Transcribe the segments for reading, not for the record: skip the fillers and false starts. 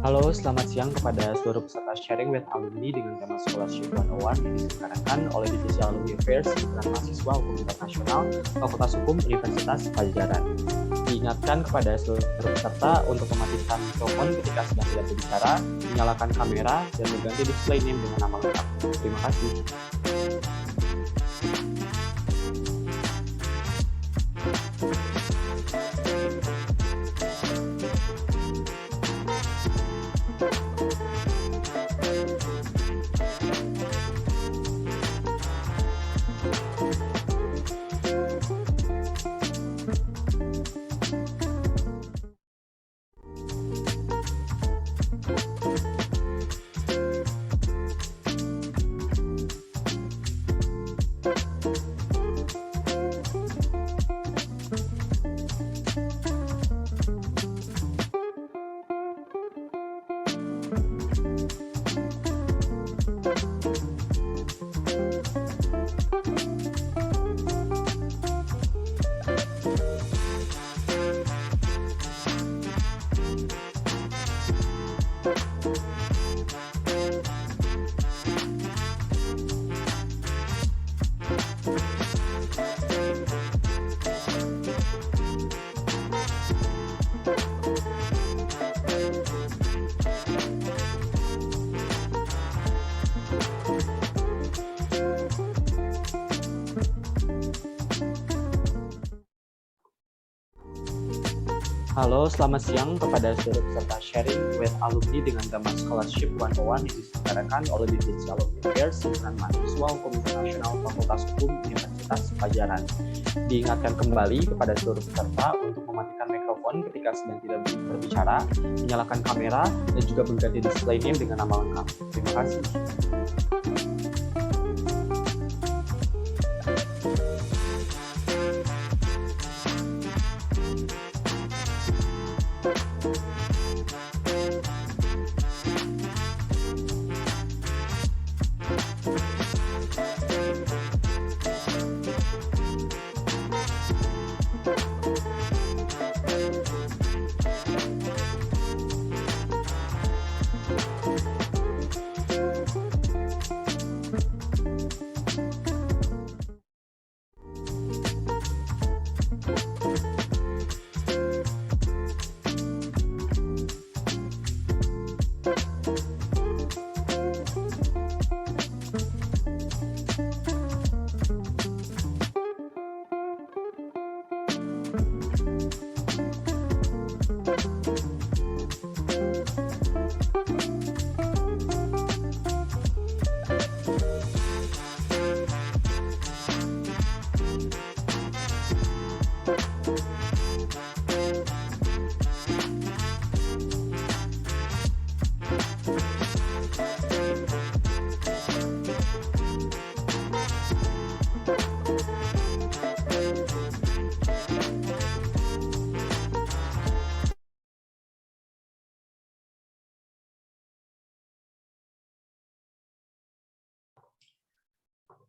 Halo, selamat siang kepada seluruh peserta Sharing with Alumni dengan tema Scholarship 101 yang diselenggarakan oleh Divisi Alumni Affairs Himpunan Mahasiswa Hukum Internasional Fakultas Hukum Universitas Padjadjaran. Diingatkan kepada seluruh peserta untuk mematikan mikrofon ketika sedang tidak berbicara, menyalakan kamera, dan mengganti display name dengan nama lengkap. Terima kasih. Halo, selamat siang kepada seluruh peserta Sharing with Alumni dengan tema Scholarship 101 yang diselenggarakan oleh Divisi Alumni Affairs Himpunan Mahasiswa Hukum Internasional Fakultas Hukum Universitas Padjadjaran. Diingatkan kembali kepada seluruh peserta untuk mematikan mikrofon ketika sedang tidak berbicara, menyalakan kamera, dan juga mengganti display name dengan nama lengkap. Terima kasih.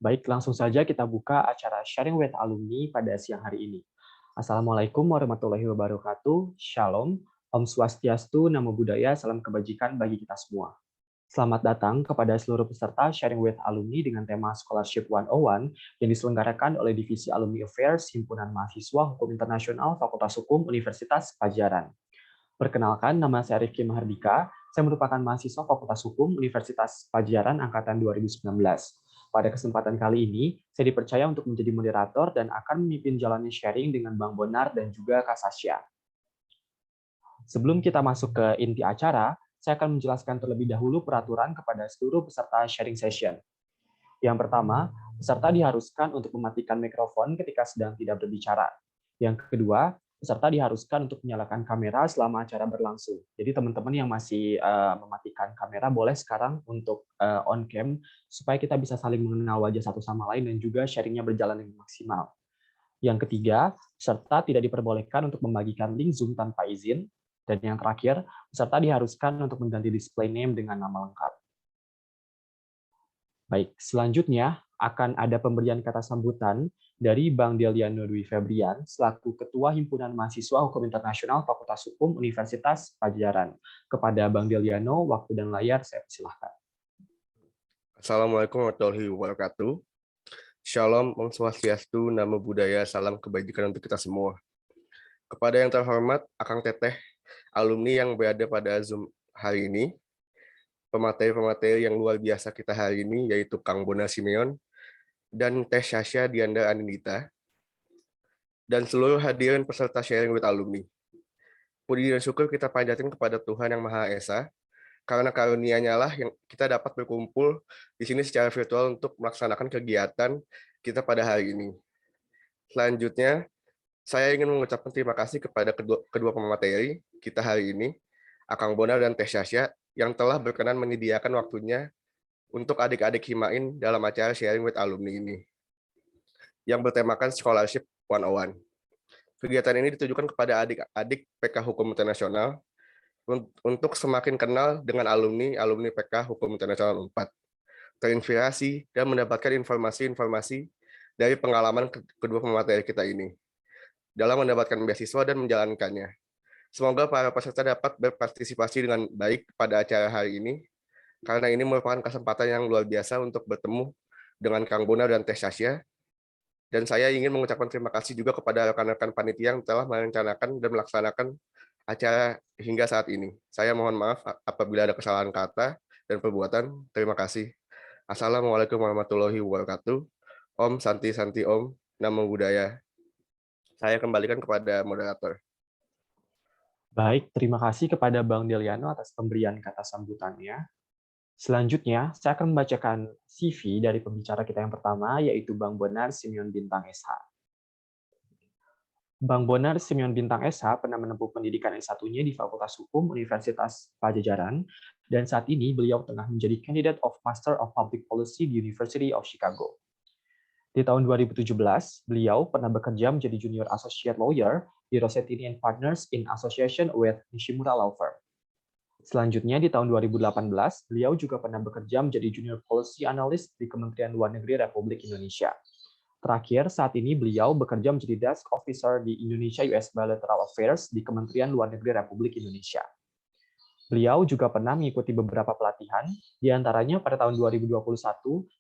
Baik, langsung saja kita buka acara Sharing with Alumni pada siang hari ini. Assalamualaikum warahmatullahi wabarakatuh. Shalom, Om Swastiastu, Namo Buddhaya, salam kebajikan bagi kita semua. Selamat datang kepada seluruh peserta Sharing with Alumni dengan tema Scholarship 101 yang diselenggarakan oleh Divisi Alumni Affairs Himpunan Mahasiswa Hukum Internasional Fakultas Hukum Universitas Padjadjaran. Perkenalkan, nama saya Rifki Mahardika. Saya merupakan mahasiswa Fakultas Hukum Universitas Padjadjaran angkatan 2019. Pada kesempatan kali ini, saya dipercaya untuk menjadi moderator dan akan memimpin jalannya sharing dengan Bang Bonar dan juga Kak Sasha. Sebelum kita masuk ke inti acara, saya akan menjelaskan terlebih dahulu peraturan kepada seluruh peserta sharing session. Yang pertama, peserta diharuskan untuk mematikan mikrofon ketika sedang tidak berbicara. Yang kedua, peserta diharuskan untuk menyalakan kamera selama acara berlangsung. Jadi teman-teman yang masih mematikan kamera boleh sekarang untuk on cam supaya kita bisa saling mengenal wajah satu sama lain dan juga sharingnya berjalan dengan maksimal. Yang ketiga, peserta tidak diperbolehkan untuk membagikan link Zoom tanpa izin. Dan yang terakhir, peserta diharuskan untuk mengganti display name dengan nama lengkap. Baik, selanjutnya akan ada pemberian kata sambutan dari Bang Deliano Dwi Febrian selaku Ketua Himpunan Mahasiswa Hukum Internasional Fakultas Hukum Universitas Padjadjaran. Kepada Bang Deliano, waktu dan layar saya persilahkan. Assalamualaikum warahmatullahi wabarakatuh. Shalom, Om Swastiastu, Namo Buddhaya, salam kebajikan untuk kita semua. Kepada yang terhormat, Akang Teteh, alumni yang berada pada Zoom hari ini, pemateri-pemateri yang luar biasa kita hari ini, yaitu Kang Bonar Simeon dan Teh Syasha Diandra Anindita, dan seluruh hadirin peserta sharing with alumni. Puji dan syukur kita panjatkan kepada Tuhan Yang Maha Esa, karena karunia-Nya lah yang kita dapat berkumpul di sini secara virtual untuk melaksanakan kegiatan kita pada hari ini. Selanjutnya, saya ingin mengucapkan terima kasih kepada kedua pemateri kita hari ini, Akang Bonar dan Teh Syasha, yang telah berkenan menyediakan waktunya untuk adik-adik Himain dalam acara Sharing with Alumni ini, yang bertemakan Scholarship 101. Kegiatan ini ditujukan kepada adik-adik PK Hukum Internasional untuk semakin kenal dengan alumni PK Hukum Internasional 4, terinspirasi dan mendapatkan informasi-informasi dari pengalaman kedua pemateri kita ini dalam mendapatkan beasiswa dan menjalankannya. Semoga para peserta dapat berpartisipasi dengan baik pada acara hari ini, karena ini merupakan kesempatan yang luar biasa untuk bertemu dengan Kang Bonar dan Teh Syasha. Dan saya ingin mengucapkan terima kasih juga kepada rekan-rekan panitia yang telah merencanakan dan melaksanakan acara hingga saat ini. Saya mohon maaf apabila ada kesalahan kata dan perbuatan. Terima kasih. Assalamualaikum warahmatullahi wabarakatuh. Om Santi Santi Om, Namo Buddhaya. Saya kembalikan kepada moderator. Baik, terima kasih kepada Bang Deliano atas pemberian kata sambutannya. Selanjutnya, saya akan membacakan CV dari pembicara kita yang pertama, yaitu Bang Bonar Simeon Bintang SH. Bang Bonar Simeon Bintang SH pernah menempuh pendidikan S1-nya di Fakultas Hukum Universitas Padjadjaran, dan saat ini beliau tengah menjadi Candidate of Master of Public Policy di University of Chicago. Di tahun 2017, beliau pernah bekerja menjadi Junior Associate Lawyer di Rossetti & Partners in Association with Nishimura Law Firm. Selanjutnya, di tahun 2018, beliau juga pernah bekerja menjadi Junior Policy Analyst di Kementerian Luar Negeri Republik Indonesia. Terakhir, saat ini beliau bekerja menjadi Desk Officer di Indonesia-US Bilateral Affairs di Kementerian Luar Negeri Republik Indonesia. Beliau juga pernah mengikuti beberapa pelatihan, di antaranya pada tahun 2021,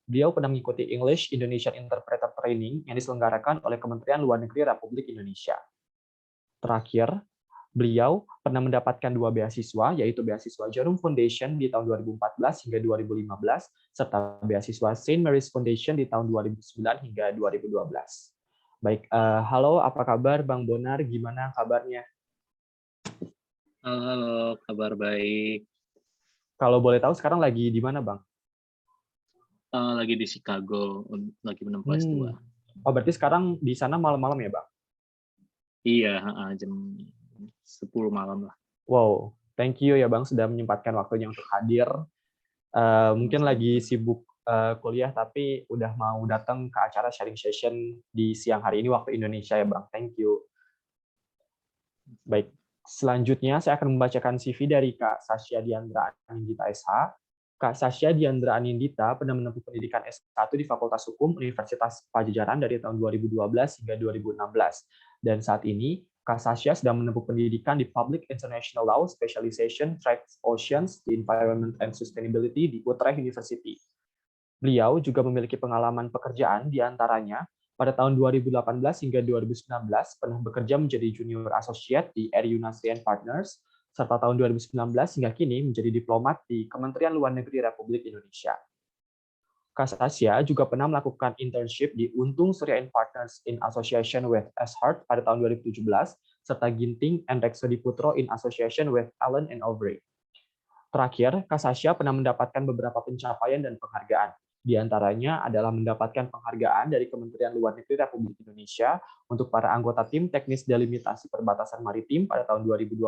beliau pernah mengikuti English Indonesian Interpreter Training yang diselenggarakan oleh Kementerian Luar Negeri Republik Indonesia. Terakhir, beliau pernah mendapatkan 2 beasiswa, yaitu beasiswa Jarum Foundation di tahun 2014 hingga 2015, serta beasiswa Saint Mary's Foundation di tahun 2009 hingga 2012. Baik, halo, apa kabar Bang Bonar? Gimana kabarnya? Halo, kabar baik. Kalau boleh tahu sekarang lagi di mana, Bang? Lagi di Chicago, lagi menempuh S2. Oh, berarti sekarang di sana malam-malam ya, Bang? Iya, jam 10 malam lah. Wow, thank you ya Bang sudah menyempatkan waktunya untuk hadir. Mungkin lagi sibuk kuliah tapi udah mau datang ke acara sharing session di siang hari ini waktu Indonesia ya Bang. Thank you. Baik, selanjutnya saya akan membacakan CV dari Kak Sasha Diandra Anindita SH. Kak Sasha Diandra Anindita pernah menempuh pendidikan S1 di Fakultas Hukum Universitas Padjadjaran dari tahun 2012 hingga 2016. Dan saat ini, Kak Sasha sedang menempuh pendidikan di Public International Law Specialization Trades Oceans di Environment and Sustainability di Utrecht University. Beliau juga memiliki pengalaman pekerjaan di antaranya pada tahun 2018 hingga 2019 pernah bekerja menjadi Junior Associate di Yunasi & Partners, serta tahun 2019 hingga kini menjadi diplomat di Kementerian Luar Negeri Republik Indonesia. Kak Sasha juga pernah melakukan internship di Untung Surya & Partners in Association with Ashart pada tahun 2017, serta Ginting and Rexodi Putro in Association with Allen & Overy. Terakhir, Kak Sasha pernah mendapatkan beberapa pencapaian dan penghargaan, Di antaranya adalah mendapatkan penghargaan dari Kementerian Luar Negeri Republik Indonesia untuk para anggota tim teknis delimitasi perbatasan maritim pada tahun 2020,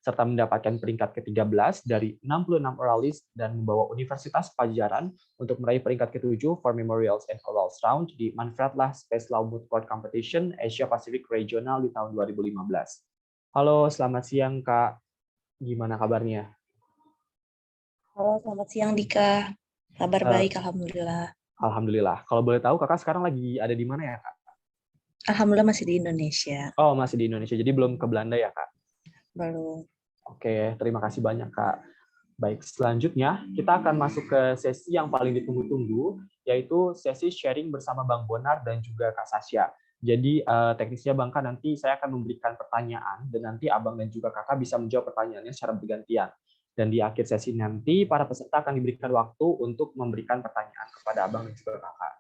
serta mendapatkan peringkat ke-13 dari 66 oralis dan membawa Universitas Pajajaran untuk meraih peringkat ke-7 for Memorials and Orals Round di Manfredlah Space Law Moot Court Competition Asia Pacific Regional di tahun 2015. Halo, selamat siang Kak. Gimana kabarnya? Halo, selamat siang Dika. Kabar Eh, baik, Alhamdulillah. Alhamdulillah. Kalau boleh tahu Kakak sekarang lagi ada di mana ya Kak? Alhamdulillah masih di Indonesia. Oh, masih di Indonesia. Jadi belum ke Belanda ya Kak? Belum. Oke, terima kasih banyak Kak. Baik, selanjutnya kita akan masuk ke sesi yang paling ditunggu-tunggu, yaitu sesi sharing bersama Bang Bonar dan juga Kak Sasha. Jadi teknisnya Bang Kak, nanti saya akan memberikan pertanyaan, dan nanti Abang dan juga Kakak bisa menjawab pertanyaannya secara bergantian. Dan di akhir sesi nanti, para peserta akan diberikan waktu untuk memberikan pertanyaan kepada Abang dan juga Kakak.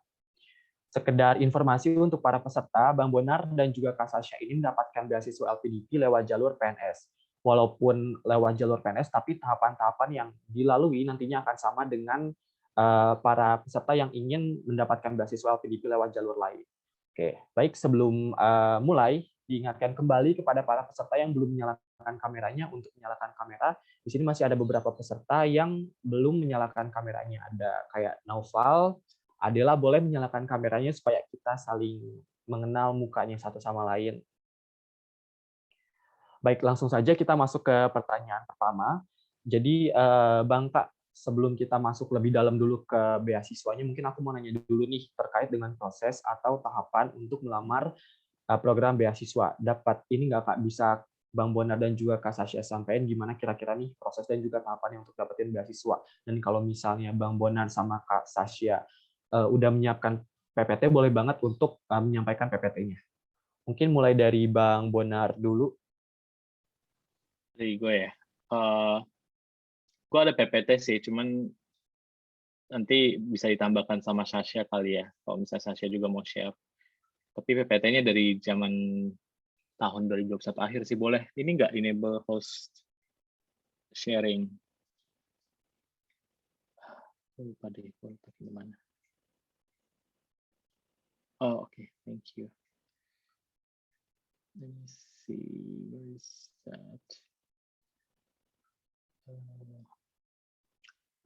Sekedar informasi untuk para peserta, Bang Bonar dan juga Kak Sasha ini mendapatkan beasiswa LPDP lewat jalur PNS. Walaupun lewat jalur PNS, tapi tahapan-tahapan yang dilalui nantinya akan sama dengan para peserta yang ingin mendapatkan beasiswa LPDP lewat jalur lain. Oke, baik, sebelum mulai, diingatkan kembali kepada para peserta yang belum menyalakan kameranya untuk menyalakan kamera. Di sini masih ada beberapa peserta yang belum menyalakan kameranya. Ada kayak Naufal, Adela, boleh menyalakan kameranya supaya kita saling mengenal mukanya satu sama lain. Baik, langsung saja kita masuk ke pertanyaan pertama. Jadi, Bang Kak, sebelum kita masuk lebih dalam dulu ke beasiswanya, mungkin aku mau nanya dulu nih terkait dengan proses atau tahapan untuk melamar program beasiswa. Dapat ini nggak Kak, bisa Bang Bonar dan juga Kak Sasha sampaikan gimana kira-kira nih proses dan juga tahapannya untuk dapetin beasiswa. Dan kalau misalnya Bang Bonar sama Kak Sasha udah menyiapkan PPT, boleh banget untuk menyampaikan PPT-nya. Mungkin mulai dari Bang Bonar dulu. Dari gue ya. Gue ada PPT sih, cuman nanti bisa ditambahkan sama Sasha kali ya, kalau misalnya Sasha juga mau share. Tapi PPT-nya dari zaman tahun 2021 akhir sih boleh. Ini nggak enable host sharing. Lupa deh, gue lupa gimana. Oh, oke. Thank you. Let me see, where is that?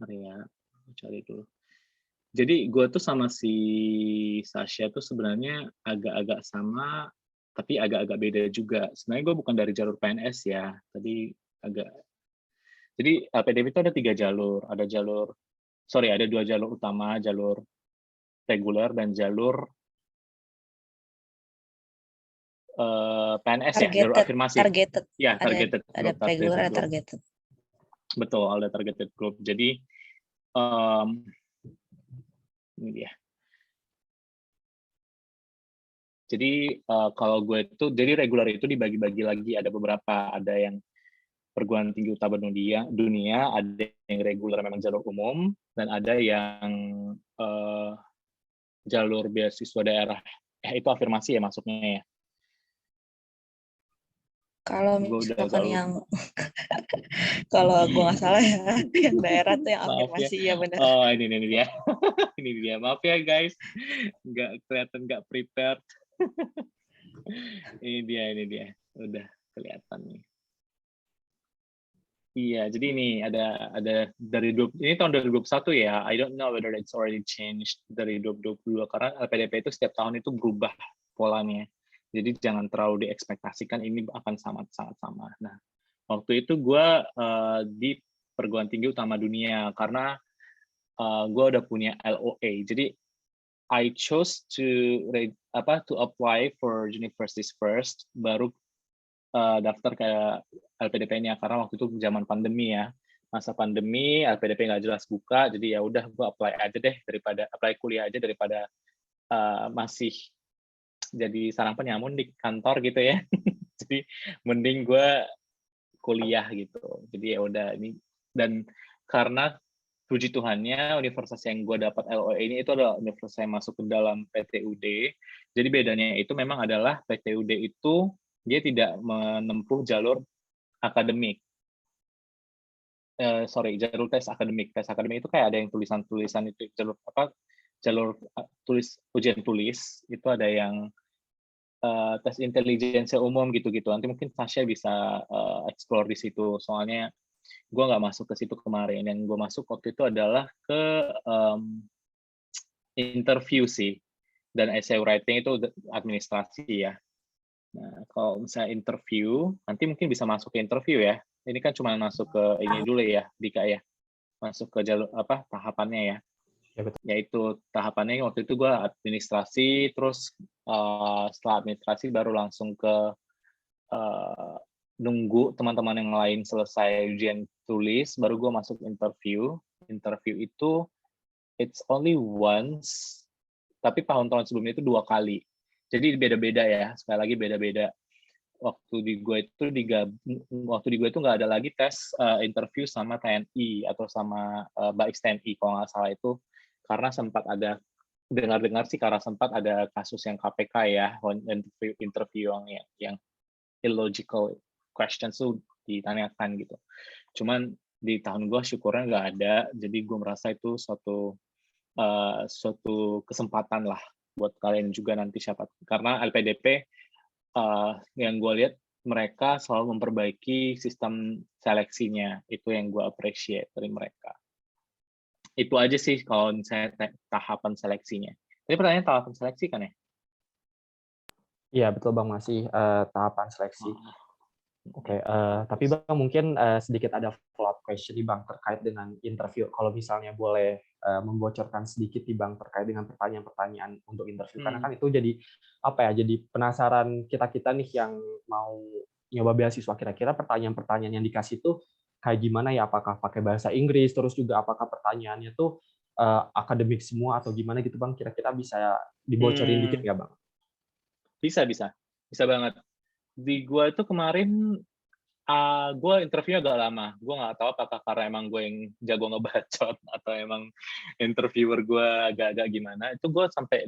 Mari ya, aku cari dulu. Jadi gue tuh sama si Sasha tuh sebenarnya agak-agak sama, tapi agak-agak beda juga. Sebenarnya gue bukan dari jalur PNS ya, tadi agak. Jadi LPDP itu ada 3 jalur, ada 2 jalur utama, jalur reguler dan jalur PNS ya, jalur afirmasi. Targeted. Ya, targeted Ada group, regular, ada group. targeted. Betul, ada targeted group. Jadi ini dia. Jadi kalau gue itu, jadi regular itu dibagi-bagi lagi, ada beberapa, ada yang perguruan tinggi utama dunia, ada yang reguler memang jalur umum, dan ada yang jalur beasiswa daerah. Itu afirmasi ya masuknya ya. Kalau misalkan yang kalau gue nggak salah ya, yang daerah tuh yang afirmasi ya benar. Oh ini dia, ini dia. Maaf ya guys, nggak kelihatan nggak prepared. ini dia, udah kelihatan nih. Iya, jadi ini ada dari ini tahun 2021 ya. I don't know whether it's already changed dari 2022 karena LPDP itu setiap tahun itu berubah polanya. Jadi jangan terlalu diekspektasikan ini akan sangat sama. Nah, waktu itu gue di perguruan tinggi utama dunia karena gue udah punya LOA. Jadi I chose to apply for universities first, baru daftar ke LPDP-nya karena waktu itu zaman pandemi ya, masa pandemi LPDP nggak jelas buka, jadi ya udah gue apply aja deh daripada apply kuliah aja daripada masih jadi sarang penyamun di kantor gitu ya. Jadi mending gue kuliah gitu. Jadi ya udah ini, dan karena puji Tuhannya universitas yang gue dapat LOE ini itu adalah universitas yang masuk ke dalam PTUD. Jadi bedanya itu memang adalah PTUD itu dia tidak menempuh jalur akademik. jalur tes akademik. Tes akademik itu kayak ada yang tulisan-tulisan itu, jalur tulis ujian tulis itu ada yang tes intelijensia umum gitu-gitu. Nanti mungkin Tasya bisa explore di situ. Soalnya gue nggak masuk ke situ kemarin. Yang gue masuk waktu itu adalah ke interview sih. Dan essay writing itu administrasi ya. Nah, kalau misalnya interview, nanti mungkin bisa masuk ke interview ya. Ini kan cuma masuk ke ini dulu ya, Dika ya. Masuk ke jalur tahapannya ya. Ya, betul. Yaitu tahapannya waktu itu gue administrasi, terus setelah administrasi baru langsung ke nunggu teman-teman yang lain selesai ujian tulis, baru gue masuk interview. Interview itu it's only once, tapi tahun-tahun sebelumnya itu 2 kali. Jadi beda-beda ya, sekali lagi beda-beda. Waktu di gue itu nggak ada lagi tes interview sama TNI atau sama Baik TNI kalau nggak salah itu, karena sempat ada dengar-dengar sih karena sempat ada kasus yang KPK ya, interview yang illogical questions tuh ditanyakan gitu. Cuman di tahun gue syukurnya nggak ada, jadi gue merasa itu suatu kesempatan lah buat kalian juga nanti siapa, karena LPDP yang gue lihat mereka selalu memperbaiki sistem seleksinya, itu yang gue appreciate dari mereka. Itu aja sih kalau misalnya tahapan seleksinya. Ini pertanyaan tahapan seleksi kan ya? Iya, betul Bang, masih tahapan seleksi. Oke, tapi Bang mungkin sedikit ada follow-up question nih Bang terkait dengan interview. Kalau misalnya boleh membocorkan sedikit nih Bang terkait dengan pertanyaan-pertanyaan untuk interview, karena kan itu jadi apa ya? Jadi penasaran kita nih yang mau nyoba beasiswa, kira-kira pertanyaan-pertanyaan yang dikasih tuh kayak gimana ya? Apakah pakai bahasa Inggris, terus juga apakah pertanyaannya tuh akademik semua atau gimana gitu Bang? Kira-kira bisa dibocorin dikit nggak Bang? Bisa banget. Di gue itu kemarin gue interview agak lama. Gue nggak tahu apakah karena emang gue yang jago ngebacot atau emang interviewer gue agak-agak gimana. Itu gue sampai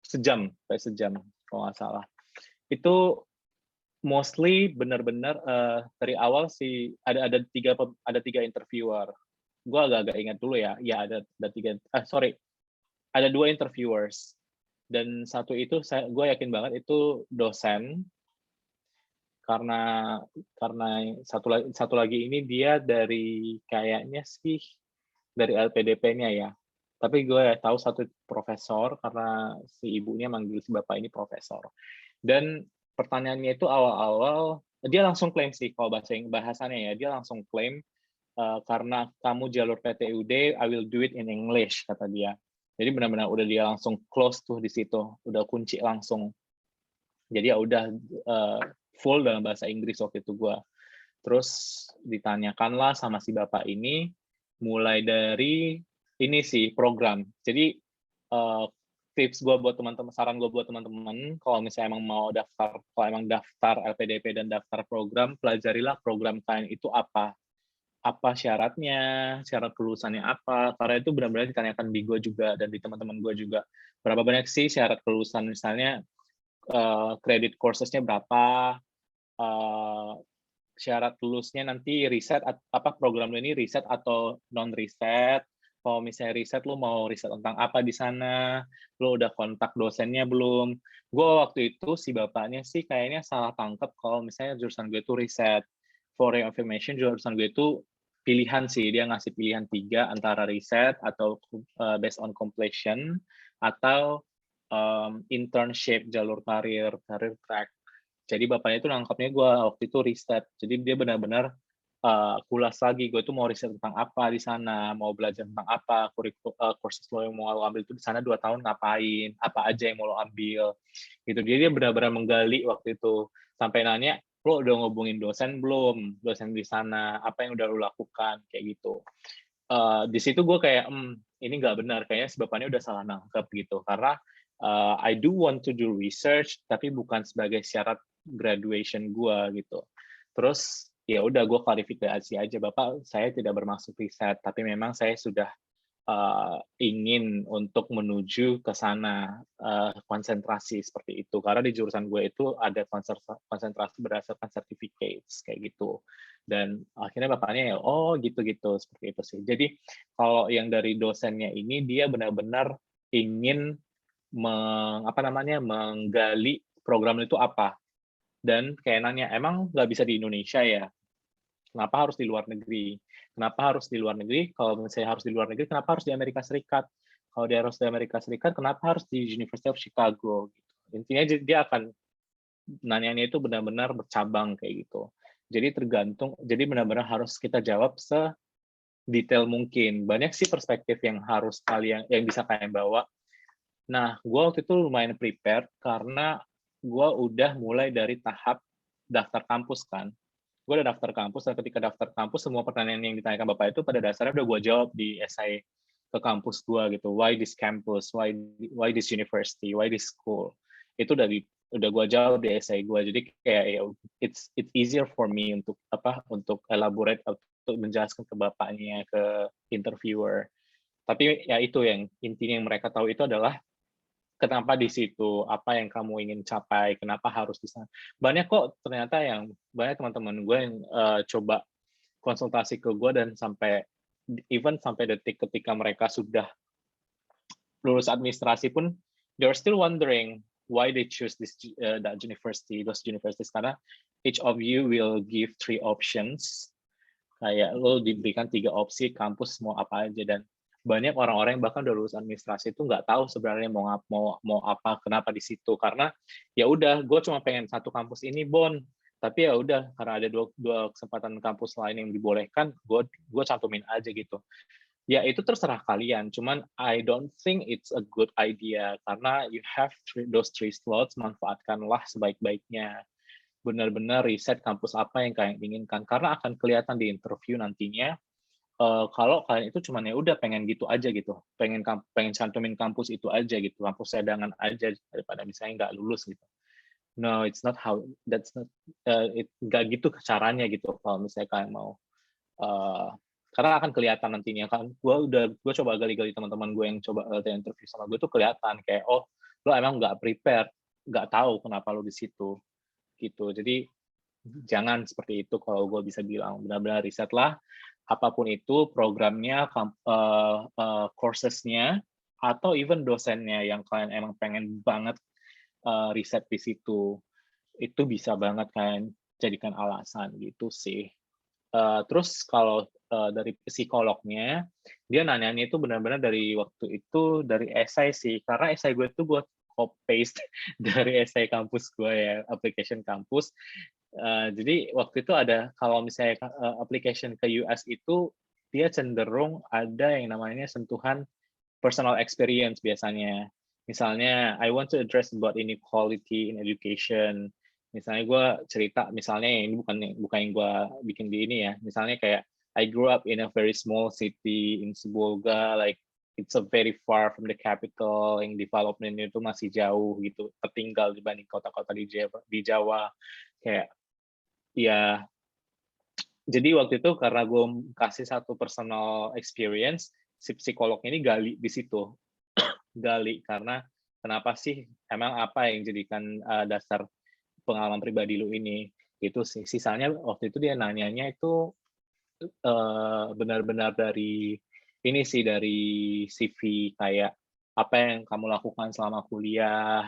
sejam kalau nggak salah. Itu mostly benar-benar dari awal sih ada tiga interviewer. Gue agak-agak ingat dulu ya. Ya ada ada 2 interviewers. Dan satu itu gue yakin banget itu dosen, karena satu lagi ini dia dari kayaknya sih dari LPDP-nya ya. Tapi gue tahu satu profesor karena si ibunya manggil si bapak ini profesor. Dan pertanyaannya itu awal-awal dia langsung klaim sih kalau bahasanya ya, dia langsung klaim karena kamu jalur PTUD, I will do it in English kata dia. Jadi benar-benar udah dia langsung close tuh di situ, udah kunci langsung. Jadi ya udah full dalam bahasa Inggris waktu itu gue. Terus ditanyakanlah sama si bapak ini, mulai dari ini sih program. Jadi tips gue buat teman-teman, saran gue buat teman-teman, kalau misalnya emang mau daftar, kalau emang daftar LPDP dan daftar program, pelajarilah program kalian itu apa syaratnya, syarat kelulusannya apa, karena itu benar-benar ditanyakan di gue juga dan di teman-teman gue juga. Berapa banyak sih syarat kelulusan, misalnya credit coursesnya berapa, syarat lulusnya nanti riset apa program lo ini riset atau non riset. Kalau misalnya riset lo mau riset tentang apa di sana, lo udah kontak dosennya belum. Gue waktu itu si bapaknya sih kayaknya salah tangkap kalau misalnya jurusan gue itu riset. For your information, jurusan gue itu pilihan sih, dia ngasih pilihan 3 antara riset atau based on completion atau internship, jalur karir track. Jadi bapaknya itu nangkapnya gue waktu itu riset. Jadi dia benar-benar kulas lagi, gue tuh mau riset tentang apa di sana, mau belajar tentang apa, kursus lo yang mau lo ambil itu di sana 2 tahun ngapain, apa aja yang mau lo ambil. Gitu. Jadi dia benar-benar menggali waktu itu. Sampai nanya, lo udah ngubungin dosen belum? Dosen di sana, apa yang udah lo lakukan? Kayak gitu. Di situ gue kayak, ini nggak benar, kayaknya si bapaknya udah salah nangkep gitu. Karena I do want to do research, tapi bukan sebagai syarat graduation gue gitu. Terus ya udah gue klarifikasi aja, Bapak, saya tidak bermaksud riset, tapi memang saya sudah ingin untuk menuju ke sana, konsentrasi seperti itu. Karena di jurusan gue itu ada konsentrasi berdasarkan certificates kayak gitu. Dan akhirnya bapaknya ya, oh gitu-gitu seperti itu sih. Jadi kalau yang dari dosennya ini dia benar-benar ingin menggali program itu apa. Dan kayak nanya, emang nggak bisa di Indonesia ya? Kenapa harus di luar negeri? Kenapa harus di luar negeri? Kalau misalnya harus di luar negeri, kenapa harus di Amerika Serikat? Kalau dia harus di Amerika Serikat, kenapa harus di University of Chicago? Gitu. Intinya dia akan nanyanya itu benar-benar bercabang kayak gitu. Jadi tergantung, jadi benar-benar harus kita jawab sedetail mungkin. Banyak sih perspektif yang harus kalian, yang bisa kalian bawa. Nah, gue waktu itu lumayan prepare karena gue udah mulai dari tahap daftar kampus kan. Gue udah daftar kampus, dan ketika daftar kampus, semua pertanyaan yang ditanyakan Bapak itu pada dasarnya udah gue jawab di essay ke kampus gue gitu. Why this campus? Why this university? Why this school? Itu udah gue jawab di essay gue. Jadi kayak ya, it's easier for me untuk elaborate, untuk menjelaskan ke bapaknya, ke interviewer. Tapi ya itu yang intinya yang mereka tahu itu adalah kenapa di situ, apa yang kamu ingin capai, kenapa harus di sana. Banyak kok ternyata banyak teman-teman gue yang coba konsultasi ke gue dan sampai detik ketika mereka sudah lulus administrasi pun, they're still wondering why they choose those universities, karena each of you will give 3 options, kayak lo diberikan 3 opsi kampus mau apa aja, dan banyak orang-orang yang bahkan udah lulus administrasi itu nggak tahu sebenarnya mau apa, kenapa di situ, karena ya udah gue cuma pengen satu kampus ini Bon, tapi ya udah karena ada dua kesempatan kampus lain yang dibolehkan, gue cantumin aja gitu. Ya itu terserah kalian, cuman I don't think it's a good idea karena you have those 3 slots, manfaatkanlah sebaik-baiknya. Benar-benar riset kampus apa yang kalian inginkan, karena akan kelihatan di interview nantinya. Kalau kalian itu cuman ya udah pengen gitu aja gitu, pengen cantumin kampus itu aja gitu, kampus cadangan aja daripada misalnya nggak lulus gitu. No, it's not how, that's not, nggak gitu caranya gitu. Kalau misalnya kalian mau, karena akan kelihatan nantinya kan. Gue coba gali-gali teman-teman gue yang coba interview sama gue tuh kelihatan kayak, oh lo emang nggak prepare, nggak tahu kenapa lo di situ gitu. Jadi jangan seperti itu kalau gue bisa bilang, benar-benar risetlah apapun itu programnya, courses-nya, atau even dosennya yang kalian emang pengen banget riset di situ. Itu bisa banget kalian jadikan alasan gitu sih. Terus kalau dari psikolognya, dia nanyanya itu benar-benar dari waktu itu dari essay sih, karena essay gue itu gue copy paste dari essay kampus gue ya, application kampus. Jadi waktu itu ada, kalau misalnya application ke US itu dia cenderung ada yang namanya sentuhan personal experience biasanya. Misalnya, I want to address about inequality in education. Misalnya gue cerita, misalnya ini bukan yang gue bikin di ini ya. Misalnya kayak I grew up in a very small city in Sibolga, like it's a very far from the capital, yang development itu masih jauh gitu, tertinggal dibanding kota-kota di Jawa. Kayak ya, jadi waktu itu karena gue kasih satu personal experience, si psikolognya ini gali di situ. Gali, karena kenapa sih, emang apa yang jadikan dasar pengalaman pribadi lu ini. Itu sih. Sisanya waktu itu dia nanyanya itu benar-benar dari ini sih, dari CV, kayak apa yang kamu lakukan selama kuliah,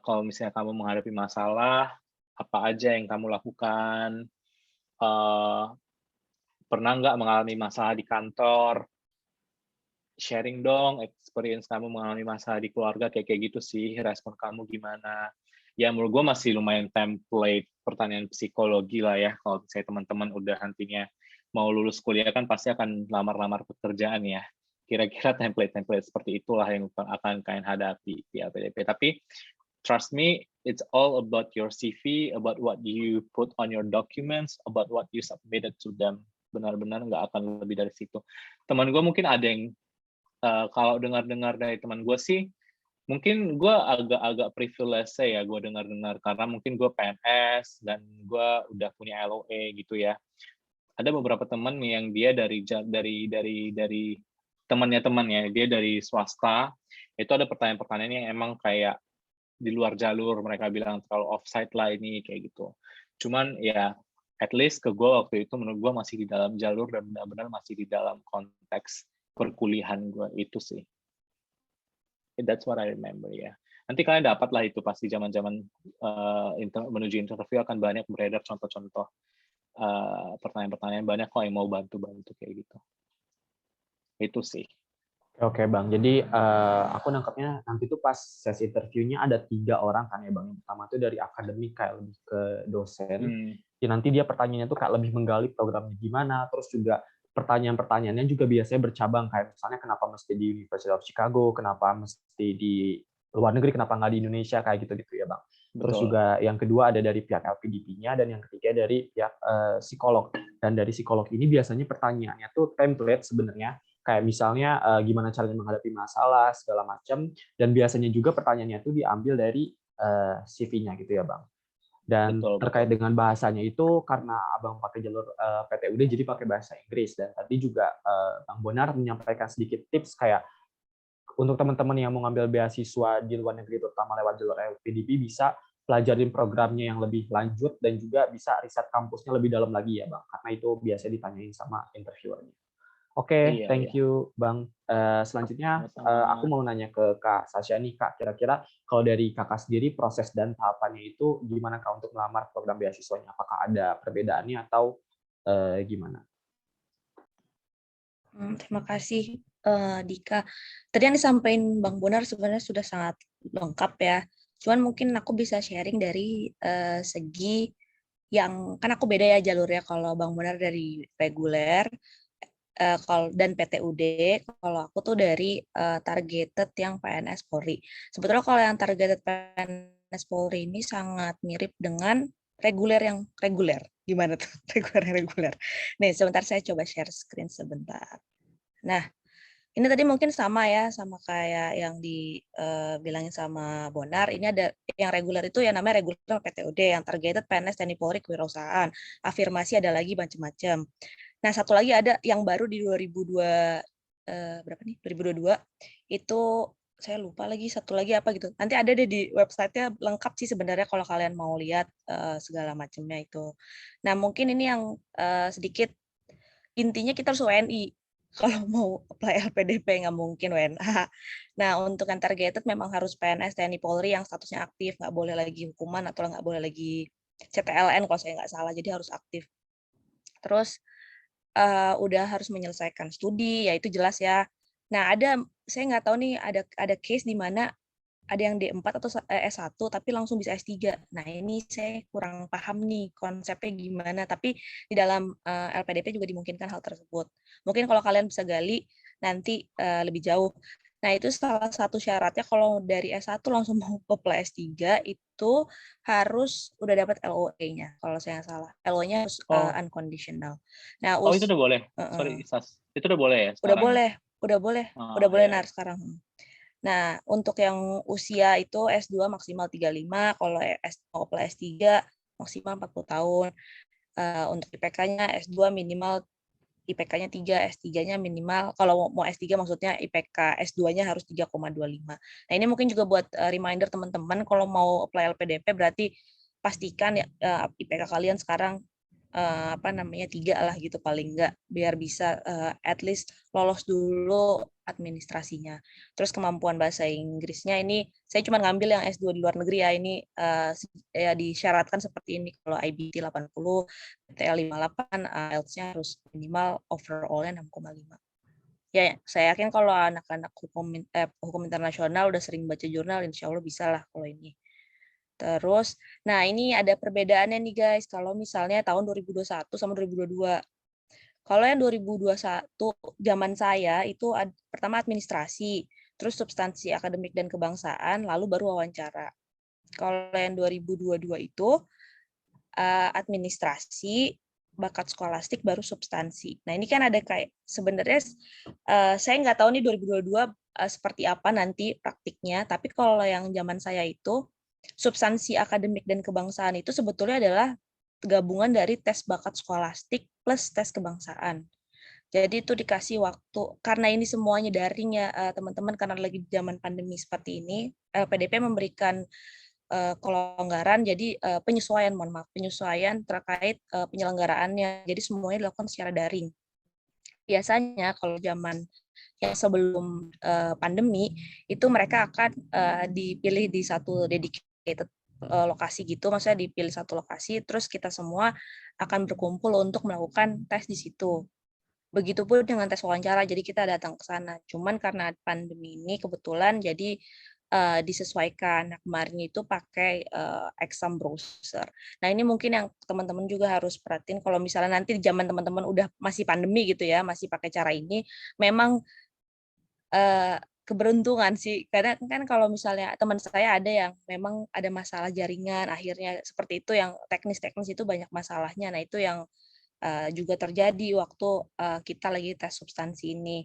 kalau misalnya kamu menghadapi masalah, apa aja yang kamu lakukan, pernah nggak mengalami masalah di kantor, sharing dong experience kamu mengalami masalah di keluarga, kayak gitu sih, respon kamu gimana. Ya menurut gue masih lumayan template pertanyaan psikologi lah ya, kalau misalnya teman-teman udah nantinya mau lulus kuliah kan pasti akan lamar-lamar pekerjaan ya. Kira-kira template-template seperti itulah yang akan kalian hadapi di LPDP. Tapi trust me, it's all about your CV, about what you put on your documents, about what you submitted to them. Benar-benar nggak akan lebih dari situ. Teman gue mungkin ada yang, kalau dengar-dengar dari teman gue sih, mungkin gue agak privilege ya, gue dengar-dengar karena mungkin gue PNS dan gue udah punya LOE gitu ya. Ada beberapa teman yang dia dari temannya dia dari swasta, itu ada pertanyaan-pertanyaan yang emang kayak di luar jalur, mereka bilang terlalu offside lah ini kayak gitu. Cuman ya at least ke gue waktu itu menurut gue masih di dalam jalur dan benar-benar masih di dalam konteks perkuliahan gue itu sih. That's what I remember ya. Nanti kalian dapat lah itu pasti zaman-zaman menuju interview akan banyak beredar contoh-contoh pertanyaan-pertanyaan banyak kok yang mau bantu-bantu kayak gitu. Itu sih. Oke Bang, jadi aku nangkepnya nanti tuh pas sesi interviewnya ada 3 orang kan ya Bang. Yang pertama tuh dari akademik kayak lebih ke dosen. Ya, nanti dia pertanyaannya tuh kayak lebih menggali programnya gimana, terus juga pertanyaan-pertanyaannya juga biasanya bercabang kayak misalnya kenapa mesti di University of Chicago, kenapa mesti di luar negeri, kenapa nggak di Indonesia kayak gitu-gitu ya Bang. Terus Betul. juga yang kedua ada dari pihak LPDP-nya dan yang ketiga dari pihak psikolog. Dan dari psikolog ini biasanya pertanyaannya tuh template sebenarnya. Kayak misalnya gimana caranya menghadapi masalah segala macam, dan biasanya juga pertanyaannya itu diambil dari CV-nya gitu ya Bang. Dan Betul, terkait betul. dengan bahasanya itu karena Abang pakai jalur PTUD jadi pakai bahasa Inggris, dan tadi juga Bang Bonar menyampaikan sedikit tips kayak untuk teman-teman yang mau ngambil beasiswa di luar negeri terutama lewat jalur LPDP bisa pelajarin programnya yang lebih lanjut dan juga bisa riset kampusnya lebih dalam lagi ya Bang, karena itu biasanya ditanyain sama interviewernya. Oke, Iya, thank iya. you Bang. Selanjutnya Sama-sama. aku mau nanya ke Kak Sasha nih Kak, kira-kira kalau dari Kakak sendiri proses dan tahapannya itu gimana Kak untuk melamar program beasiswanya? Apakah ada perbedaannya atau gimana? Terima kasih Dika. Tadi yang disampaikan Bang Bonar sebenarnya sudah sangat lengkap ya. Cuman mungkin aku bisa sharing dari segi yang kan aku beda ya jalurnya. Kalau Bang Bonar dari reguler, dan PTUD, kalau aku tuh dari targeted yang PNS Polri. Sebetulnya kalau yang targeted PNS Polri ini sangat mirip dengan reguler yang reguler. Gimana tuh reguler yang reguler? Nih, sebentar saya coba share screen sebentar. Nah, ini tadi mungkin sama ya, sama kayak yang dibilangin sama Bonar. Ini ada yang reguler itu yang namanya reguler PTUD, yang targeted PNS TNI Polri kewirausahaan. Afirmasi ada lagi macam-macam. Nah, satu lagi ada yang baru di 2022 itu saya lupa lagi satu lagi apa gitu. Nanti ada deh di website-nya lengkap sih sebenarnya kalau kalian mau lihat segala macamnya itu. Nah, mungkin ini yang sedikit intinya kita harus WNI. Kalau mau apply LPDP nggak mungkin WNA. Nah, untuk yang targeted memang harus PNS TNI Polri yang statusnya aktif, nggak boleh lagi hukuman atau nggak boleh lagi CTLN kalau saya nggak salah, jadi harus aktif. Terus udah harus menyelesaikan studi, ya itu jelas ya. Nah, saya nggak tahu nih ada case di mana ada yang D4 atau S1 tapi langsung bisa S3. Nah, ini saya kurang paham nih konsepnya gimana, tapi di dalam LPDP juga dimungkinkan hal tersebut. Mungkin kalau kalian bisa gali nanti lebih jauh. Nah, itu salah satu syaratnya kalau dari S1 langsung mau apply S3 itu harus udah dapat LOE-nya kalau saya nggak salah. LOE-nya harus unconditional. Nah, itu udah boleh. Sorry, Sas. Itu udah boleh ya sekarang? Udah boleh iya. sekarang. Nah, untuk yang usia itu S2 maksimal 35, kalau mau apply S3 maksimal 40 tahun. Untuk IPK-nya S2 minimal IPK-nya 3, S3-nya minimal, kalau mau S3 maksudnya IPK S2-nya harus 3,25. Nah, ini mungkin juga buat reminder teman-teman kalau mau apply LPDP berarti pastikan ya IPK kalian sekarang 3 lah gitu paling enggak, biar bisa at least lolos dulu administrasinya. Terus kemampuan bahasa Inggrisnya ini saya cuma ngambil yang S2 di luar negeri ya, ini ya disyaratkan seperti ini, kalau IBT 80, PTL 58, IELTS-nya harus minimal overall-nya 6,5. Ya, saya yakin kalau anak-anak hukum internasional udah sering baca jurnal, insya Allah bisa lah kalau ini. Terus, nah ini ada perbedaannya nih guys, kalau misalnya tahun 2021 sama 2022. Kalau yang 2021 zaman saya itu pertama administrasi, terus substansi akademik dan kebangsaan, lalu baru wawancara. Kalau yang 2022 itu administrasi, bakat skolastik, baru substansi. Nah ini kan ada kayak sebenarnya saya nggak tahu nih 2022 seperti apa nanti praktiknya, tapi kalau yang zaman saya itu substansi akademik dan kebangsaan itu sebetulnya adalah gabungan dari tes bakat skolastik plus tes kebangsaan. Jadi itu dikasih waktu, karena ini semuanya daring ya teman-teman, karena lagi zaman pandemi seperti ini, LPDP memberikan kelonggaran, jadi penyesuaian, mohon maaf, penyesuaian terkait penyelenggaraannya. Jadi semuanya dilakukan secara daring. Biasanya kalau zaman yang sebelum pandemi, itu mereka akan dipilih di satu dedicated lokasi gitu, maksudnya dipilih satu lokasi, terus kita semua akan berkumpul untuk melakukan tes di situ. Begitupun dengan tes wawancara, jadi kita datang ke sana. Cuman karena pandemi ini kebetulan jadi disesuaikan. Nah, kemarin itu pakai exam browser. Nah, ini mungkin yang teman-teman juga harus perhatiin kalau misalnya nanti di zaman teman-teman udah masih pandemi gitu ya, masih pakai cara ini, memang keberuntungan sih. Karena kan kalau misalnya teman saya ada yang memang ada masalah jaringan, akhirnya seperti itu, yang teknis-teknis itu banyak masalahnya. Nah, itu yang juga terjadi waktu kita lagi tes substansi ini.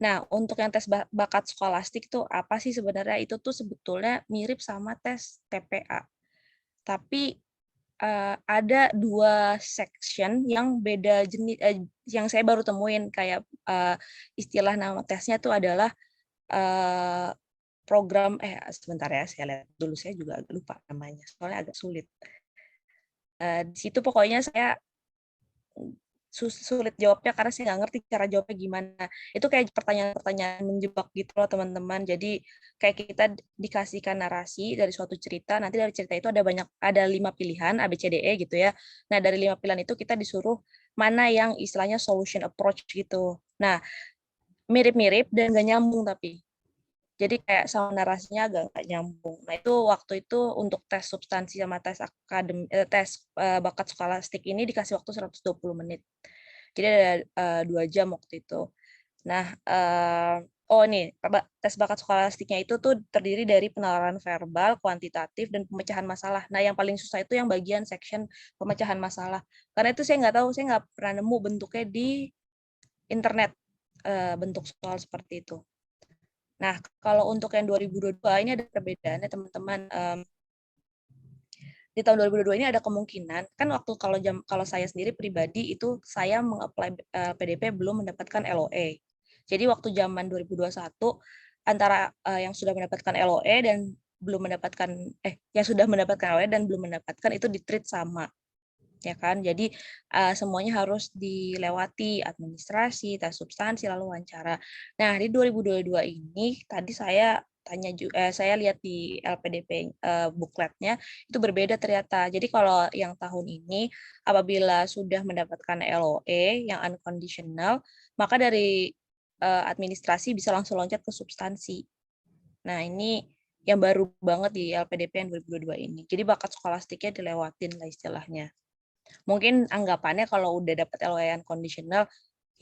Nah, untuk yang tes bakat skolastik tuh apa sih sebenarnya? Itu tuh sebetulnya mirip sama tes TPA. Tapi ada 2 section yang beda jenis, yang saya baru temuin, kayak istilah nama tesnya tuh adalah program sebentar ya, saya lihat dulu, saya juga agak lupa namanya, soalnya agak sulit. Di situ pokoknya saya sulit jawabnya karena saya nggak ngerti cara jawabnya gimana. Itu kayak pertanyaan-pertanyaan menjebak gitu loh teman-teman. Jadi kayak kita dikasihkan narasi dari suatu cerita, nanti dari cerita itu ada 5 pilihan A, B, C, D, E gitu ya. Nah, dari 5 pilihan itu kita disuruh mana yang istilahnya solution approach gitu. Nah, mirip-mirip dan nggak nyambung tapi. Jadi kayak sama narasinya agak nggak nyambung. Nah, itu waktu itu untuk tes substansi sama tes bakat skolastik ini dikasih waktu 120 menit. Jadi ada 2 jam waktu itu. Nah, nih, tes bakat skolastiknya itu tuh terdiri dari penalaran verbal, kuantitatif, dan pemecahan masalah. Nah, yang paling susah itu yang bagian section pemecahan masalah. Karena itu saya nggak pernah nemu bentuknya di internet, bentuk soal seperti itu. Nah, kalau untuk yang 2022 ini ada perbedaannya teman-teman. Di tahun 2022 ini ada kemungkinan, kan waktu kalau saya sendiri pribadi itu saya mengapply PDP belum mendapatkan LOE. Jadi waktu zaman 2021 antara yang sudah mendapatkan LOE dan belum mendapatkan yang sudah mendapatkan LOE dan belum mendapatkan itu di-treat sama. Ya kan? Jadi semuanya harus dilewati, administrasi, tes substansi, lalu wawancara. Nah, di 2022 ini tadi saya saya lihat di LPDP bookletnya itu berbeda ternyata. Jadi kalau yang tahun ini apabila sudah mendapatkan LOE yang unconditional, maka dari administrasi bisa langsung loncat ke substansi. Nah, ini yang baru banget di LPDP yang 2022 ini. Jadi bakat skolastiknya dilewatin lah istilahnya. Mungkin anggapannya kalau udah dapat LOE conditional,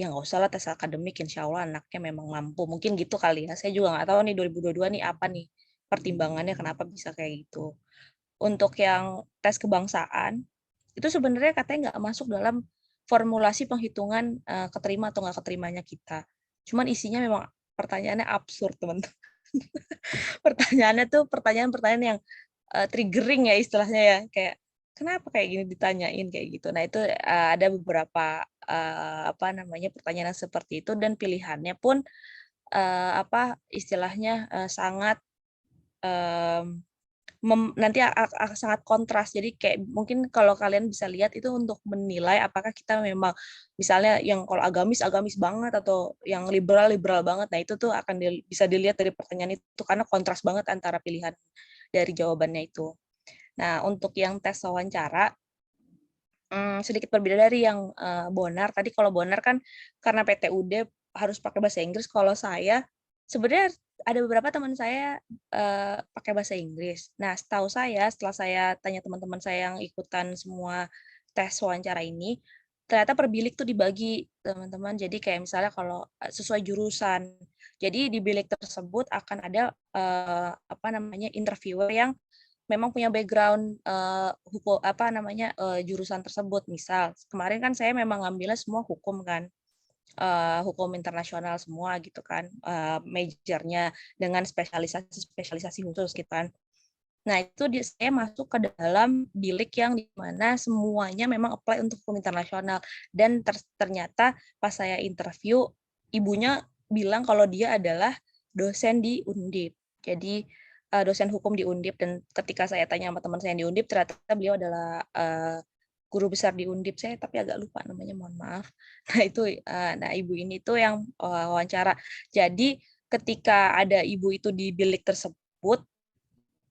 ya nggak usah lah tes akademik, insya Allah anaknya memang mampu. Mungkin gitu kali ya. Saya juga nggak tahu nih 2022 nih apa nih pertimbangannya kenapa bisa kayak gitu. Untuk yang tes kebangsaan, itu sebenarnya katanya nggak masuk dalam formulasi penghitungan keterima atau nggak keterimanya kita. Cuman isinya memang pertanyaannya absurd, teman-teman. Pertanyaannya tuh pertanyaan-pertanyaan yang triggering ya istilahnya ya, kayak kenapa kayak gini ditanyain kayak gitu. Nah, itu ada beberapa pertanyaan seperti itu, dan pilihannya pun istilahnya sangat nanti sangat kontras. Jadi kayak mungkin kalau kalian bisa lihat itu untuk menilai apakah kita memang misalnya yang kalau agamis banget atau yang liberal banget. Nah, itu tuh akan bisa dilihat dari pertanyaan itu karena kontras banget antara pilihan dari jawabannya itu. Nah, untuk yang tes wawancara sedikit berbeda dari yang Bonar. Tadi kalau Bonar kan karena PTUD harus pakai bahasa Inggris. Kalau saya sebenarnya ada beberapa teman saya pakai bahasa Inggris. Nah, setahu saya setelah saya tanya teman-teman saya yang ikutan semua tes wawancara ini, ternyata per bilik tuh dibagi teman-teman. Jadi kayak misalnya kalau sesuai jurusan. Jadi di bilik tersebut akan ada interviewer yang memang punya background jurusan tersebut. Misal kemarin kan saya memang ngambilnya semua hukum kan, hukum internasional semua gitu kan, majornya dengan spesialisasi khusus gitu kan. Nah, itu saya masuk ke dalam bilik yang dimana semuanya memang apply untuk hukum internasional. Dan ternyata pas saya interview, ibunya bilang kalau dia adalah dosen di Undip. Jadi dosen hukum di Undip, dan ketika saya tanya sama teman saya yang di Undip, ternyata beliau adalah guru besar di Undip. Saya tapi agak lupa namanya, mohon maaf. Nah, itu nah ibu ini tuh yang wawancara. Jadi ketika ada ibu itu di bilik tersebut,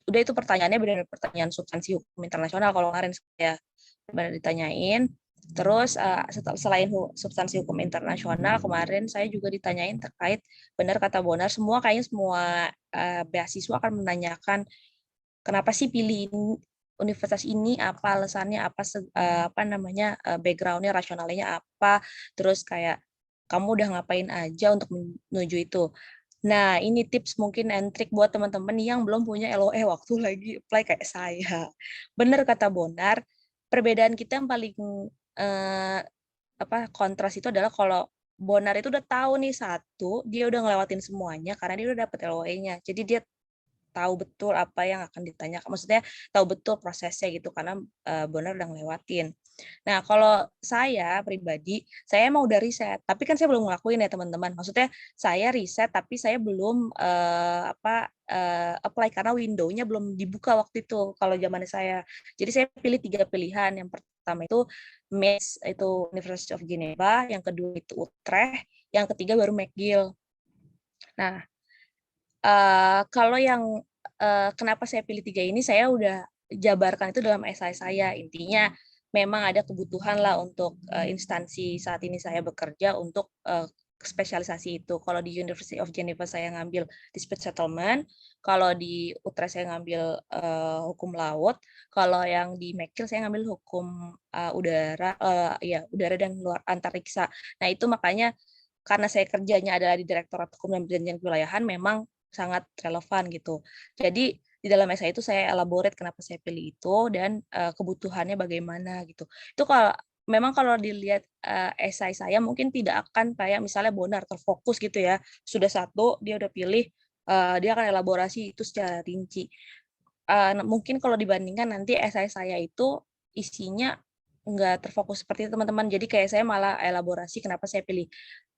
udah itu pertanyaannya benar pertanyaan substansi hukum internasional kalau kemarin saya benar ditanyain. Terus selain substansi hukum internasional, kemarin saya juga ditanyain terkait, benar kata Bonar, kayaknya semua beasiswa akan menanyakan kenapa sih pilih universitas ini, apa alasannya, apa namanya background-nya, rasionalnya apa, terus kayak kamu udah ngapain aja untuk menuju itu. Nah, ini tips mungkin and trick buat teman-teman yang belum punya LOE waktu lagi apply kayak saya. Benar kata Bonar, perbedaan kita yang paling kontras itu adalah kalau Bonar itu udah tahu nih satu, dia udah ngelewatin semuanya karena dia udah dapet LOE-nya. Jadi dia tahu betul apa yang akan ditanya, maksudnya tahu betul prosesnya gitu karena Bonar udah ngelewatin. Nah, kalau saya pribadi, saya emang udah riset, tapi kan saya belum ngelakuin ya teman-teman. Maksudnya saya riset tapi saya belum apply karena window-nya belum dibuka waktu itu kalau zaman saya. Jadi saya pilih 3 pilihan. Yang pertama itu MES, itu University of Geneva, yang kedua itu Utrecht, yang ketiga baru McGill. Nah, kalau yang kenapa saya pilih 3 ini, saya udah jabarkan itu dalam esai saya. Intinya memang ada kebutuhan lah untuk instansi saat ini saya bekerja untuk spesialisasi itu. Kalau di University of Geneva saya ngambil dispute settlement, kalau di Utrecht saya ngambil hukum laut, kalau yang di McGill saya ngambil hukum udara, udara dan luar antariksa. Nah, itu makanya karena saya kerjanya adalah di Direktorat Hukum dan Perjanjian Kewilayahan, memang sangat relevan gitu. Jadi di dalam esai itu saya elaborate kenapa saya pilih itu dan kebutuhannya bagaimana gitu. Itu kalau dilihat esai saya mungkin tidak akan kayak misalnya Bonar terfokus gitu ya. Sudah satu dia udah pilih, dia akan elaborasi itu secara rinci. Mungkin kalau dibandingkan nanti esai saya itu isinya nggak terfokus seperti itu teman-teman. Jadi kayak saya malah elaborasi kenapa saya pilih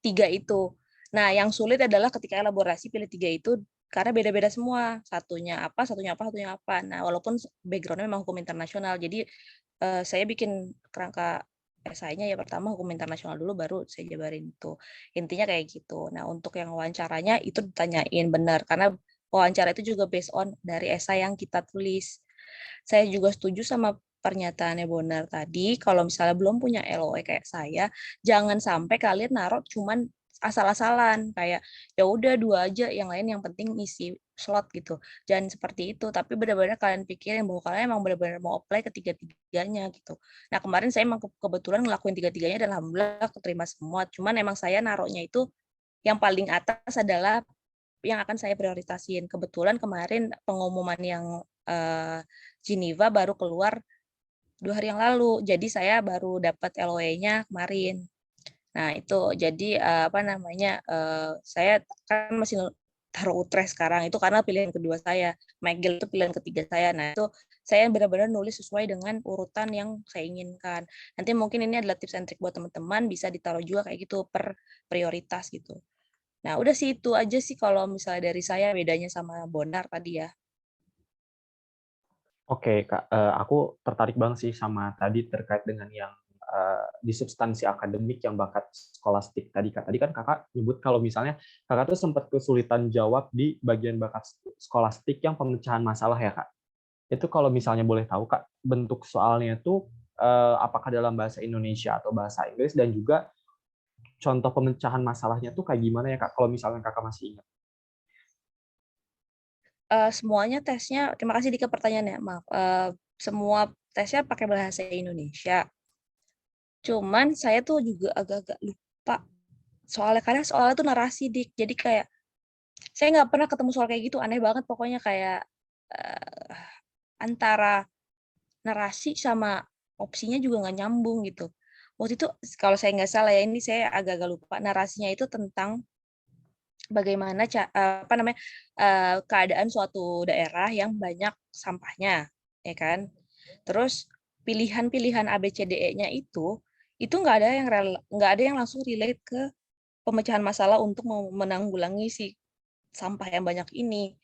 3 itu. Nah, yang sulit adalah ketika elaborasi pilih 3 itu karena beda-beda semua. Satunya apa, satunya apa, satunya apa. Nah, walaupun background-nya memang hukum internasional. Jadi saya bikin kerangka esainya ya pertama hukum internasional dulu baru saya jabarin itu. Intinya kayak gitu. Nah, untuk yang wawancaranya itu ditanyain benar karena wawancara itu juga based on dari esai yang kita tulis. Saya juga setuju sama pernyataannya Bonar tadi, kalau misalnya belum punya LOE kayak saya, jangan sampai kalian naruh cuman asal-asalan kayak ya udah 2 aja, yang lain yang penting ngisi slot gitu. Jangan seperti itu, tapi benar-benar kalian pikirin bahwa kalian emang benar-benar mau apply ke tiga-tiganya gitu. Nah, kemarin saya emang kebetulan ngelakuin tiga-tiganya dan alhamdulillah keterima semua. Cuman emang saya naruhnya itu yang paling atas adalah yang akan saya prioritasin. Kebetulan kemarin pengumuman yang Geneva baru keluar 2 hari yang lalu. Jadi saya baru dapat LOE-nya kemarin. Nah, itu jadi saya kan masih taruh Utrecht sekarang itu karena pilihan kedua saya. McGill itu pilihan ketiga saya. Nah, itu saya benar-benar nulis sesuai dengan urutan yang saya inginkan. Nanti mungkin ini adalah tips and trick buat teman-teman, bisa ditaruh juga kayak gitu per prioritas gitu. Nah, udah sih itu aja sih kalau misalnya dari saya bedanya sama Bonar tadi ya. Oke, Kak, aku tertarik banget sih sama tadi terkait dengan yang di substansi akademik yang bakat skolastik tadi, Kak. Tadi kan Kakak nyebut kalau misalnya Kakak tuh sempat kesulitan jawab di bagian bakat skolastik yang pemecahan masalah ya, Kak. Itu kalau misalnya boleh tahu, Kak, bentuk soalnya tuh apakah dalam bahasa Indonesia atau bahasa Inggris, dan juga contoh pemecahan masalahnya tuh kayak gimana ya, Kak, kalau misalnya Kakak masih ingat? Semuanya tesnya, terima kasih Dika pertanyaannya, maaf. Semua tesnya pakai bahasa Indonesia. Cuman saya tuh juga agak-agak lupa soalnya, karena soalnya tuh narasi Dik. Jadi kayak saya nggak pernah ketemu soal kayak gitu, aneh banget pokoknya kayak antara narasi sama opsinya juga nggak nyambung gitu. Waktu itu kalau saya nggak salah ya, ini saya agak-agak lupa, narasinya itu tentang bagaimana keadaan suatu daerah yang banyak sampahnya, ya kan? Terus pilihan-pilihan ABCDE-nya itu nggak ada yang langsung relate ke pemecahan masalah untuk menanggulangi si sampah yang banyak ini.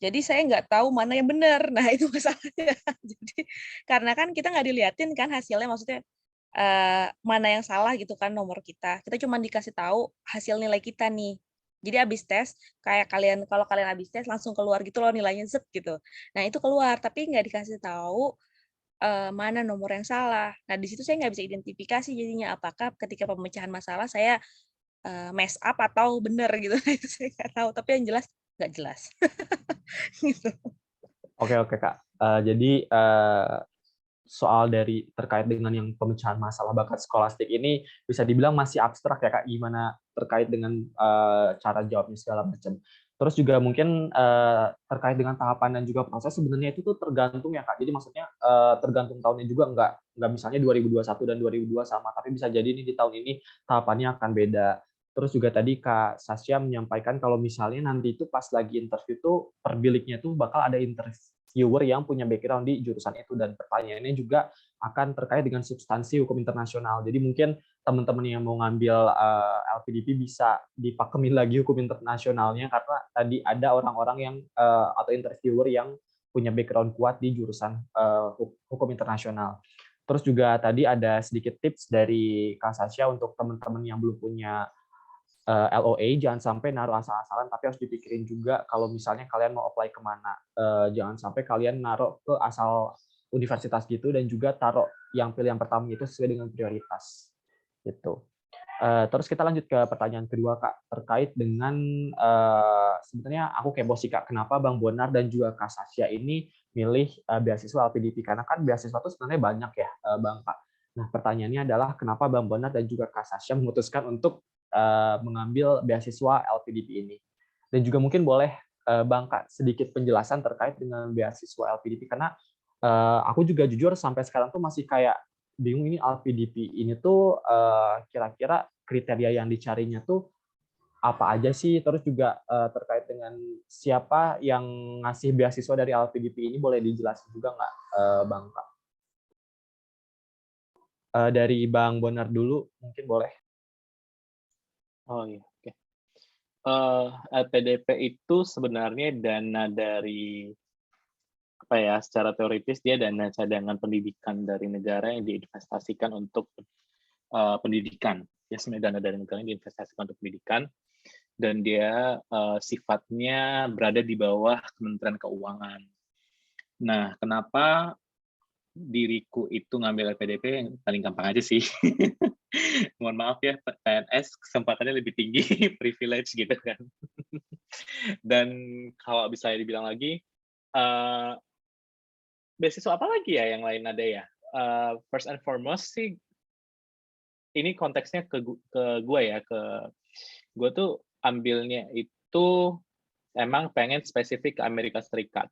Jadi saya nggak tahu mana yang benar. Nah, itu masalahnya. Jadi karena kan kita nggak diliatin kan hasilnya, maksudnya mana yang salah gitu kan nomor kita. Kita cuma dikasih tahu hasil nilai kita nih. Jadi habis tes, kayak kalau kalian habis tes langsung keluar gitu loh nilainya zet gitu. Nah, itu keluar tapi nggak dikasih tahu mana nomor yang salah. Nah, di situ saya nggak bisa identifikasi jadinya apakah ketika pemecahan masalah saya mess up atau benar gitu. Nah, itu saya nggak tahu, tapi yang jelas nggak jelas. Gitu. Oke, Kak. Jadi soal dari terkait dengan yang pemecahan masalah bakat skolastik ini bisa dibilang masih abstrak ya Kak, gimana terkait dengan cara jawabnya segala macam. Terus juga mungkin terkait dengan tahapan dan juga proses sebenarnya itu tuh tergantung ya Kak. Jadi maksudnya tergantung tahunnya juga, nggak misalnya 2021 dan 2002 sama, tapi bisa jadi ini di tahun ini tahapannya akan beda. Terus juga tadi Kak Sasha menyampaikan kalau misalnya nanti itu pas lagi interview tuh per biliknya tuh bakal ada interviewer yang punya background di jurusan itu, dan pertanyaannya juga akan terkait dengan substansi hukum internasional. Jadi mungkin teman-teman yang mau ngambil LPDP bisa dipakemin lagi hukum internasionalnya, karena tadi ada orang-orang yang atau interviewer yang punya background kuat di jurusan hukum internasional. Terus juga tadi ada sedikit tips dari Kak Sasha untuk teman-teman yang belum punya LOA, jangan sampai naruh asal-asalan, tapi harus dipikirin juga kalau misalnya kalian mau apply kemana. Jangan sampai kalian naruh ke asal universitas gitu, dan juga taruh yang pilihan pertama itu sesuai dengan prioritas. Gitu. Terus kita lanjut ke pertanyaan kedua, Kak, terkait dengan sebenarnya aku kepo sih, Kak, kenapa Bang Bonar dan juga Kak Sasha ini milih beasiswa LPDP, karena kan beasiswa itu sebenarnya banyak ya, Bang, Kak. Nah, pertanyaannya adalah kenapa Bang Bonar dan juga Kak Sasha memutuskan untuk mengambil beasiswa LPDP ini? Dan juga mungkin boleh Bang Kak sedikit penjelasan terkait dengan beasiswa LPDP, karena aku juga jujur sampai sekarang tuh masih kayak bingung, ini LPDP ini tuh kira-kira kriteria yang dicarinya tuh apa aja sih, terus juga terkait dengan siapa yang ngasih beasiswa dari LPDP ini, boleh dijelasin juga nggak Bang Kak? Dari Bang Bonar dulu mungkin boleh. Oh iya, oke. LPDP itu sebenarnya dana dari apa ya, secara teoritis dia dana cadangan pendidikan dari negara yang diinvestasikan untuk pendidikan. Ya, sebenarnya dana dari negara yang diinvestasikan untuk pendidikan, dan dia sifatnya berada di bawah Kementerian Keuangan. Nah, kenapa diriku itu ngambil LPDP? Yang paling gampang aja sih. Mohon maaf ya, PNS kesempatannya lebih tinggi, privilege gitu kan. Dan kalau bisa dibilang lagi, beasiswa apa lagi ya yang lain ada ya? First and foremost sih, ini konteksnya ke gue ya, gue tuh ambilnya itu emang pengen spesifik ke Amerika Serikat.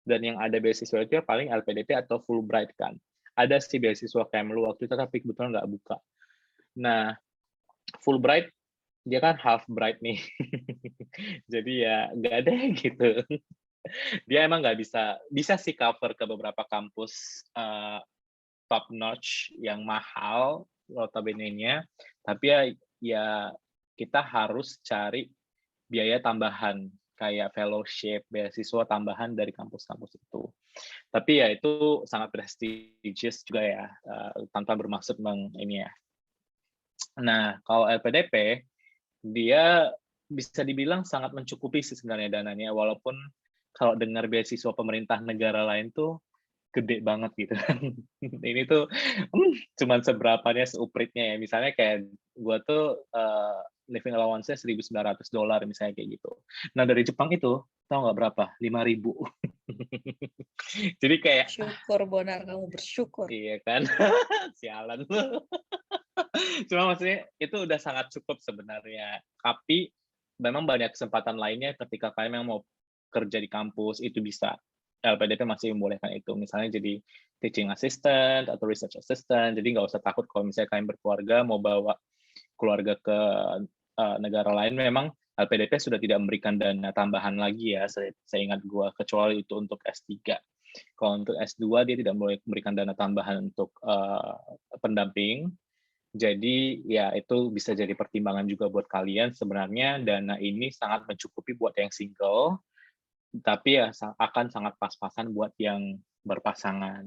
Dan yang ada beasiswa itu ya paling LPDP atau Fulbright kan. Ada sih beasiswa Kemlu waktu itu, tapi kebetulan nggak buka. Nah, Fulbright, dia kan half bright nih. Jadi ya nggak ada gitu. Dia emang nggak bisa sih cover ke beberapa kampus top notch yang mahal notabene-nya, tapi ya kita harus cari biaya tambahan kayak fellowship, beasiswa tambahan dari kampus-kampus itu. Tapi ya itu sangat prestigious juga ya, tanpa bermaksud ini ya. Nah, kalau LPDP, dia bisa dibilang sangat mencukupi sih sebenarnya dananya, walaupun kalau dengar beasiswa pemerintah negara lain tuh gede banget gitu. Ini tuh cuman seberapanya, seupritnya ya. Misalnya kayak gue tuh living allowance-nya $1.900 misalnya kayak gitu. Nah dari Jepang itu tau nggak berapa? 5.000. Jadi kayak Syukur Bonar, kamu bersyukur. iya kan, sialan lu. Cuma maksudnya itu udah sangat cukup sebenarnya. Tapi memang banyak kesempatan lainnya ketika kalian yang mau kerja di kampus itu bisa. LPDP masih membolehkan itu. Misalnya jadi teaching assistant atau research assistant. Jadi nggak usah takut kalau misalnya kalian berkeluarga mau bawa keluarga ke negara lain. Memang LPDP sudah tidak memberikan dana tambahan lagi ya, saya ingat gua, kecuali itu untuk S3. Kalau untuk S2 dia tidak boleh memberikan dana tambahan untuk pendamping. Jadi ya itu bisa jadi pertimbangan juga buat kalian. Sebenarnya dana ini sangat mencukupi buat yang single, tapi ya akan sangat pas-pasan buat yang berpasangan.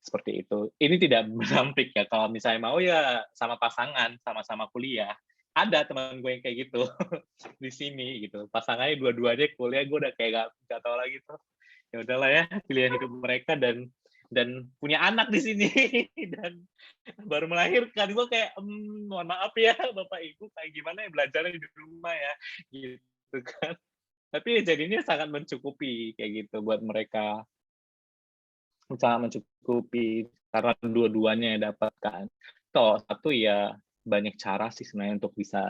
Seperti itu. Ini tidak menampik ya, kalau misalnya mau ya sama pasangan, sama-sama kuliah. Ada teman gue yang kayak gitu di sini gitu. Pasangannya dua-duanya kuliah, gue udah kayak gak tahu lagi tuh. Ya udahlah ya, pilihan hidup mereka dan punya anak di sini dan baru melahirkan. Gue kayak mohon maaf ya Bapak Ibu, kayak gimana ya belajarnya di rumah ya gitu kan. Tapi jadinya sangat mencukupi kayak gitu buat mereka. Sangat mencukupi karena dua-duanya yang dapatkan. Toh satu ya banyak cara sih sebenarnya untuk bisa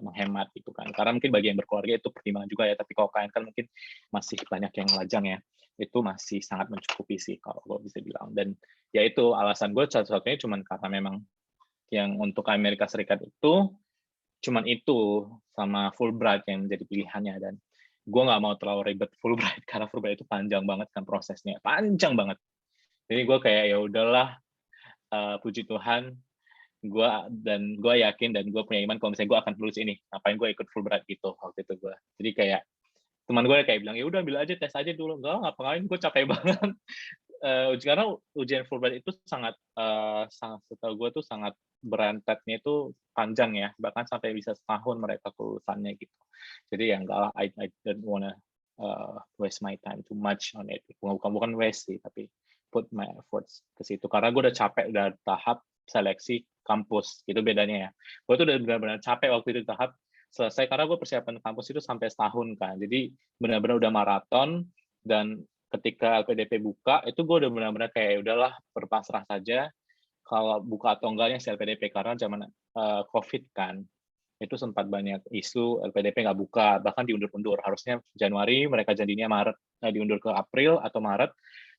menghemat gitu kan. Karena mungkin bagi yang berkeluarga itu pertimbangan juga ya, tapi kalau kalian kan mungkin masih banyak yang lajang ya, itu masih sangat mencukupi sih kalau gue bisa bilang. Dan ya itu alasan gue satu-satunya cuman karena memang yang untuk Amerika Serikat itu cuman itu sama Fulbright yang menjadi pilihannya, dan gue nggak mau terlalu ribet Fulbright karena Fulbright itu panjang banget kan prosesnya, panjang banget. Jadi gue kayak ya udahlah, puji Tuhan, gue yakin dan gue punya iman kalau misalnya gue akan lulus ini, ngapain gue ikut Fulbright gitu waktu itu gue. Jadi kayak teman gue kayak bilang ya udah ambil aja, tes aja dulu. Enggak, ngapain, gue capek banget. Karena ujian Fulbright itu sangat setahu gue tuh sangat berantetnya itu panjang ya, bahkan sampai bisa setahun mereka kelulusannya gitu. Jadi ya enggak lah, I don't wanna waste my time too much on it. Bukan waste sih, tapi put my efforts ke situ karena gue udah capek, udah tahap seleksi kampus, itu bedanya ya. Gue tuh udah benar-benar capek waktu itu tahap selesai karena gue persiapan kampus itu sampai setahun kan, jadi benar-benar udah maraton. Dan ketika LPDP buka itu gue udah benar-benar kayak udahlah berpasrah saja kalau buka atau enggaknya si LPDP, karena zaman COVID kan itu sempat banyak isu LPDP nggak buka, bahkan diundur-undur, harusnya Januari, mereka janjinya Maret, diundur ke April atau Maret,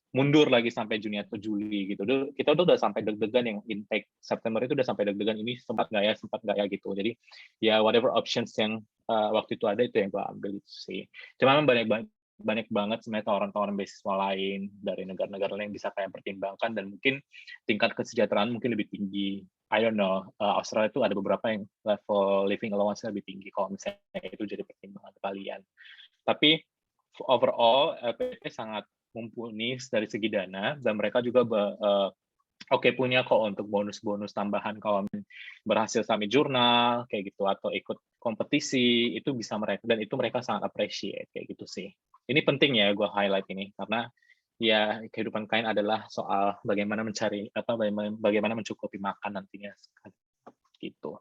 mundur lagi sampai Juni atau Juli gitu. Kita udah sampai deg-degan yang intake September itu udah sampai deg-degan, ini sempat nggak ya gitu. Jadi ya whatever options yang waktu itu ada itu yang gue ambil itu sih. Cuma memang banyak banget sebenarnya tawaran-tawaran beasiswa lain dari negara-negara lain yang bisa kayak pertimbangkan, dan mungkin tingkat kesejahteraan mungkin lebih tinggi. I don't know, Australia itu ada beberapa yang level living allowance lebih tinggi kalau misalnya itu jadi pertimbangan kalian. Tapi overall LPDP sangat mumpuni dari segi dana, dan mereka juga punya kok untuk bonus-bonus tambahan kalau berhasil submit jurnal kayak gitu atau ikut kompetisi, itu bisa mereka, dan itu mereka sangat appreciate kayak gitu sih. Ini penting ya gue highlight ini karena ya kehidupan kalian adalah soal bagaimana mencari bagaimana mencukupi makan nantinya gitu.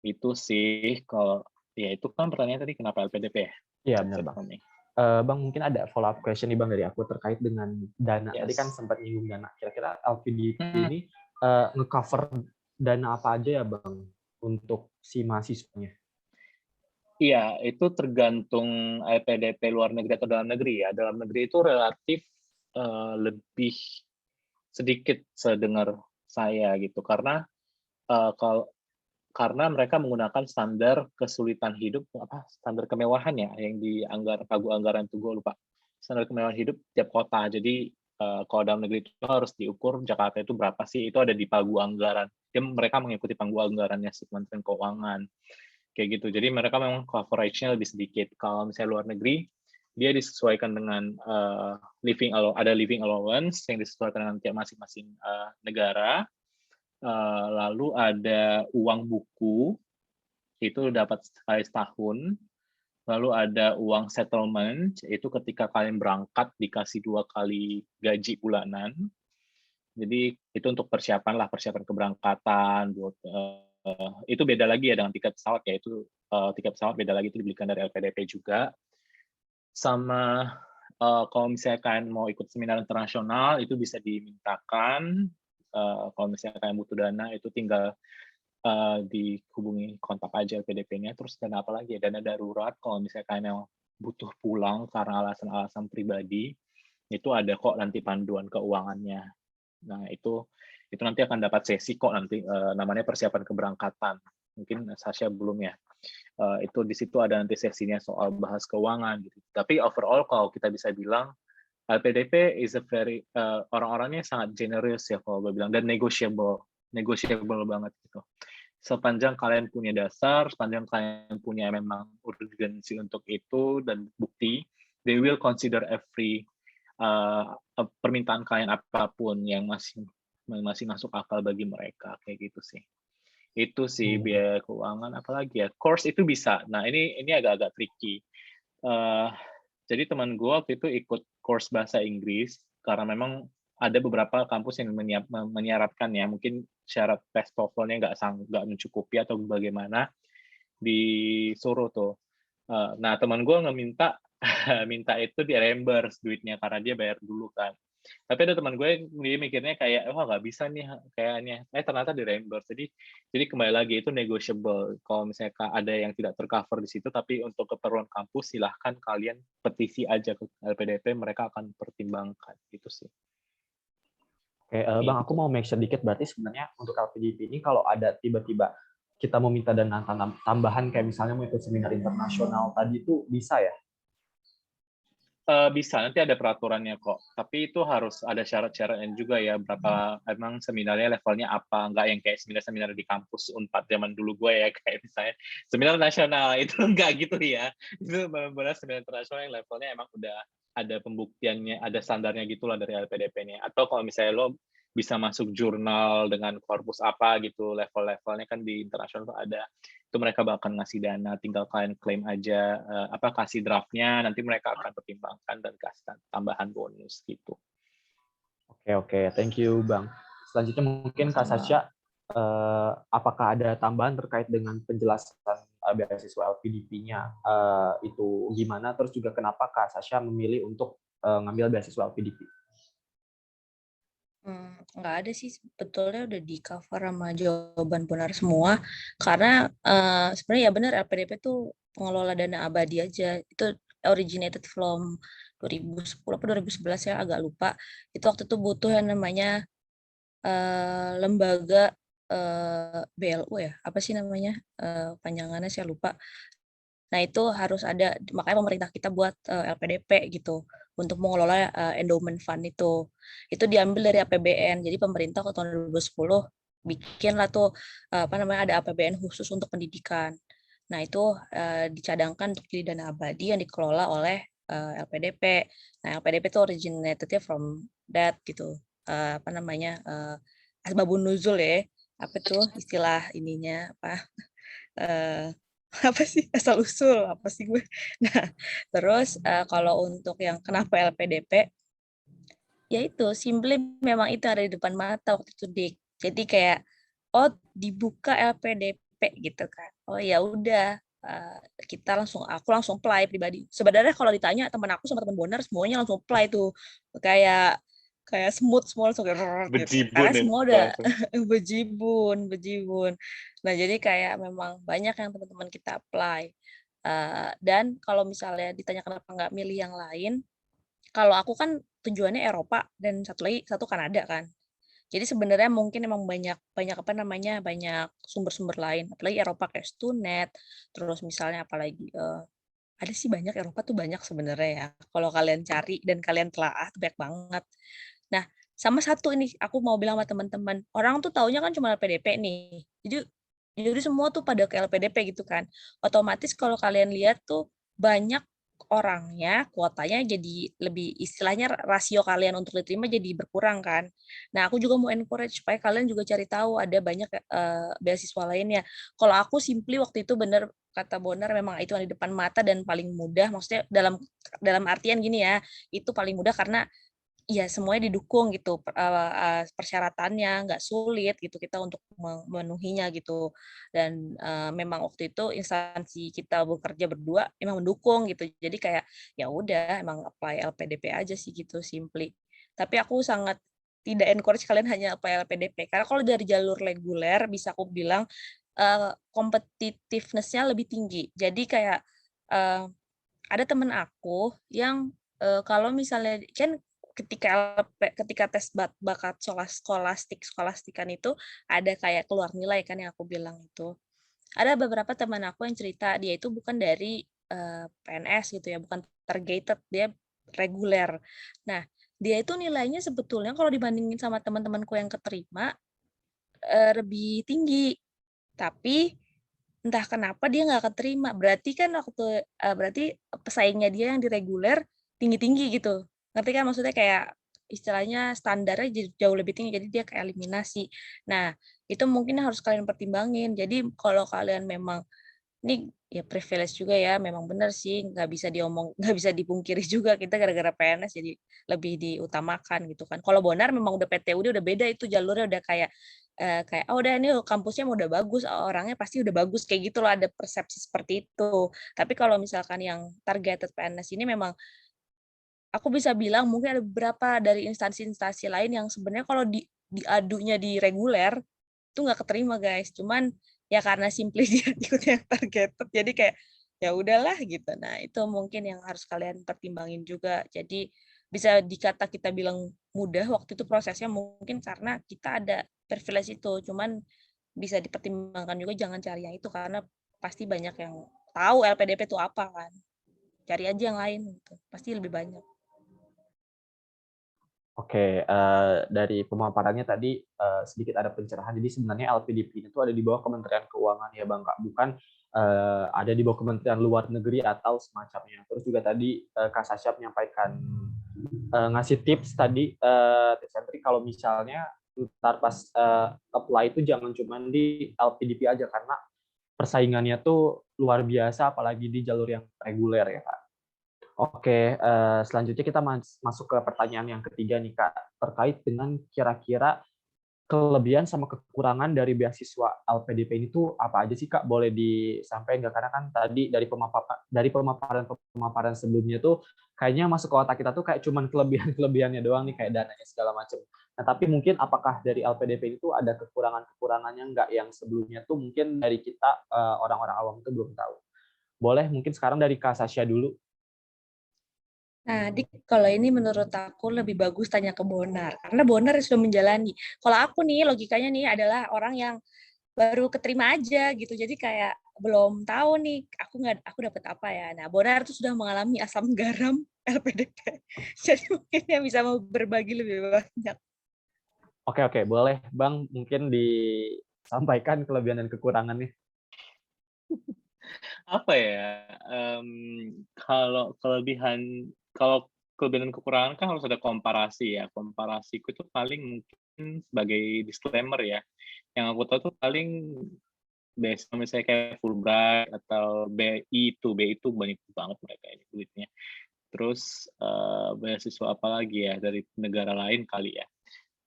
Itu sih kalau ya itu kan pertanyaan tadi kenapa LPDP ya? Iya benar Bang. Bang, mungkin ada follow up question nih Bang dari aku terkait dengan dana. Yes. Tadi kan sempat nyinggung dana. Kira-kira LPDP ini nge-cover dana apa aja ya Bang untuk si mahasiswanya? Iya, itu tergantung LPDP luar negeri atau dalam negeri ya. Dalam negeri itu relatif lebih sedikit sedengar saya gitu, karena karena mereka menggunakan standar kesulitan hidup, standar kemewahan ya, yang pagu anggaran itu gue lupa. Standar kemewahan hidup tiap kota. Jadi kalau dalam negeri itu harus diukur Jakarta itu berapa sih, itu ada di pagu anggaran. Mereka mengikuti pagu anggarannya si Kementerian Keuangan. Kayak gitu. Jadi mereka memang coverage-nya lebih sedikit. Kalau misalnya luar negeri, dia disesuaikan dengan ada living allowance yang disesuaikan dengan tiap masing-masing negara. Lalu ada uang buku, itu dapat sekali setahun. Lalu ada uang settlement, itu ketika kalian berangkat dikasih 2 kali gaji bulanan. Jadi itu untuk persiapan keberangkatan, buat itu beda lagi ya dengan tiket pesawat ya, itu tiket pesawat beda lagi, itu dibelikan dari LPDP juga. Sama kalau misalnya kalian mau ikut seminar internasional itu bisa dimintakan. Kalau misalnya kalian butuh dana itu tinggal dihubungi kontak aja LPDP-nya. Terus dana apa lagi ya, dana darurat kalau misalnya kalian yang butuh pulang karena alasan-alasan pribadi, itu ada kok nanti panduan keuangannya. Nah itu nanti akan dapat sesi kok nanti, namanya persiapan keberangkatan. Mungkin Sasha belum ya. Itu di situ ada nanti sesinya soal bahas keuangan gitu. Tapi overall kalau kita bisa bilang LPDP is a very orang-orangnya sangat generous ya kalau gue bilang, dan negotiable banget gitu. Sepanjang kalian punya dasar, sepanjang kalian punya memang urgensi untuk itu dan bukti, they will consider every permintaan kalian apapun yang masih masuk akal bagi mereka, kayak gitu sih. Itu sih biaya keuangan, apalagi ya, course itu bisa. Nah ini agak-agak tricky. Jadi teman gue waktu itu ikut course bahasa Inggris karena memang ada beberapa kampus yang menyiaratkan ya, mungkin syarat tes TOEFL-nya nggak mencukupi atau bagaimana, disuruh tuh. Nah teman gue minta itu di reimburse duitnya karena dia bayar dulu kan. Tapi ada teman gue dia mikirnya kayak wah nggak bisa nih kayaknya, ternyata di reimburse. Jadi kembali lagi itu negotiable. Kalau misalnya ada yang tidak tercover di situ, tapi untuk keperluan kampus silahkan kalian petisi aja ke LPDP, mereka akan pertimbangkan gitu sih. Oke, Bang, aku mau make sure dikit, berarti sebenarnya untuk LPDP ini kalau ada tiba-tiba kita mau minta dana tambahan kayak misalnya mau ikut seminar internasional tadi itu bisa ya? Bisa, nanti ada peraturannya kok. Tapi itu harus ada syarat-syaratnya juga ya, berapa emang seminarnya levelnya apa, nggak yang kayak seminar-seminar di kampus Unpad zaman dulu gue ya, kayak misalnya seminar nasional, itu nggak gitu ya. Itu benar-benar seminar internasional yang levelnya emang udah ada pembuktiannya, ada standarnya gitulah dari LPDP-nya. Atau kalau misalnya lo bisa masuk jurnal dengan korpus apa gitu, level-levelnya kan di internasional tuh ada. Itu mereka bakal ngasih dana, tinggal kalian klaim aja kasih draftnya, nanti mereka akan pertimbangkan dan kasih tambahan bonus gitu. Oke, thank you Bang. Selanjutnya mungkin Kak Sasha, apakah ada tambahan terkait dengan penjelasan beasiswa LPDP-nya itu gimana, terus juga kenapa Kak Sasha memilih untuk ngambil beasiswa LPDP? Nggak ada sih, sebetulnya udah di cover sama jawaban benar semua, karena sebenarnya ya benar LPDP tuh pengelola dana abadi aja, itu originated from 2010 atau 2011 ya, agak lupa. Itu waktu itu butuh yang namanya lembaga BLU ya, apa sih namanya, panjangannya saya lupa. Nah itu harus ada, makanya pemerintah kita buat LPDP gitu untuk mengelola endowment fund itu. Itu diambil dari APBN. Jadi pemerintah ke tahun 2010 bikinlah tuh ada APBN khusus untuk pendidikan. Nah itu dicadangkan untuk jadi dana abadi yang dikelola oleh LPDP. Nah LPDP itu originated from that gitu. Asbabun nuzul ya. Apa tuh istilah ininya apa? Apa sih asal usul apa sih gue. Nah terus kalau untuk yang kenapa LPDP ya itu simply memang itu ada di depan mata waktu itu Dik. Jadi kayak dibuka LPDP gitu kan, ya udah aku langsung apply pribadi. Sebenarnya kalau ditanya teman aku sama teman Bonar semuanya langsung apply tuh, kayak smooth semua langsung kayak gitu. Karena semua udah bejibun. Nah jadi kayak memang banyak yang teman-teman kita apply. Dan kalau misalnya ditanya kenapa nggak milih yang lain, kalau aku kan tujuannya Eropa dan satu Kanada kan. Jadi sebenarnya mungkin emang banyak sumber-sumber lain. Apalagi Eropa kayak Stunet, terus misalnya apalagi ada sih banyak, Eropa tuh banyak sebenarnya ya. Kalau kalian cari dan kalian telaah tuh banyak banget. Nah, sama satu ini aku mau bilang sama teman-teman, orang tuh taunya kan cuma LPDP nih. Jadi semua tuh pada ke LPDP gitu kan. Otomatis kalau kalian lihat tuh banyak orangnya, kuotanya jadi lebih, istilahnya rasio kalian untuk diterima jadi berkurang kan. Nah, aku juga mau encourage supaya kalian juga cari tahu ada banyak beasiswa lainnya. Kalau aku simply waktu itu bener kata Bonar, memang itu yang di depan mata dan paling mudah. Maksudnya dalam artian gini ya, itu paling mudah karena ya semuanya didukung gitu, persyaratannya nggak sulit gitu kita untuk memenuhinya gitu. Dan memang waktu itu instansi kita bekerja berdua memang mendukung gitu. Jadi kayak ya udah emang apply LPDP aja sih gitu simply. Tapi aku sangat tidak encourage kalian hanya apply LPDP, karena kalau dari jalur reguler bisa aku bilang competitiveness-nya lebih tinggi. Jadi kayak ada temen aku yang kalau misalnya kan ketika tes bakat skolastikan itu ada kayak keluar nilai kan yang aku bilang itu. ada beberapa teman aku yang cerita dia itu bukan dari PNS gitu ya, bukan targeted, dia reguler. Nah, dia itu nilainya sebetulnya kalau dibandingin sama teman-temanku yang keterima lebih tinggi, tapi entah kenapa dia nggak keterima. Berarti kan berarti pesaingnya dia yang di reguler tinggi-tinggi gitu. Ngerti kan maksudnya kayak istilahnya standarnya jauh lebih tinggi, jadi dia keeliminasi. Nah, itu mungkin harus kalian pertimbangin. Jadi kalau kalian memang ini ya privilege juga ya, memang benar sih, nggak bisa dipungkiri juga kita gara-gara PNS jadi lebih diutamakan gitu kan. Kalau Bonar memang udah PTUD udah beda itu jalurnya udah kayak, "Oh udah ini kampusnya udah bagus, orangnya pasti udah bagus," kayak gitu loh, ada persepsi seperti itu. Tapi kalau misalkan yang targeted PNS ini memang aku bisa bilang mungkin ada beberapa dari instansi-instansi lain yang sebenarnya kalau diadunya di reguler, itu nggak keterima guys. Cuman ya karena simply dia ikut yang targeted, jadi kayak ya udahlah gitu. Nah itu mungkin yang harus kalian pertimbangin juga. Jadi bisa dikata kita bilang mudah waktu itu prosesnya mungkin karena kita ada privilege itu. Cuman bisa dipertimbangkan juga jangan cari yang itu karena pasti banyak yang tahu LPDP itu apa kan. Cari aja yang lain gitu. Pasti lebih banyak. Oke, dari pemaparannya tadi sedikit ada pencerahan. Jadi sebenarnya LPDP itu ada di bawah Kementerian Keuangan ya Bang Kak, bukan ada di bawah Kementerian Luar Negeri atau semacamnya. Terus juga tadi Kak Sasha menyampaikan ngasih tips tadi, tips and trick kalau misalnya ntar pas apply itu jangan cuma di LPDP aja karena persaingannya tuh luar biasa apalagi di jalur yang reguler ya Kak. Oke, selanjutnya kita masuk ke pertanyaan yang ketiga nih, Kak, terkait dengan kira-kira kelebihan sama kekurangan dari beasiswa LPDP ini tuh apa aja sih, Kak? Boleh disampaikan nggak? Karena kan tadi dari pemaparan sebelumnya tuh kayaknya masuk ke otak kita tuh kayak cuman kelebihan-kelebihannya doang nih, kayak dananya segala macam. Nah, tapi mungkin apakah dari LPDP itu ada kekurangan-kekurangannya nggak yang sebelumnya tuh mungkin dari kita, orang-orang awam itu belum tahu? Boleh mungkin sekarang dari Kak Sasha dulu. Nah, kalau ini menurut aku lebih bagus tanya ke Bonar, karena Bonar sudah menjalani. Kalau aku nih, logikanya nih adalah orang yang baru keterima aja gitu, jadi kayak belum tahu nih, aku dapat apa ya. Nah, Bonar tuh sudah mengalami asam garam LPDP, jadi mungkin yang bisa mau berbagi lebih banyak. Oke, boleh Bang mungkin disampaikan kelebihan dan kekurangannya. Apa ya, kalau kelebihan dan kekurangan kan harus ada komparasi ya. Komparasiku itu paling mungkin sebagai disclaimer ya, yang aku tahu tuh paling misalnya kayak Fulbright atau BI itu banyak banget mereka ini duitnya. Terus, beasiswa apa lagi ya, dari negara lain kali ya.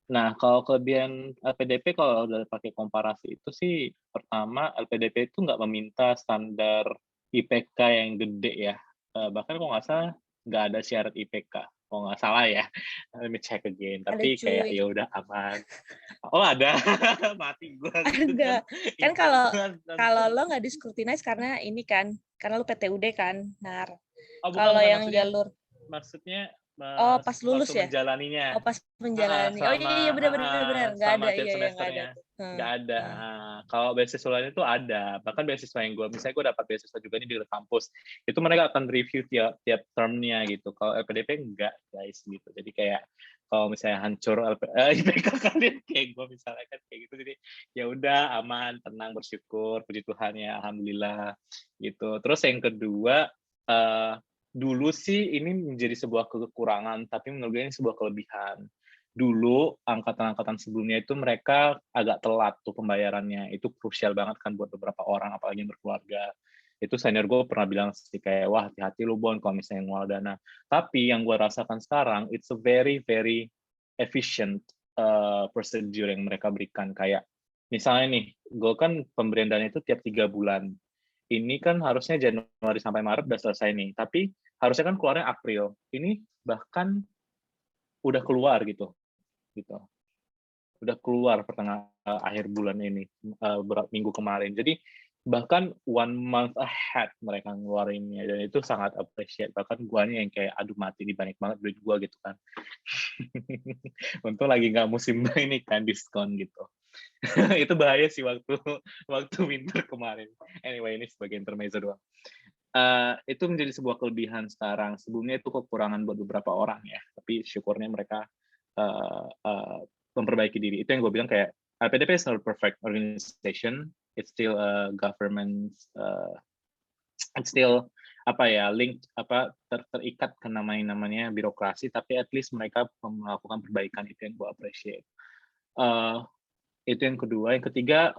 Nah, kalau kelebihan LPDP kalau udah pakai komparasi itu sih, pertama LPDP itu nggak meminta standar IPK yang gede ya, bahkan kalau nggak salah nggak ada syarat IPK, kalau nggak salah ya, let me check again, Ada tapi kayak cuy, ya udah aman. Oh ada, mati gua gitu kan, ada. Kan kalau iklan kalau nonton. lo nggak di-scrutinize karena ini kan, karena lo PTUD kan. Nah, Oh bukan kalau bukan, yang maksudnya jalur maksudnya, oh pas waktu lulus ya? menjalaninya. Oh, pas Heeh, menjalani. Oh, iya selama iya, bener bener bener, nggak ada, selama tiap iya iya, nggak ada semesternya, tuh. nggak ada. Heeh. Kalau beasiswa lain itu ada, bahkan beasiswa yang misalnya gue dapat beasiswa juga nih di kampus, itu mereka akan review tiap tiap termnya gitu. Kalau LPDP enggak guys gitu. Jadi kayak kalau misalnya hancur IPK kalian kayak gue misalnya kan kayak gitu, jadi ya udah aman, tenang, bersyukur, puji Tuhan ya, alhamdulillah gitu. Terus yang kedua, eh, dulu sih ini menjadi sebuah kekurangan, tapi menurut gue ini sebuah kelebihan. Dulu angkatan-angkatan sebelumnya itu mereka agak telat tuh pembayarannya. Itu krusial banget kan buat beberapa orang, apalagi yang berkeluarga. Itu senior gue pernah bilang sih kayak, wah hati-hati lu Bon kalau misalnya ngelola dana. Tapi yang gue rasakan sekarang, it's a very very efficient procedure yang mereka berikan. Kayak misalnya nih, gue kan pemberian dana itu tiap 3 bulan. Ini kan harusnya Januari sampai Maret udah selesai nih, tapi harusnya kan keluarnya April. Ini bahkan udah keluar gitu. Udah keluar akhir bulan ini, beberapa minggu kemarin. Jadi bahkan 1 month ahead mereka ngeluarinnya, dan itu sangat appreciate. Bahkan guanya yang kayak aduh mati nih, banyak banget duit gua gitu kan. Untung lagi nggak musim ini kan diskon gitu. Itu bahaya sih waktu winter kemarin. Anyway, ini sebagai intermezzo doang. Itu menjadi sebuah kelebihan sekarang. Sebelumnya itu kekurangan buat beberapa orang ya, tapi syukurnya mereka memperbaiki diri. Itu yang gue bilang kayak LPDP is not a perfect organization. It's still a government. It's still terikat ke namanya birokrasi. Tapi at least mereka melakukan perbaikan, itu yang gue appreciate. Itu yang kedua. Yang ketiga,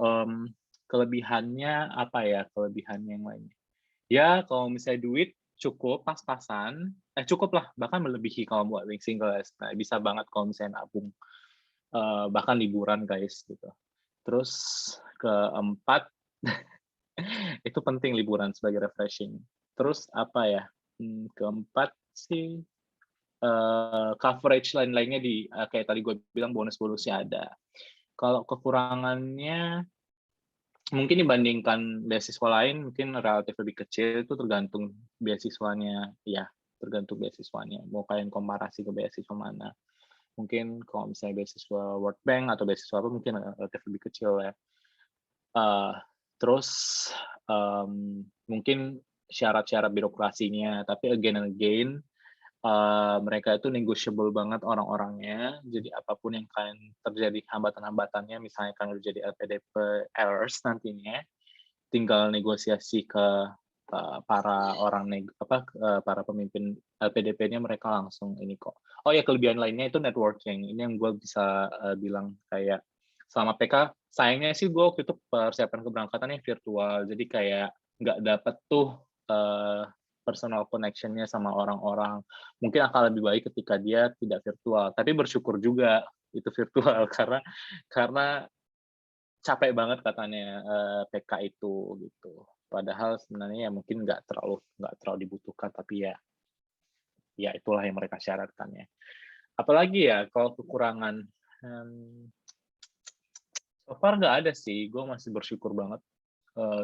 kelebihannya apa ya? Kelebihannya yang lainnya. Ya, kalau misalnya duit cukup pas-pasan, cukup lah, bahkan melebihi kalau buat single. Nah, bisa banget kalau misalnya nabung, bahkan liburan guys gitu. Terus keempat, itu penting liburan sebagai refreshing. Terus apa ya? Keempat sih coverage lain-lainnya kayak tadi gue bilang bonus-bonusnya ada. Kalau kekurangannya mungkin dibandingkan beasiswa lain mungkin relatif lebih kecil, itu tergantung beasiswanya ya, tergantung beasiswanya. Mau kalian komparasi ke beasiswa mana. Mungkin kalau misalnya beasiswa World Bank atau beasiswa apa mungkin relatif lebih kecil ya. Terus mungkin syarat-syarat birokrasinya, tapi again and again mereka itu negotiable banget orang-orangnya. Jadi apapun yang kalian terjadi hambatan-hambatannya, misalnya kalian terjadi LPDP errors nantinya, tinggal negosiasi ke para para pemimpin LPDP-nya, mereka langsung ini kok. Oh ya, kelebihan lainnya itu networking. Ini yang gue bisa bilang kayak selama PK, sayangnya sih gue waktu itu persiapan keberangkatannya virtual, jadi kayak nggak dapet tuh personal connection-nya sama orang-orang. Mungkin akan lebih baik ketika dia tidak virtual, tapi bersyukur juga itu virtual karena capek banget katanya PK itu gitu. Padahal sebenarnya ya mungkin nggak terlalu dibutuhkan, tapi ya itulah yang mereka syaratkan ya. Apalagi ya kalau kekurangan, so far nggak ada sih. Gue masih bersyukur banget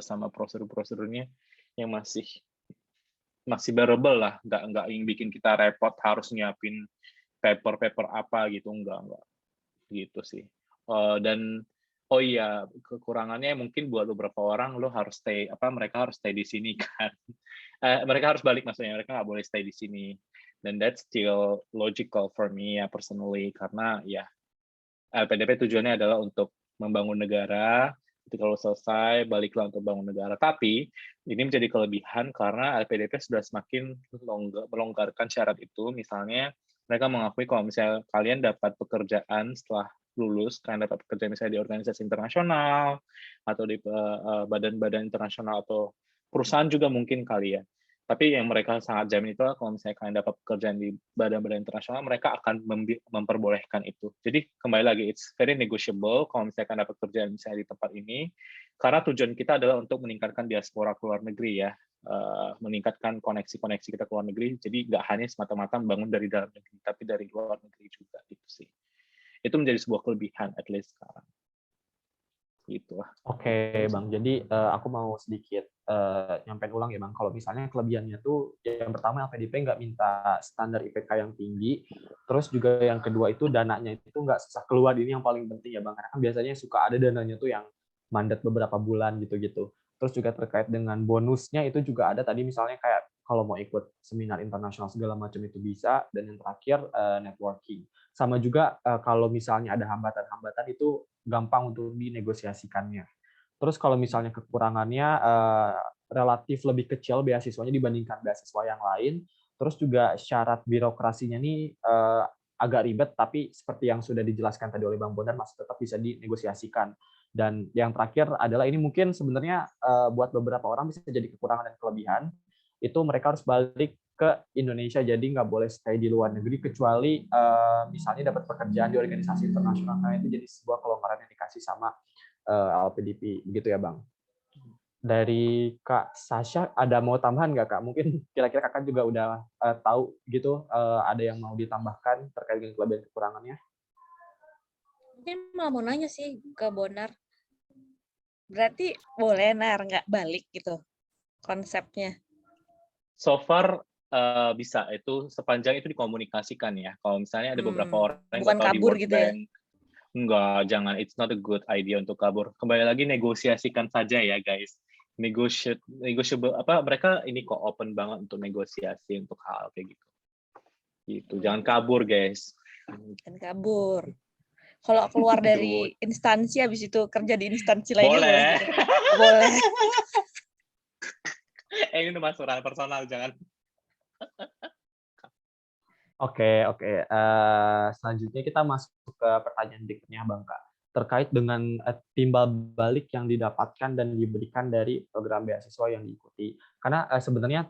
sama prosedur-prosedurnya yang masih bearable lah, nggak yang bikin kita repot harus nyiapin paper apa gitu, enggak gitu sih. Dan oh iya, kekurangannya mungkin buat beberapa orang lo harus mereka harus stay di sini kan. Mereka harus balik, maksudnya mereka nggak boleh stay di sini. Dan that's still logical for me ya personally, karena ya LPDP tujuannya adalah untuk membangun negara. Ketika lo selesai, baliklah untuk bangun negara. Tapi ini menjadi kelebihan karena LPDP sudah semakin melonggarkan syarat itu. Misalnya mereka mengakui kalau misalnya kalian dapat pekerjaan setelah lulus, kalian dapat pekerjaan misalnya di organisasi internasional atau di badan-badan internasional atau perusahaan juga mungkin kali ya. Tapi yang mereka sangat jamin itu kalau misalnya kalian dapat pekerjaan di badan-badan internasional, mereka akan memperbolehkan itu. Jadi kembali lagi, it's very negotiable kalau misalnya kalian dapat pekerjaan misalnya di tempat ini, karena tujuan kita adalah untuk meningkatkan diaspora ke luar negeri ya, meningkatkan koneksi-koneksi kita ke luar negeri. Jadi nggak hanya semata-mata bangun dari dalam negeri, tapi dari luar negeri juga gitu sih. Itu menjadi sebuah kelebihan at least sekarang. Gitu lah. Oke, Bang. Jadi aku mau sedikit nyampein ulang ya, Bang. Kalau misalnya kelebihannya tuh yang pertama LPDP nggak minta standar IPK yang tinggi, terus juga yang kedua itu dananya itu nggak susah keluar. Ini yang paling penting ya, Bang. Karena kan biasanya suka ada dananya tuh yang mandat beberapa bulan gitu-gitu. Terus juga terkait dengan bonusnya itu juga ada tadi misalnya kayak kalau mau ikut seminar internasional segala macam itu bisa, dan yang terakhir networking. Sama juga kalau misalnya ada hambatan-hambatan itu gampang untuk dinegosiasikannya. Terus kalau misalnya kekurangannya relatif lebih kecil beasiswanya dibandingkan beasiswa yang lain. Terus juga syarat birokrasinya nih agak ribet, tapi seperti yang sudah dijelaskan tadi oleh Bang Bondan masih tetap bisa dinegosiasikan. Dan yang terakhir adalah ini mungkin sebenarnya buat beberapa orang bisa jadi kekurangan dan kelebihan. Itu mereka harus balik ke Indonesia, jadi nggak boleh stay di luar negeri kecuali misalnya dapat pekerjaan di organisasi internasional. Karena itu jadi sebuah kelonggaran yang dikasih sama LPDP, begitu ya Bang. Dari Kak Sasha ada mau tambahan nggak Kak? Mungkin kira-kira Kakak juga udah tahu gitu, ada yang mau ditambahkan terkait dengan kelebihan kekurangannya? Mungkin mau nanya sih ke Bonar. Berarti boleh nggak balik gitu konsepnya. So far bisa, itu sepanjang itu dikomunikasikan ya. Kalau misalnya ada beberapa orang yang Bukan bakal di kabur World gitu ya. Bank, enggak, jangan, it's not a good idea untuk kabur. Kembali lagi negosiasikan saja ya guys. Negotiable apa, mereka ini kok open banget untuk negosiasi untuk hal kayak gitu. Gitu. Jangan kabur guys. Dan kabur. Kalau keluar dari instansi habis itu kerja di instansi lainnya boleh. Boleh. Gitu? Boleh. Ini masuk ranah personal, jangan. Oke. Selanjutnya kita masuk ke pertanyaan berikutnya, Bang Kak. Terkait dengan timbal balik yang didapatkan dan diberikan dari program beasiswa yang diikuti. Karena sebenarnya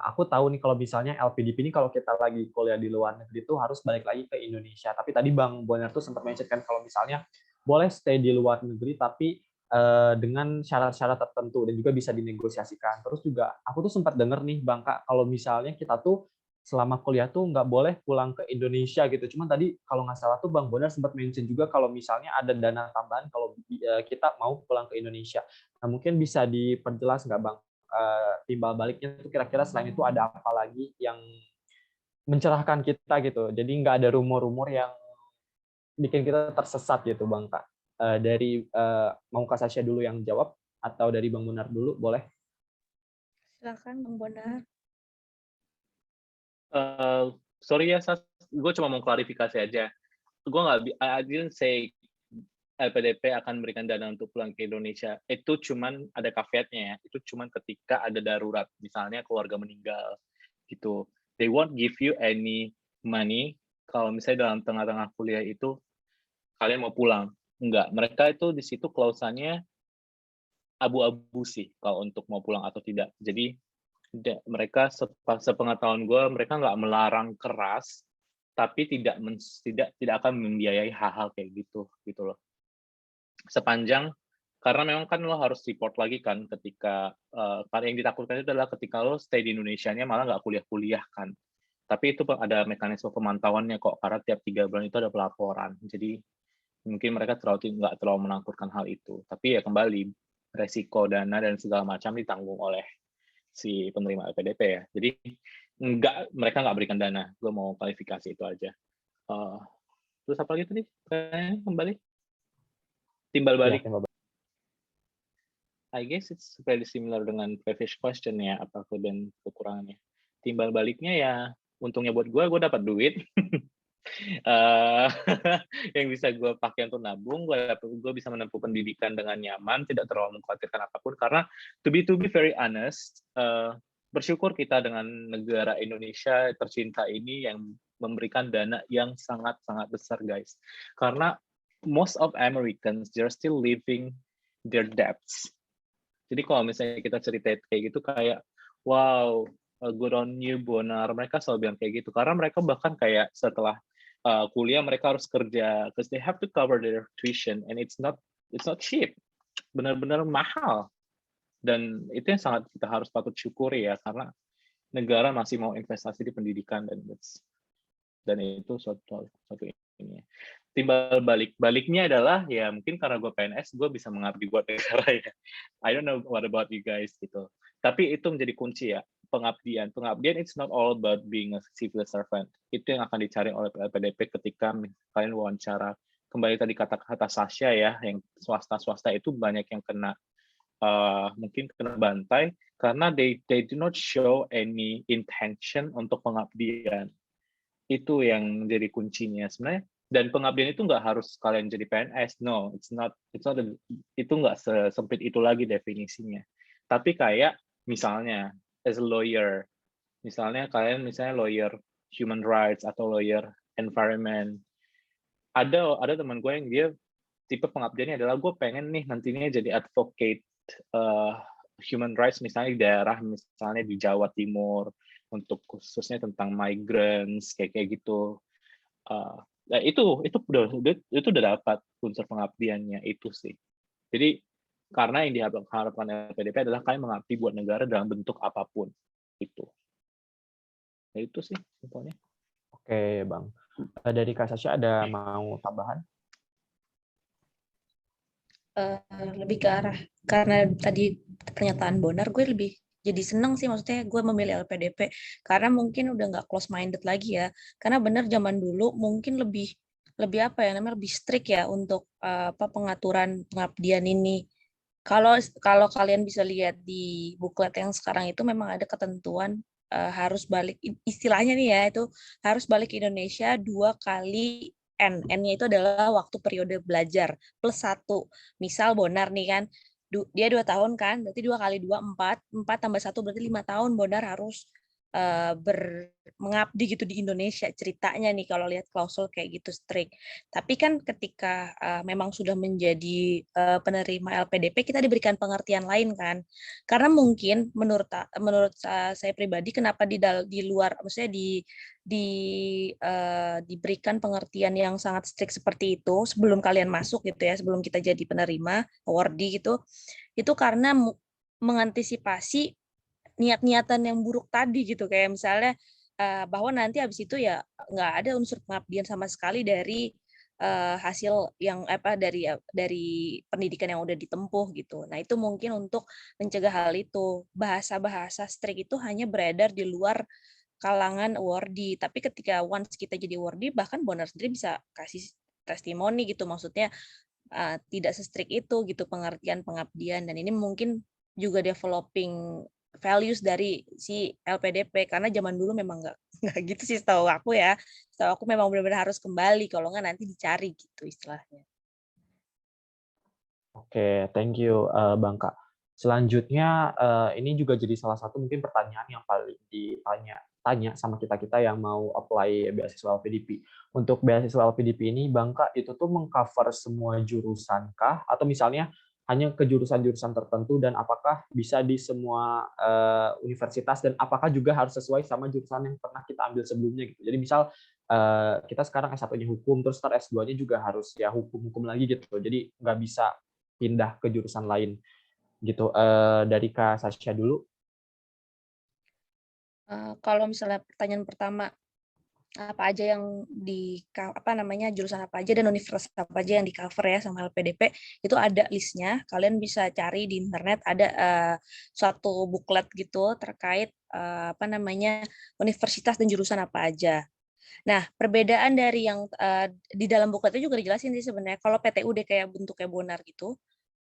aku tahu nih kalau misalnya LPDP ini kalau kita lagi kuliah di luar negeri itu harus balik lagi ke Indonesia. Tapi tadi Bang Bonar tuh sempat mention kalau misalnya boleh stay di luar negeri tapi dengan syarat-syarat tertentu dan juga bisa dinegosiasikan. Terus juga aku tuh sempat dengar nih Bang Kak, kalau misalnya kita tuh selama kuliah tuh nggak boleh pulang ke Indonesia gitu. Cuman tadi kalau nggak salah tuh Bang Bonar sempat mention juga kalau misalnya ada dana tambahan kalau kita mau pulang ke Indonesia. Nah mungkin bisa diperjelas nggak Bang, timbal baliknya itu kira-kira selain itu ada apa lagi yang mencerahkan kita gitu. Jadi nggak ada rumor-rumor yang bikin kita tersesat gitu Bang Kak. Dari mau Kak Sasha dulu yang jawab atau dari Bang Bonar dulu boleh? Silakan Bang Bonar. Sorry ya, gue cuma mau klarifikasi aja. I didn't say LPDP akan memberikan dana untuk pulang ke Indonesia. Itu cuman ada caveatnya ya. Itu cuman ketika ada darurat, misalnya keluarga meninggal gitu. They won't give you any money kalau misalnya dalam tengah-tengah kuliah itu kalian mau pulang. Enggak, mereka itu di situ klausannya abu-abu sih kalau untuk mau pulang atau tidak. Jadi mereka sepengetahuan gue mereka nggak melarang keras tapi tidak akan membiayai hal-hal kayak gitu loh, sepanjang karena memang kan lo harus report lagi kan ketika yang ditakutkan itu adalah ketika lo stay di Indonesia-nya malah nggak kuliah kan, tapi itu ada mekanisme pemantauannya kok karena tiap 3 bulan itu ada pelaporan, jadi mungkin mereka nggak terlalu menakutkan hal itu, tapi ya kembali resiko dana dan segala macam ditanggung oleh si penerima LPDP ya. Jadi mereka nggak berikan dana. Gue mau klarifikasi itu aja. Terus apa lagi tadi? Kembali timbal balik. Ya, I guess it's very similar dengan previous question ya, apa kelebihan kekurangannya. Timbal baliknya ya, untungnya buat gue dapat duit. Yang bisa gue pakai untuk nabung, gue bisa menempuh pendidikan dengan nyaman, tidak terlalu mengkhawatirkan apapun, karena to be very honest, bersyukur kita dengan negara Indonesia tercinta ini yang memberikan dana yang sangat-sangat besar guys, karena most of Americans they're still living their debts. Jadi kalau misalnya kita cerita kayak gitu kayak wow, good on you Bonar, mereka selalu bilang kayak gitu karena mereka bahkan kayak setelah kuliah mereka harus kerja because they have to cover their tuition and it's not cheap, benar-benar mahal, dan itu yang sangat kita harus patut syukuri ya karena negara masih mau investasi di pendidikan dan itu suatu ini. Timbal baliknya adalah ya mungkin karena gue PNS gue bisa mengabdi buat negara ya. I don't know what about you guys gitu. Tapi itu menjadi kunci ya. Pengabdian it's not all about being a civil servant. Itu yang akan dicari oleh LPDP ketika kalian wawancara. Kembali tadi kata-kata Sasha ya, yang swasta itu banyak yang kena mungkin kena bantai karena they do not show any intention untuk pengabdian. Itu yang menjadi kuncinya sebenarnya. Dan pengabdian itu nggak harus kalian jadi PNS, no, itu nggak sesempit itu lagi definisinya. Tapi kayak misalnya as a lawyer, misalnya kalian lawyer human rights atau lawyer environment, ada teman gue yang dia tipe pengabdiannya adalah gue pengen nih nantinya jadi advocate human rights misalnya di daerah misalnya di Jawa Timur untuk khususnya tentang migrants kayak gitu. Nah itu udah dapat unsur pengabdiannya itu sih. Jadi karena yang diharapkan LPDP adalah kalian mengabdi buat negara dalam bentuk apapun itu. Nah itu sih simpelnya. Oke Bang. Dari Kak Sasha ada mau tambahan? lebih ke arah karena tadi pernyataan Bonar, gue lebih jadi seneng sih, maksudnya gue memilih LPDP karena mungkin udah nggak close minded lagi ya, karena bener zaman dulu mungkin lebih lebih apa ya namanya, lebih strict ya untuk apa pengaturan pengabdian ini. Kalau kalau kalian bisa lihat di buklet yang sekarang itu memang ada ketentuan harus balik, istilahnya nih ya, itu harus balik ke Indonesia 2 kali N. N-nya itu adalah waktu periode belajar plus 1. Misal Bonar nih kan, dia 2 tahun kan, berarti 2 kali 2 4, 4 tambah 1 berarti 5 tahun Bonar harus mengabdi gitu di Indonesia, ceritanya nih kalau lihat klausul kayak gitu strict. Tapi kan ketika memang sudah menjadi penerima LPDP, kita diberikan pengertian lain kan. Karena mungkin menurut saya pribadi, kenapa di luar, maksudnya diberikan pengertian yang sangat strict seperti itu sebelum kalian masuk gitu ya, sebelum kita jadi penerima awardee gitu, itu karena mengantisipasi niat-niatan yang buruk tadi gitu, kayak misalnya bahwa nanti habis itu ya nggak ada unsur pengabdian sama sekali dari hasil yang apa dari pendidikan yang udah ditempuh gitu. Nah itu mungkin untuk mencegah hal itu, bahasa-bahasa strict itu hanya beredar di luar kalangan awardee. Tapi ketika once kita jadi awardee, bahkan Bonar sendiri bisa kasih testimoni gitu, maksudnya tidak se-strict itu gitu pengertian pengabdian, dan ini mungkin juga developing values dari si LPDP, karena zaman dulu memang nggak gitu sih setahu aku ya. Setahu aku memang benar-benar harus kembali, kalau nggak nanti dicari gitu istilahnya. Oke, thank you, Bangka. Selanjutnya, ini juga jadi salah satu mungkin pertanyaan yang paling ditanya sama kita-kita yang mau apply beasiswa LPDP. Untuk beasiswa LPDP ini, Bangka itu tuh meng-cover semua jurusan kah? Atau misalnya hanya ke jurusan-jurusan tertentu, dan apakah bisa di semua universitas, dan apakah juga harus sesuai sama jurusan yang pernah kita ambil sebelumnya gitu. Jadi misal kita sekarang S1-nya hukum, terus ntar S2-nya juga harus ya hukum-hukum lagi gitu. Jadi nggak bisa pindah ke jurusan lain gitu. Dari Kak Sasha dulu. Kalau misalnya pertanyaan pertama, apa aja yang apa namanya, jurusan apa aja dan universitas apa aja yang di cover ya sama LPDP, itu ada listnya, kalian bisa cari di internet, ada suatu buklet gitu terkait apa namanya, universitas dan jurusan apa aja. Nah, perbedaan dari yang di dalam buklet itu juga dijelasin sih sebenarnya. Kalau PTUD kayak bentuknya Bonar gitu,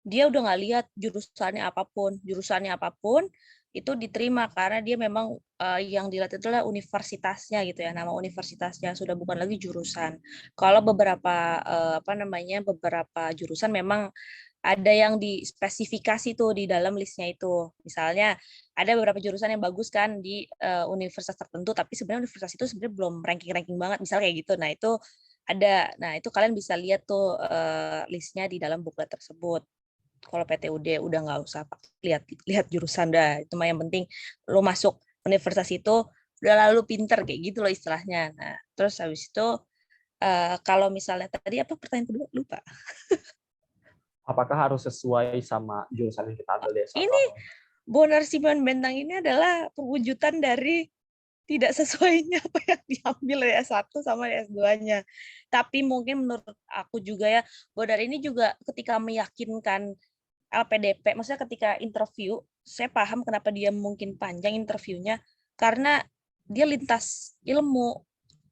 dia udah nggak lihat jurusannya apapun itu diterima, karena dia memang yang dilihat itu adalah universitasnya gitu ya, nama universitasnya, sudah bukan lagi jurusan. Kalau beberapa apa namanya, beberapa jurusan memang ada yang dispesifikasi tuh di dalam listnya itu. Misalnya ada beberapa jurusan yang bagus kan di universitas tertentu, tapi sebenarnya universitas itu sebenarnya belum ranking-ranking banget, misalnya kayak gitu. Nah itu ada. Nah itu kalian bisa lihat tuh listnya di dalam buklet tersebut. Kalau PTUD udah nggak usah lihat jurusan dah, itu mah yang penting lo masuk universitas itu udah lalu pinter kayak gitu loh istilahnya. Nah terus habis itu kalau misalnya tadi apa pertanyaan kedua, lupa. Apakah harus sesuai sama jurusan yang kita ambil di S1 Ini atau enggak? Bonar Simeon Bentang ini adalah perwujudan dari tidak sesuainya apa yang diambil dari S1 sama S2-nya. Tapi mungkin menurut aku juga ya, Bonar ini juga ketika meyakinkan LPDP, maksudnya ketika interview, saya paham kenapa dia mungkin panjang interviewnya, karena dia lintas ilmu,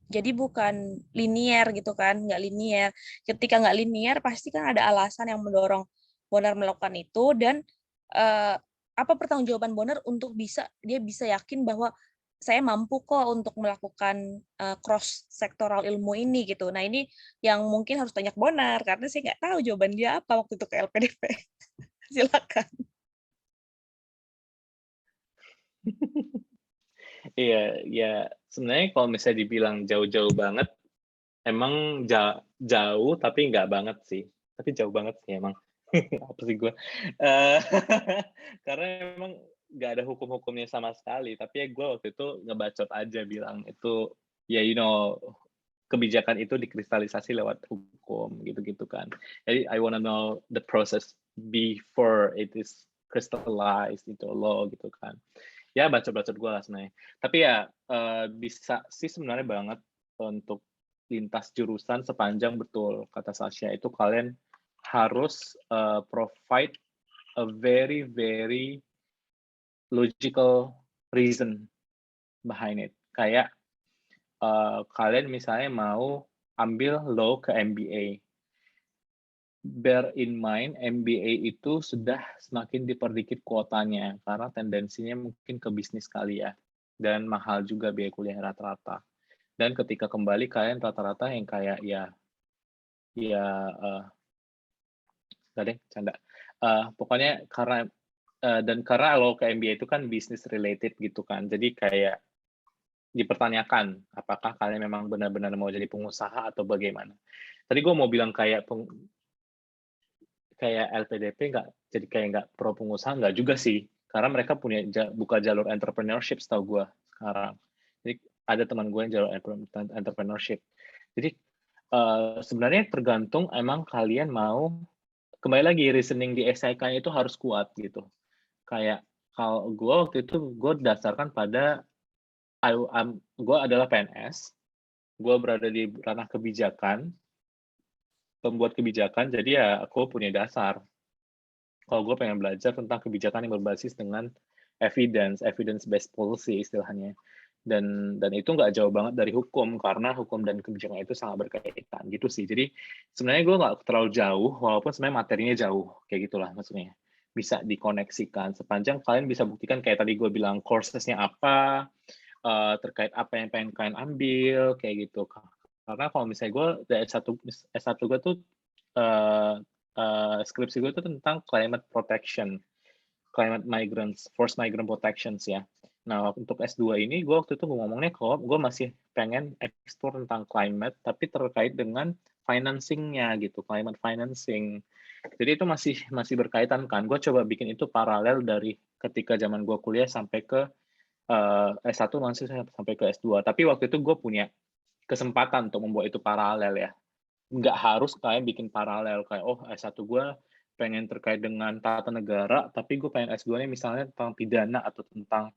jadi bukan linier gitu kan, nggak linier. Ketika nggak linier, pasti kan ada alasan yang mendorong Bonar melakukan itu, dan apa pertanggungjawaban Bonar untuk dia bisa yakin bahwa saya mampu kok untuk melakukan cross sektoral ilmu ini gitu. Nah ini yang mungkin harus tanya ke Bonar, karena saya nggak tahu jawaban dia apa waktu itu ke LPDP. Silakan. Iya, ya sebenarnya kalau misalnya dibilang jauh-jauh banget, emang jauh tapi nggak banget sih. Tapi jauh banget sih emang. Apa sih gue? Karena emang nggak ada hukum-hukumnya sama sekali. Tapi ya gue waktu itu ngebacot aja bilang itu, ya kebijakan itu dikristalisasi lewat hukum gitu-gitu kan. Jadi I wanna know the process before it is crystallized into law gitu kan. Ya bacot-bacot gue lah sebenarnya. Tapi ya bisa sih sebenarnya banget untuk lintas jurusan sepanjang betul kata Sasha itu kalian harus provide a very very logical reason behind it. Kayak kalian misalnya mau ambil law ke MBA. Bear in mind, MBA itu sudah semakin diperdikit kuotanya karena tendensinya mungkin ke bisnis kali ya. Dan mahal juga biaya kuliah rata-rata. Dan ketika kembali kalian rata-rata yang kayak ya nggak deh, canda. Pokoknya karena karena lo ke MBA itu kan bisnis related gitu kan. Jadi kayak dipertanyakan apakah kalian memang benar-benar mau jadi pengusaha atau bagaimana. Tadi gue mau bilang kayak LPDP nggak pro pengusaha, nggak juga sih, karena mereka buka jalur entrepreneurship setahu gue sekarang. Jadi ada teman gue yang jalur entrepreneurship. Jadi sebenarnya tergantung emang kalian mau, kembali lagi reasoning di SIK itu harus kuat gitu. Kayak kalau gue waktu itu gue dasarkan pada gue adalah PNS, gue berada di ranah kebijakan, pembuat kebijakan, jadi ya aku punya dasar. Kalau gue pengen belajar tentang kebijakan yang berbasis dengan evidence-based policy istilahnya. Dan itu nggak jauh banget dari hukum, karena hukum dan kebijakan itu sangat berkaitan gitu sih. Jadi sebenarnya gue nggak terlalu jauh, walaupun sebenarnya materinya jauh, kayak gitulah maksudnya. Bisa dikoneksikan, sepanjang kalian bisa buktikan kayak tadi gue bilang, courses-nya apa, terkait apa yang pengen kalian ambil, kayak gitu. Karena kalau misalnya gue, S1 gue tuh, skripsi gue itu tentang climate protection, climate migrants, forced migrant protections ya. Nah, untuk S2 ini, gue waktu itu ngomongnya kalau gue masih pengen eksplor tentang climate, tapi terkait dengan financing-nya gitu, climate financing. Jadi itu masih berkaitan kan. Gue coba bikin itu paralel dari ketika zaman gue kuliah sampai ke S1 masih sampai ke S2. Tapi waktu itu gue punya kesempatan untuk membuat itu paralel ya. Nggak harus kayak bikin paralel kayak S1 gue pengen terkait dengan tata negara, tapi gue pengen S2-nya misalnya tentang pidana atau tentang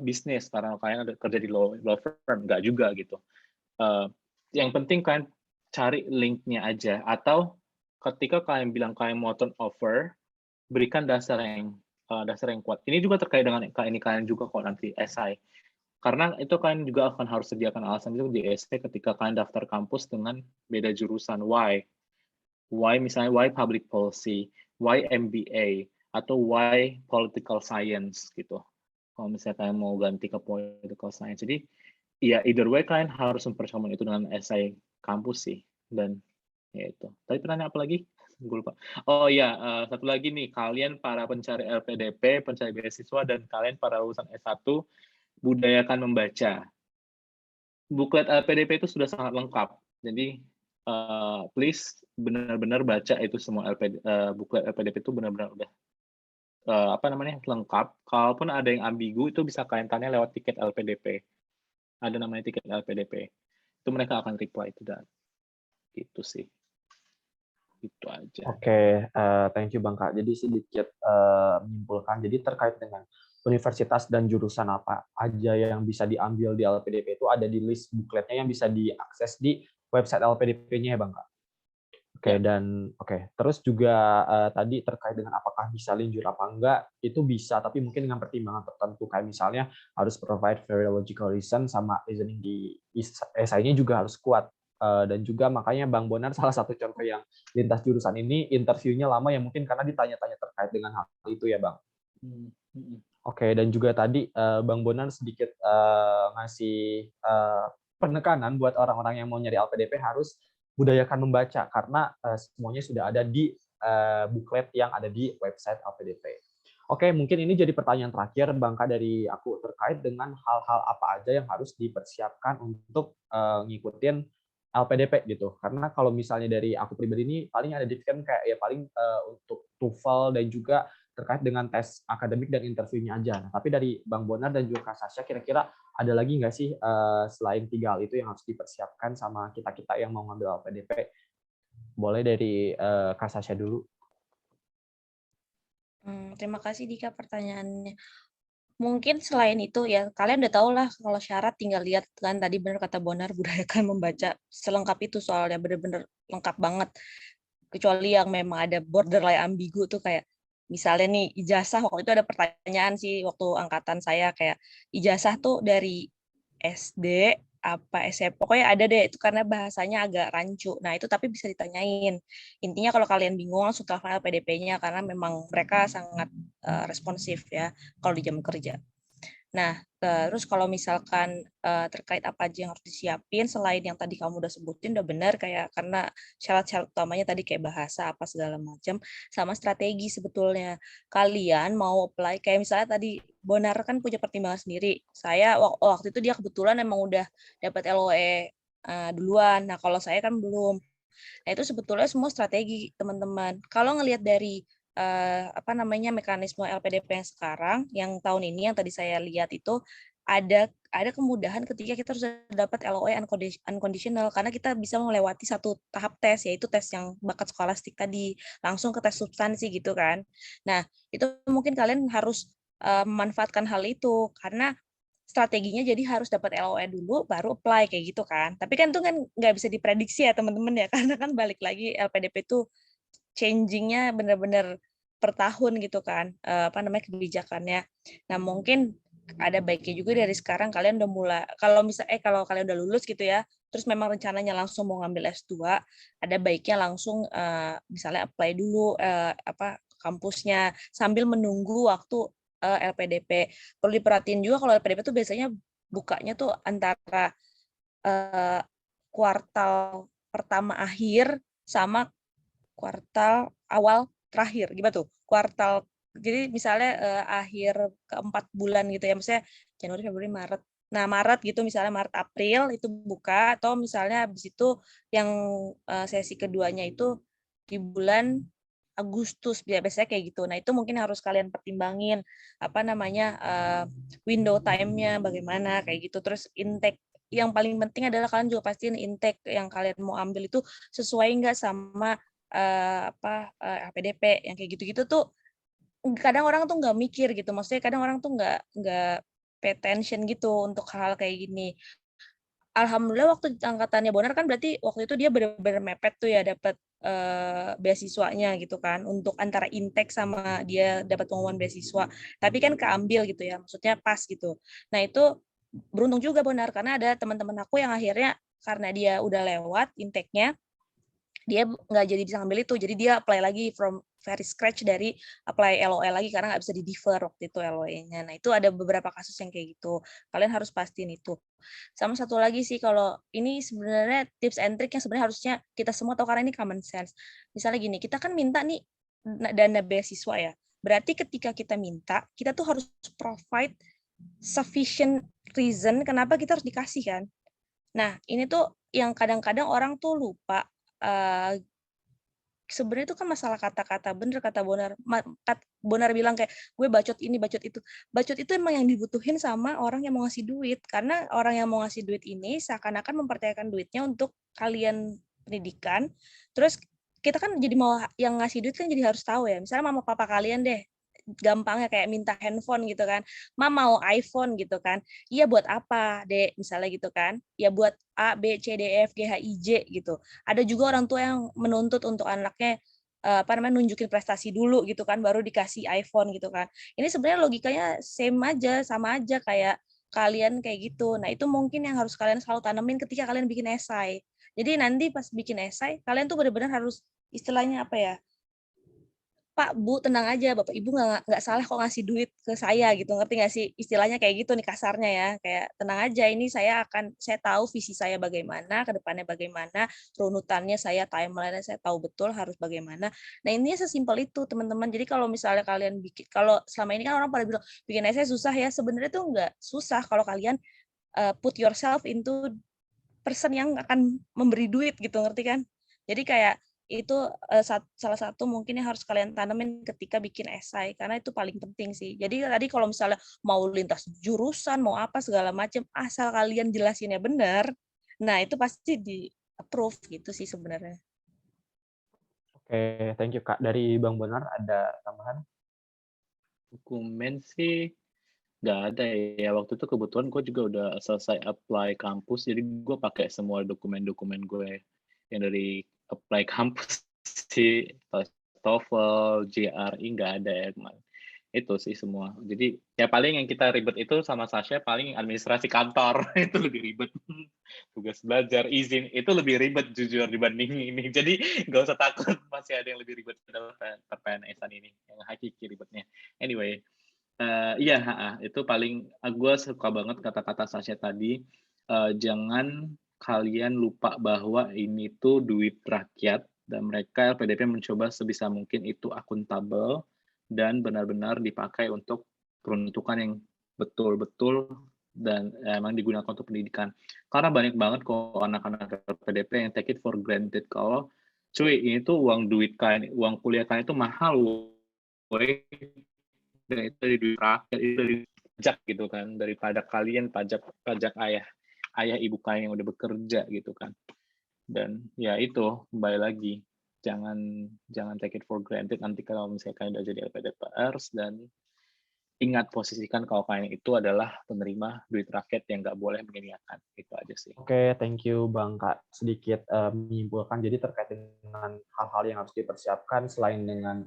bisnis karena kalian ada kerja di law firm, nggak juga gitu. Yang penting kalian cari link-nya aja, atau ketika kalian bilang kalian mau turn over, berikan dasar yang kuat. Ini juga terkait dengan ini kalian juga kok nanti esai. Karena itu kalian juga akan harus sediakan alasan itu di essay ketika kalian daftar kampus dengan beda jurusan. Why misalnya why public policy, why MBA, atau why political science gitu. Kalau misalnya kalian mau ganti ke political science. Jadi ya either way kalian harus mempertemukan itu dengan essay kampus sih. Dan ya itu. Tadi pertanyaan apa lagi? Gue lupa. Oh ya, satu lagi nih, kalian para pencari LPDP, pencari beasiswa, dan kalian para lulusan S1, budayakan membaca. Buklet LPDP itu sudah sangat lengkap. Jadi please benar-benar baca itu semua buklet LPDP itu benar-benar udah lengkap. Kalaupun ada yang ambigu itu bisa kalian tanya lewat tiket LPDP. Ada namanya tiket LPDP. Itu mereka akan reply itu dan gitu sih. Itu aja. Oke, thank you Bang Kak. Jadi sedikit menyimpulkan, jadi terkait dengan universitas dan jurusan apa aja yang bisa diambil di LPDP itu ada di list bukletnya yang bisa diakses di website LPDP-nya ya Bang Kak. Oke, dan terus juga tadi terkait dengan apakah bisa linjur apa enggak, itu bisa, tapi mungkin dengan pertimbangan tertentu, kayak misalnya harus provide very logical reason, sama reasoning di essay-nya juga harus kuat. Dan juga makanya Bang Bonar salah satu contoh yang lintas jurusan ini interviewnya lama ya mungkin karena ditanya-tanya terkait dengan hal itu ya Bang. Oke, dan juga tadi Bang Bonar sedikit ngasih penekanan buat orang-orang yang mau nyari LPDP harus budayakan membaca karena semuanya sudah ada di buklet yang ada di website LPDP. Oke, mungkin ini jadi pertanyaan terakhir Bang Kak dari aku terkait dengan hal-hal apa aja yang harus dipersiapkan untuk ngikutin LPDP gitu. Karena kalau misalnya dari aku pribadi ini paling ada different kayak ya paling untuk TOEFL dan juga terkait dengan tes akademik dan interviewnya aja. Nah, tapi dari Bang Bonar dan juga Kak Sasha kira-kira ada lagi nggak sih selain 3 hal itu yang harus dipersiapkan sama kita-kita yang mau ngambil LPDP? Boleh dari Kak Sasha dulu. Terima kasih Dika pertanyaannya. Mungkin selain itu ya kalian udah tahu lah kalau syarat tinggal lihat kan tadi benar kata Bonar budayakan membaca selengkap itu soalnya benar-benar lengkap banget. Kecuali yang memang ada borderline ambigu tuh kayak misalnya nih ijazah, waktu itu ada pertanyaan sih waktu angkatan saya kayak ijazah tuh dari SD apa SMP, pokoknya ada deh itu karena bahasanya agak rancu. Nah itu tapi bisa ditanyain. Intinya kalau kalian bingung langsung telepon LPDP-nya karena memang mereka sangat responsif ya kalau di jam kerja. Nah, terus kalau misalkan terkait apa aja yang harus disiapin, selain yang tadi kamu udah sebutin, udah benar kayak karena syarat-syarat utamanya tadi kayak bahasa apa segala macam, sama strategi sebetulnya. Kalian mau apply, kayak misalnya tadi Bonar kan punya pertimbangan sendiri. Saya waktu itu dia kebetulan emang udah dapat LOE duluan. Nah, kalau saya kan belum. Nah, itu sebetulnya semua strategi, teman-teman. Kalau ngelihat dari apa namanya mekanisme LPDP yang sekarang, yang tahun ini yang tadi saya lihat itu ada kemudahan ketika kita harus dapat LOE unconditional karena kita bisa melewati satu tahap tes, yaitu tes yang bakat skolastik tadi langsung ke tes substansi gitu kan. Nah, itu mungkin kalian harus memanfaatkan hal itu karena strateginya jadi harus dapat LOE dulu baru apply kayak gitu kan. Tapi kan itu kan nggak bisa diprediksi ya teman-teman ya karena kan balik lagi LPDP itu changing-nya benar-benar per tahun gitu kan, apa namanya kebijakannya. Nah mungkin ada baiknya juga dari sekarang kalian udah mulai kalau kalian udah lulus gitu ya, terus memang rencananya langsung mau ngambil S2, ada baiknya langsung misalnya apply dulu apa kampusnya sambil menunggu waktu LPDP. Perlu diperhatiin juga kalau LPDP tuh biasanya bukanya tuh antara kuartal pertama akhir sama kuartal awal terakhir. Gimana tuh? Kuartal jadi misalnya akhir keempat bulan gitu ya, maksudnya Januari, Februari, Maret. Nah, Maret gitu misalnya Maret April itu buka atau misalnya habis itu yang sesi keduanya itu di bulan Agustus biasanya kayak gitu. Nah, itu mungkin harus kalian pertimbangin apa namanya window time-nya bagaimana kayak gitu. Terus intake yang paling penting adalah kalian juga pastiin intake yang kalian mau ambil itu sesuai nggak sama LPDP yang kayak gitu-gitu tuh kadang orang tuh nggak mikir gitu, maksudnya kadang orang tuh nggak pay attention gitu untuk hal kayak gini. Alhamdulillah waktu angkatannya Bonar kan berarti waktu itu dia benar-benar mepet tuh ya dapat beasiswanya gitu kan untuk antara intake sama dia dapat pengumuman beasiswa. Tapi kan keambil gitu ya, maksudnya pas gitu. Nah itu beruntung juga Bonar karena ada teman-teman aku yang akhirnya karena dia udah lewat intake-nya, dia nggak jadi bisa ngambil itu, jadi dia apply lagi from very scratch dari apply LOE lagi karena nggak bisa di defer waktu itu LOE-nya. Nah itu ada beberapa kasus yang kayak gitu, kalian harus pastiin itu. Sama satu lagi sih kalau ini sebenarnya tips and trick yang sebenarnya harusnya kita semua tahu karena ini common sense. Misalnya gini, kita kan minta nih dana beasiswa ya, berarti ketika kita minta, kita tuh harus provide sufficient reason kenapa kita harus dikasih kan. Nah ini tuh yang kadang-kadang orang tuh lupa. Sebenarnya itu kan masalah kata-kata, bener kata Bonar. Bonar bilang kayak gue bacot ini, bacot itu. Bacot itu emang yang dibutuhin sama orang yang mau ngasih duit. Karena orang yang mau ngasih duit ini seakan-akan mempercayakan duitnya untuk kalian pendidikan. Terus kita kan jadi mau yang ngasih duit kan jadi harus tahu ya. Misalnya mama papa kalian deh, gampangnya kayak minta handphone gitu kan. Mama mau iPhone gitu kan. Iya buat apa, Dek? Misalnya gitu kan. Ya buat A, B, C, D, E, F, G, H, I, J gitu. Ada juga orang tua yang menuntut untuk anaknya apa namanya nunjukin prestasi dulu gitu kan baru dikasih iPhone gitu kan. Ini sebenarnya logikanya same aja, sama aja kayak kalian kayak gitu. Nah, itu mungkin yang harus kalian selalu tanemin ketika kalian bikin esai. Jadi nanti pas bikin esai, kalian tuh benar-benar harus istilahnya apa ya? Pak, Bu, tenang aja, Bapak Ibu nggak salah kok ngasih duit ke saya gitu, ngerti nggak sih? Istilahnya kayak gitu nih kasarnya ya, kayak tenang aja ini saya tahu visi saya bagaimana, ke depannya bagaimana, runutannya saya, timeline-nya saya tahu betul harus bagaimana. Nah ini sesimpel itu teman-teman. Jadi kalau misalnya kalian bikin, kalau selama ini kan orang pada bilang bikin essay susah ya, sebenarnya tuh nggak susah kalau kalian put yourself into person yang akan memberi duit gitu, ngerti kan? Jadi kayak itu salah satu mungkin yang harus kalian tanemin ketika bikin esai karena itu paling penting sih. Jadi tadi kalau misalnya mau lintas jurusan, mau apa segala macam, asal kalian jelasinnya benar, nah itu pasti di approve gitu sih sebenarnya. Oke, thank you Kak. Dari Bang Bonar ada tambahan? Dokumen sih nggak ada ya. Waktu itu kebetulan gue juga udah selesai apply kampus, jadi gue pakai semua dokumen-dokumen gue yang dari apply kampus si TOEFL, GRE nggak ada ya kemarin. Itu sih semua. Jadi ya paling yang kita ribet itu sama Sasha paling administrasi kantor itu lebih ribet. Tugas belajar, izin itu lebih ribet jujur dibanding ini. Jadi nggak usah takut masih ada yang lebih ribet dalam PNS-an ini yang hakiki ribetnya. Anyway, iya itu paling gue suka banget kata-kata Sasha tadi. Jangan kalian lupa bahwa ini tuh duit rakyat dan mereka LPDP mencoba sebisa mungkin itu akuntabel dan benar-benar dipakai untuk peruntukan yang betul-betul dan emang digunakan untuk pendidikan. Karena banyak banget kok anak-anak LPDP yang take it for granted kalau cuy ini tuh uang duit kalian, uang kuliah kalian itu mahal woy. Dan itu dari duit rakyat, itu dari pajak gitu kan, daripada kalian pajak ayah ibu kalian yang udah bekerja gitu kan. Dan ya itu kembali lagi jangan take it for granted nanti kalau misalnya kalian udah jadi LPDPers dan ingat posisikan kalau kalian itu adalah penerima duit rakyat yang nggak boleh menyanyiakan. Itu aja sih. Oke, thank you Bang Kak. Sedikit menyimpulkan, jadi terkait dengan hal-hal yang harus dipersiapkan selain dengan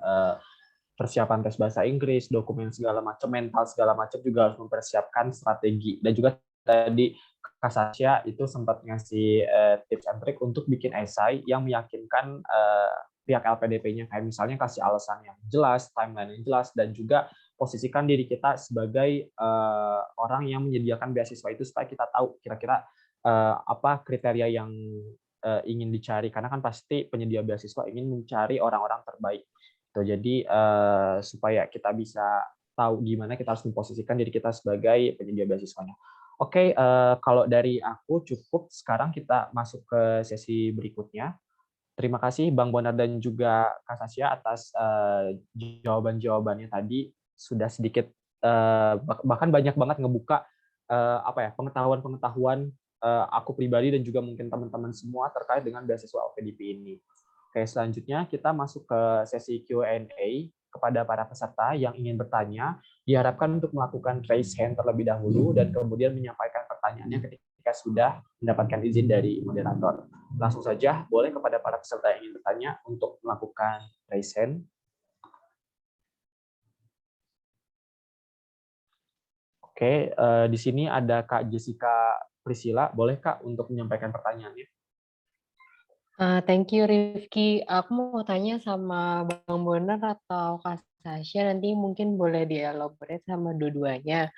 persiapan tes bahasa Inggris, dokumen segala macam, mental segala macam juga harus mempersiapkan strategi. Dan juga tadi Kak Sasha itu sempat ngasih tips and trick untuk bikin esai yang meyakinkan pihak LPDP-nya, kayak misalnya kasih alasan yang jelas, timeline yang jelas, dan juga posisikan diri kita sebagai orang yang menyediakan beasiswa itu supaya kita tahu kira-kira apa kriteria yang ingin dicari, karena kan pasti penyedia beasiswa ingin mencari orang-orang terbaik. Jadi supaya kita bisa tahu gimana kita harus memposisikan diri kita sebagai penyedia beasiswanya. Oke, kalau dari aku cukup. Sekarang kita masuk ke sesi berikutnya. Terima kasih Bang Bonar dan juga Kak Sasha atas jawaban-jawabannya tadi. Sudah sedikit bahkan banyak banget ngebuka pengetahuan-pengetahuan aku pribadi dan juga mungkin teman-teman semua terkait dengan beasiswa LPDP ini. Oke, selanjutnya kita masuk ke sesi Q&A kepada para peserta yang ingin bertanya. Diharapkan untuk melakukan raise hand terlebih dahulu dan kemudian menyampaikan pertanyaannya ketika sudah mendapatkan izin dari moderator. Langsung saja, boleh kepada para peserta yang ingin bertanya untuk melakukan raise hand. Oke, di sini ada Kak Jessica Priscilla. Boleh Kak untuk menyampaikan pertanyaannya? Thank you Rifki. Aku mau tanya sama Bang Bonar atau Kak Sasha, nanti mungkin boleh dielaborate sama dua-duanya.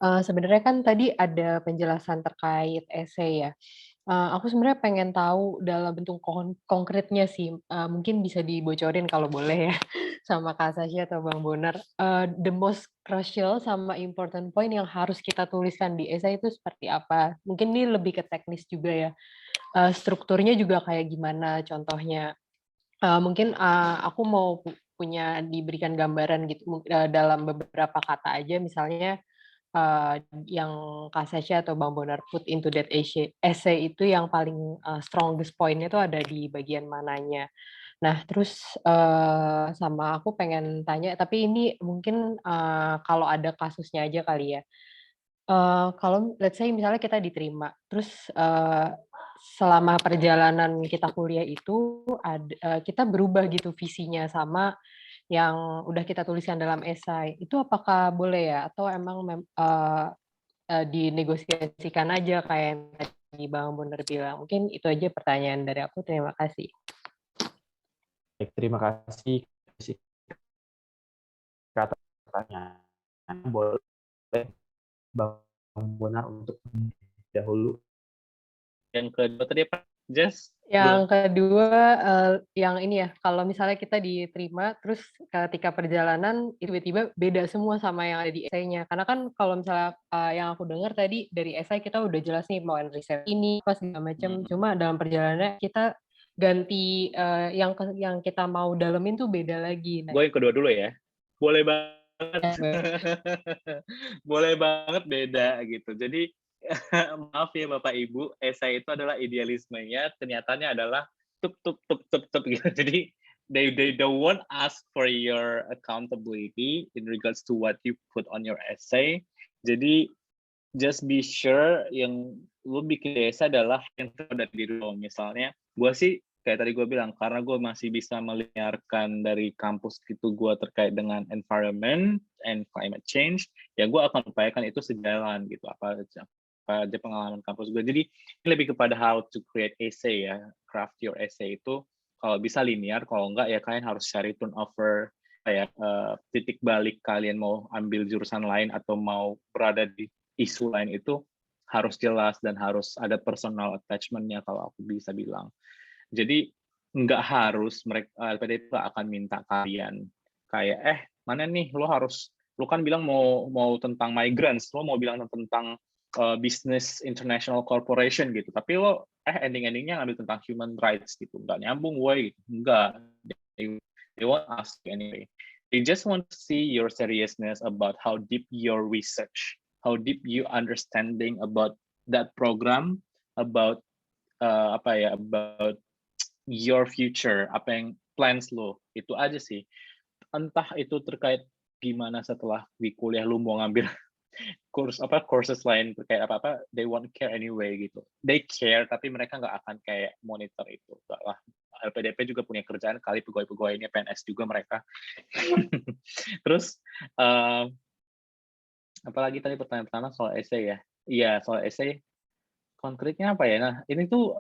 Sebenarnya kan tadi ada penjelasan terkait esai ya. Aku sebenarnya pengen tahu dalam bentuk konkretnya sih, mungkin bisa dibocorin kalau boleh ya, sama Kak Sasha atau Bang Bonar. The most crucial sama important point yang harus kita tuliskan di esai itu seperti apa? Mungkin ini lebih ke teknis juga ya. Strukturnya juga kayak gimana contohnya. Mungkin aku mau diberikan gambaran gitu dalam beberapa kata aja, misalnya yang Kak Sasha atau Bang Bonar put into that essay itu yang paling strongest point-nya itu ada di bagian mananya. Nah, terus sama aku pengen tanya, tapi ini mungkin kalau ada kasusnya aja kali ya. Kalau let's say misalnya kita diterima, terus selama perjalanan kita kuliah itu kita berubah gitu visinya sama yang udah kita tuliskan dalam esai. Itu apakah boleh ya? Atau emang dinegosiasikan aja kayak yang tadi Bang Bonar bilang? Mungkin itu aja pertanyaan dari aku. Terima kasih. Baik, terima kasih atas pertanyaan. Boleh Bang Bonar untuk dahulu. Yang kedua tadi apa? Jess? Yang kedua, yang ini ya, kalau misalnya kita diterima, terus ketika perjalanan tiba-tiba beda semua sama yang ada di esainya. Karena kan kalau misalnya yang aku dengar tadi dari esai kita udah jelas nih mau riset ini, pas segala macam. Cuma dalam perjalanannya kita ganti yang kita mau dalemin tuh beda lagi. Gue yang kedua dulu ya. Boleh banget. Boleh banget beda gitu. Jadi maaf ya Bapak Ibu, esai itu adalah idealismenya, ternyatanya adalah tup gitu. Jadi they don't want ask for your accountability in regards to what you put on your essay. Jadi just be sure yang lu bikin esai adalah yang terbaik dari diri lo. Misalnya, gue sih kayak tadi gue bilang, karena gue masih bisa meliarkan dari kampus gitu gue terkait dengan environment and climate change, ya gue akan upayakan itu sejalan gitu, apa aja pengalaman kampus gue. Jadi ini lebih kepada how to create essay ya, craft your essay itu kalau bisa linear, kalau enggak ya kalian harus cari turnover, kayak titik balik kalian mau ambil jurusan lain atau mau berada di isu lain itu harus jelas dan harus ada personal attachment-nya kalau aku bisa bilang. Jadi nggak harus mereka LPDP akan minta kalian kayak mana nih lo kan bilang mau tentang migrants, lo mau bilang tentang business international corporation gitu, tapi lo ending-endingnya ngambil tentang human rights gitu, nggak nyambung gitu, nggak. They won't ask you anyway. They just want to see your seriousness about how deep your research, how deep you understanding about that program, about about your future, apa yang plans lo, itu aja sih. Entah itu terkait gimana setelah di kuliah lu mau ngambil courses lain terkait apa-apa, they won't care anyway gitu. They care, tapi mereka nggak akan kayak monitor itu. Nggak lah. LPDP juga punya kerjaan, kali pegawai-pegawainya PNS juga mereka. Terus, apalagi tadi pertanyaan pertama soal essay ya? Iya, soal essay, konkretnya apa ya? Nah, ini tuh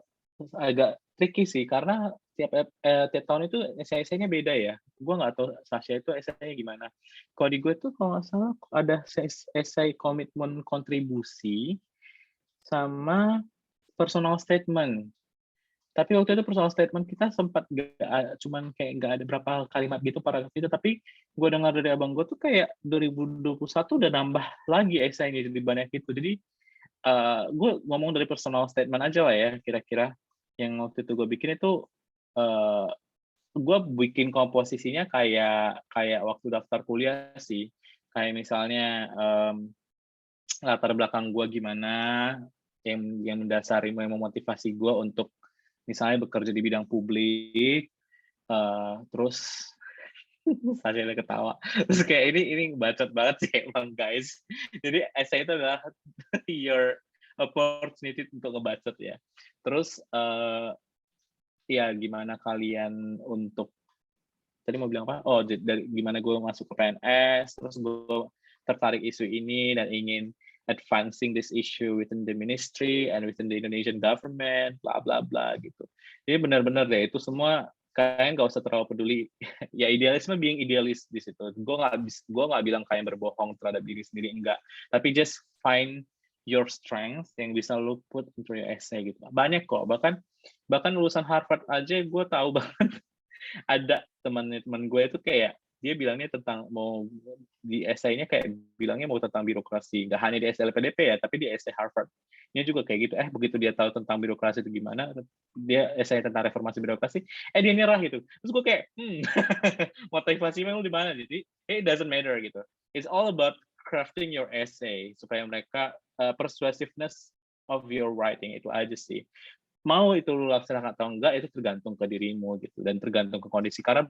agak tricky sih, karena tiap tahun itu essay-nya beda ya. Gue nggak tahu Sasha itu essay-nya gimana. Kalau di gue tuh kalau nggak salah ada essay komitmen kontribusi sama personal statement. Tapi waktu itu personal statement kita sempat cuman kayak nggak ada berapa kalimat gitu paragraf itu. Tapi gue dengar dari abang gue tuh kayak 2021 udah nambah lagi essay-nya jadi banyak gitu. Jadi gue ngomong dari personal statement aja lah ya, kira-kira yang waktu itu gue bikin itu gue bikin komposisinya kayak waktu daftar kuliah sih, kayak misalnya latar belakang gue gimana, yang mendasari, yang memotivasi gue untuk misalnya bekerja di bidang publik, terus saya udah ketawa, terus kayak ini bacot banget sih emang guys. Jadi essay itu adalah your opportunity untuk ngebacot ya. Terus ya gimana kalian untuk tadi mau bilang apa? Oh, dari gimana gue masuk ke PNS, terus gue tertarik isu ini dan ingin advancing this issue within the ministry and within the Indonesian government, bla bla bla gitu. Jadi benar-benar deh itu semua kalian nggak usah terlalu peduli. Ya idealisme being idealis di situ. Gue nggak bilang kalian berbohong terhadap diri sendiri, enggak. Tapi just find your strength yang bisa lu put into your essay gitu. Banyak kok, bahkan lulusan Harvard aja gue tahu banget ada teman-teman gue itu kayak dia bilangnya tentang mau di essay-nya kayak bilangnya mau tentang birokrasi, nggak hanya di essay LPDP ya, tapi di essay Harvard. Ini juga kayak gitu, begitu dia tahu tentang birokrasi itu gimana, dia essay tentang reformasi birokrasi, dia nyerah gitu. Terus gue kayak, motivasi lu di mana? Jadi, it doesn't matter gitu. It's all about crafting your essay supaya mereka persuasiveness of your writing itu aja sih. Mau itu lu laksanakan atau enggak itu tergantung ke dirimu gitu dan tergantung ke kondisi, karena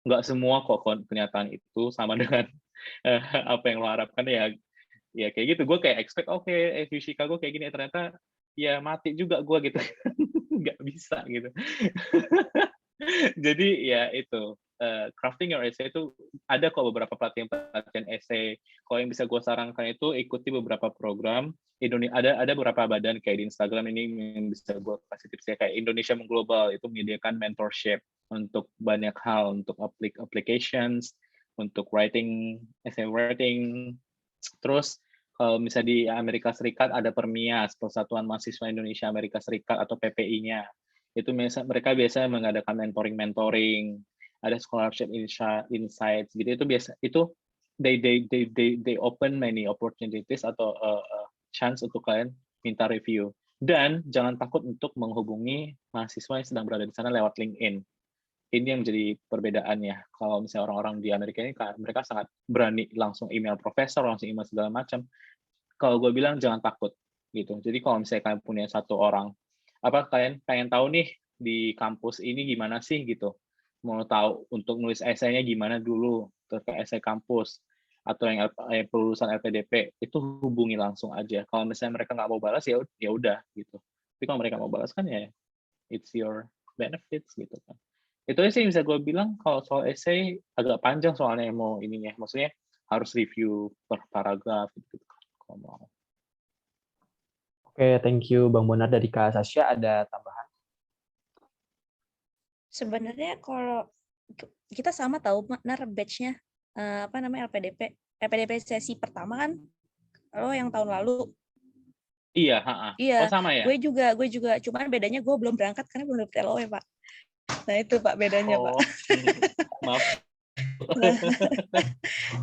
nggak semua kok kenyataan itu sama dengan apa yang lo harapkan ya kayak gitu. Gue kayak expect view Chicago kayak gini, ternyata ya mati juga gue gitu. Nggak bisa gitu. Jadi ya itu crafting your essay itu ada kok beberapa pelatihan essay. Kalau yang bisa gue sarankan itu ikuti beberapa program. Ada beberapa badan kayak di Instagram ini yang bisa gue kasih tipsnya, kayak Indonesia Mengglobal itu menyediakan mentorship untuk banyak hal, untuk applications, untuk essay writing. Terus kalau misalnya di Amerika Serikat ada Permias, Persatuan Mahasiswa Indonesia Amerika Serikat atau PPI-nya. Itu mereka biasanya mengadakan mentoring, ada scholarship insights gitu. Itu biasa itu they open many opportunities atau chance untuk kalian minta review. Dan jangan takut untuk menghubungi mahasiswa yang sedang berada di sana lewat LinkedIn. Ini yang menjadi perbedaannya. Kalau misalnya orang-orang di Amerika ini, mereka sangat berani langsung email profesor, langsung email segala macam. Kalau gue bilang jangan takut gitu. Jadi kalau misalnya kalian punya satu orang, kalian pengen tahu nih di kampus ini gimana sih gitu, mau tahu untuk nulis essay-nya gimana dulu terkait essay kampus atau yang lulusan LPDP, itu hubungi langsung aja. Kalau misalnya mereka nggak mau balas ya udah gitu. Tapi kalau mereka mau balas kan ya it's your benefits gitu kan. Itu aja sih bisa gue bilang. Kalau soal essay agak panjang soalnya mau ininya, maksudnya harus review per paragraf gitu kan kalau mau. Oke, thank you Bang Bonar. Dari Kak Sasha ada tambahan? Sebenarnya kalau kita sama tahu Nar batch-nya apa namanya LPDP sesi pertama kan kalau yang tahun lalu. Iya, Iya, oh sama ya? gue juga. Cuman bedanya gue belum berangkat karena belum dapet LOE, Pak. Nah itu Pak bedanya, Pak. Maaf.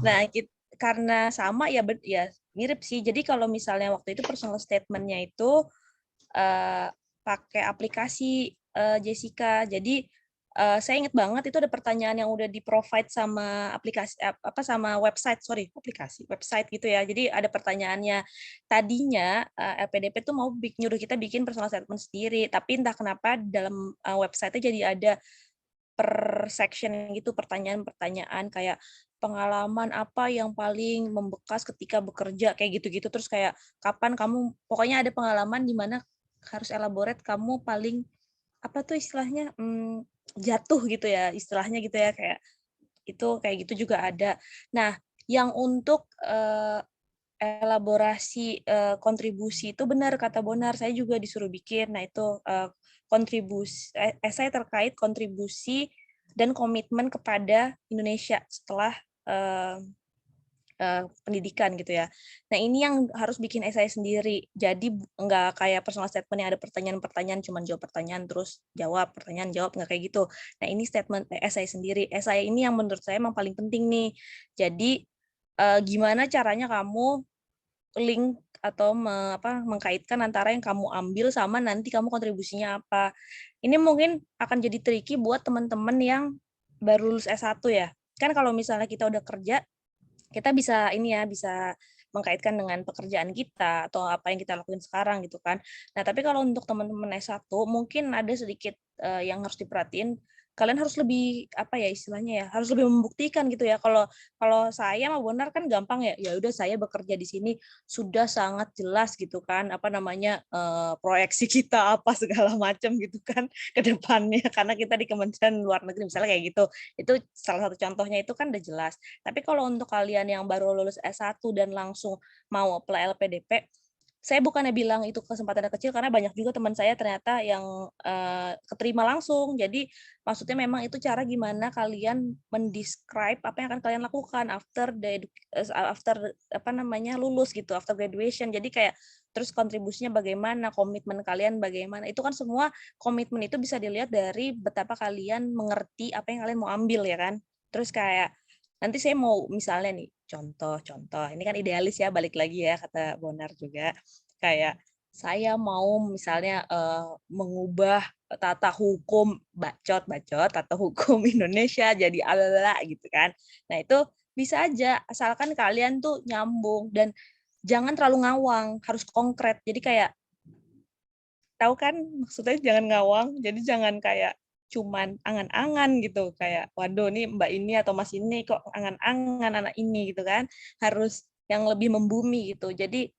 Nah, karena sama ya mirip sih. Jadi kalau misalnya waktu itu personal statement-nya itu pakai aplikasi Jessica. Jadi saya ingat banget itu ada pertanyaan yang udah di-provide sama aplikasi sama website gitu ya. Jadi ada pertanyaannya. Tadinya LPDP tuh mau nyuruh kita bikin personal statement sendiri, tapi entah kenapa dalam website-nya jadi ada per section gitu pertanyaan-pertanyaan kayak pengalaman apa yang paling membekas ketika bekerja kayak gitu-gitu, terus kayak kapan kamu, pokoknya ada pengalaman di mana harus elaborate kamu paling apa tuh istilahnya jatuh gitu ya istilahnya gitu ya, kayak itu kayak gitu juga ada. Nah yang untuk elaborasi kontribusi itu benar kata Bonar, saya juga disuruh bikin. Nah itu kontribusi esai terkait kontribusi dan komitmen kepada Indonesia setelah pendidikan gitu ya. Nah ini yang harus bikin esai sendiri. Jadi nggak kayak personal statement yang ada pertanyaan-pertanyaan, cuma jawab pertanyaan terus jawab pertanyaan jawab, nggak kayak gitu. Nah ini statement esai sendiri. Esai ini yang menurut saya emang paling penting nih. Jadi gimana caranya kamu link atau mengkaitkan antara yang kamu ambil sama nanti kamu kontribusinya apa. Ini mungkin akan jadi tricky buat teman-teman yang baru lulus S1 ya. Kan kalau misalnya kita udah kerja, kita bisa bisa mengkaitkan dengan pekerjaan kita atau apa yang kita lakuin sekarang gitu kan. Nah, tapi kalau untuk teman-teman S1 mungkin ada sedikit yang harus diperhatiin. Kalian harus lebih istilahnya ya, harus lebih membuktikan gitu ya. Kalau saya mah Bonar kan gampang ya. Ya udah saya bekerja di sini sudah sangat jelas gitu kan, proyeksi kita apa segala macam gitu kan ke depannya karena kita di Kementerian Luar Negeri misalnya kayak gitu. Itu salah satu contohnya itu kan udah jelas. Tapi kalau untuk kalian yang baru lulus S1 dan langsung mau apply LPDP, saya bukannya bilang itu kesempatannya kecil karena banyak juga teman saya ternyata yang keterima langsung. Jadi maksudnya memang itu cara gimana kalian mendescribe apa yang akan kalian lakukan after lulus gitu, after graduation. Jadi kayak terus kontribusinya bagaimana, komitmen kalian bagaimana. Itu kan semua komitmen itu bisa dilihat dari betapa kalian mengerti apa yang kalian mau ambil ya kan. Terus kayak nanti saya mau misalnya nih contoh ini kan idealis ya, balik lagi ya kata Bonar juga, kayak saya mau misalnya mengubah tata hukum tata hukum Indonesia jadi ala gitu kan. Nah itu bisa aja asalkan kalian tuh nyambung dan jangan terlalu ngawang, harus konkret. Jadi kayak tahu kan maksudnya jangan ngawang, jadi jangan kayak cuman angan-angan gitu, kayak waduh nih Mbak ini atau Mas ini kok angan-angan anak ini gitu kan, harus yang lebih membumi gitu. Jadi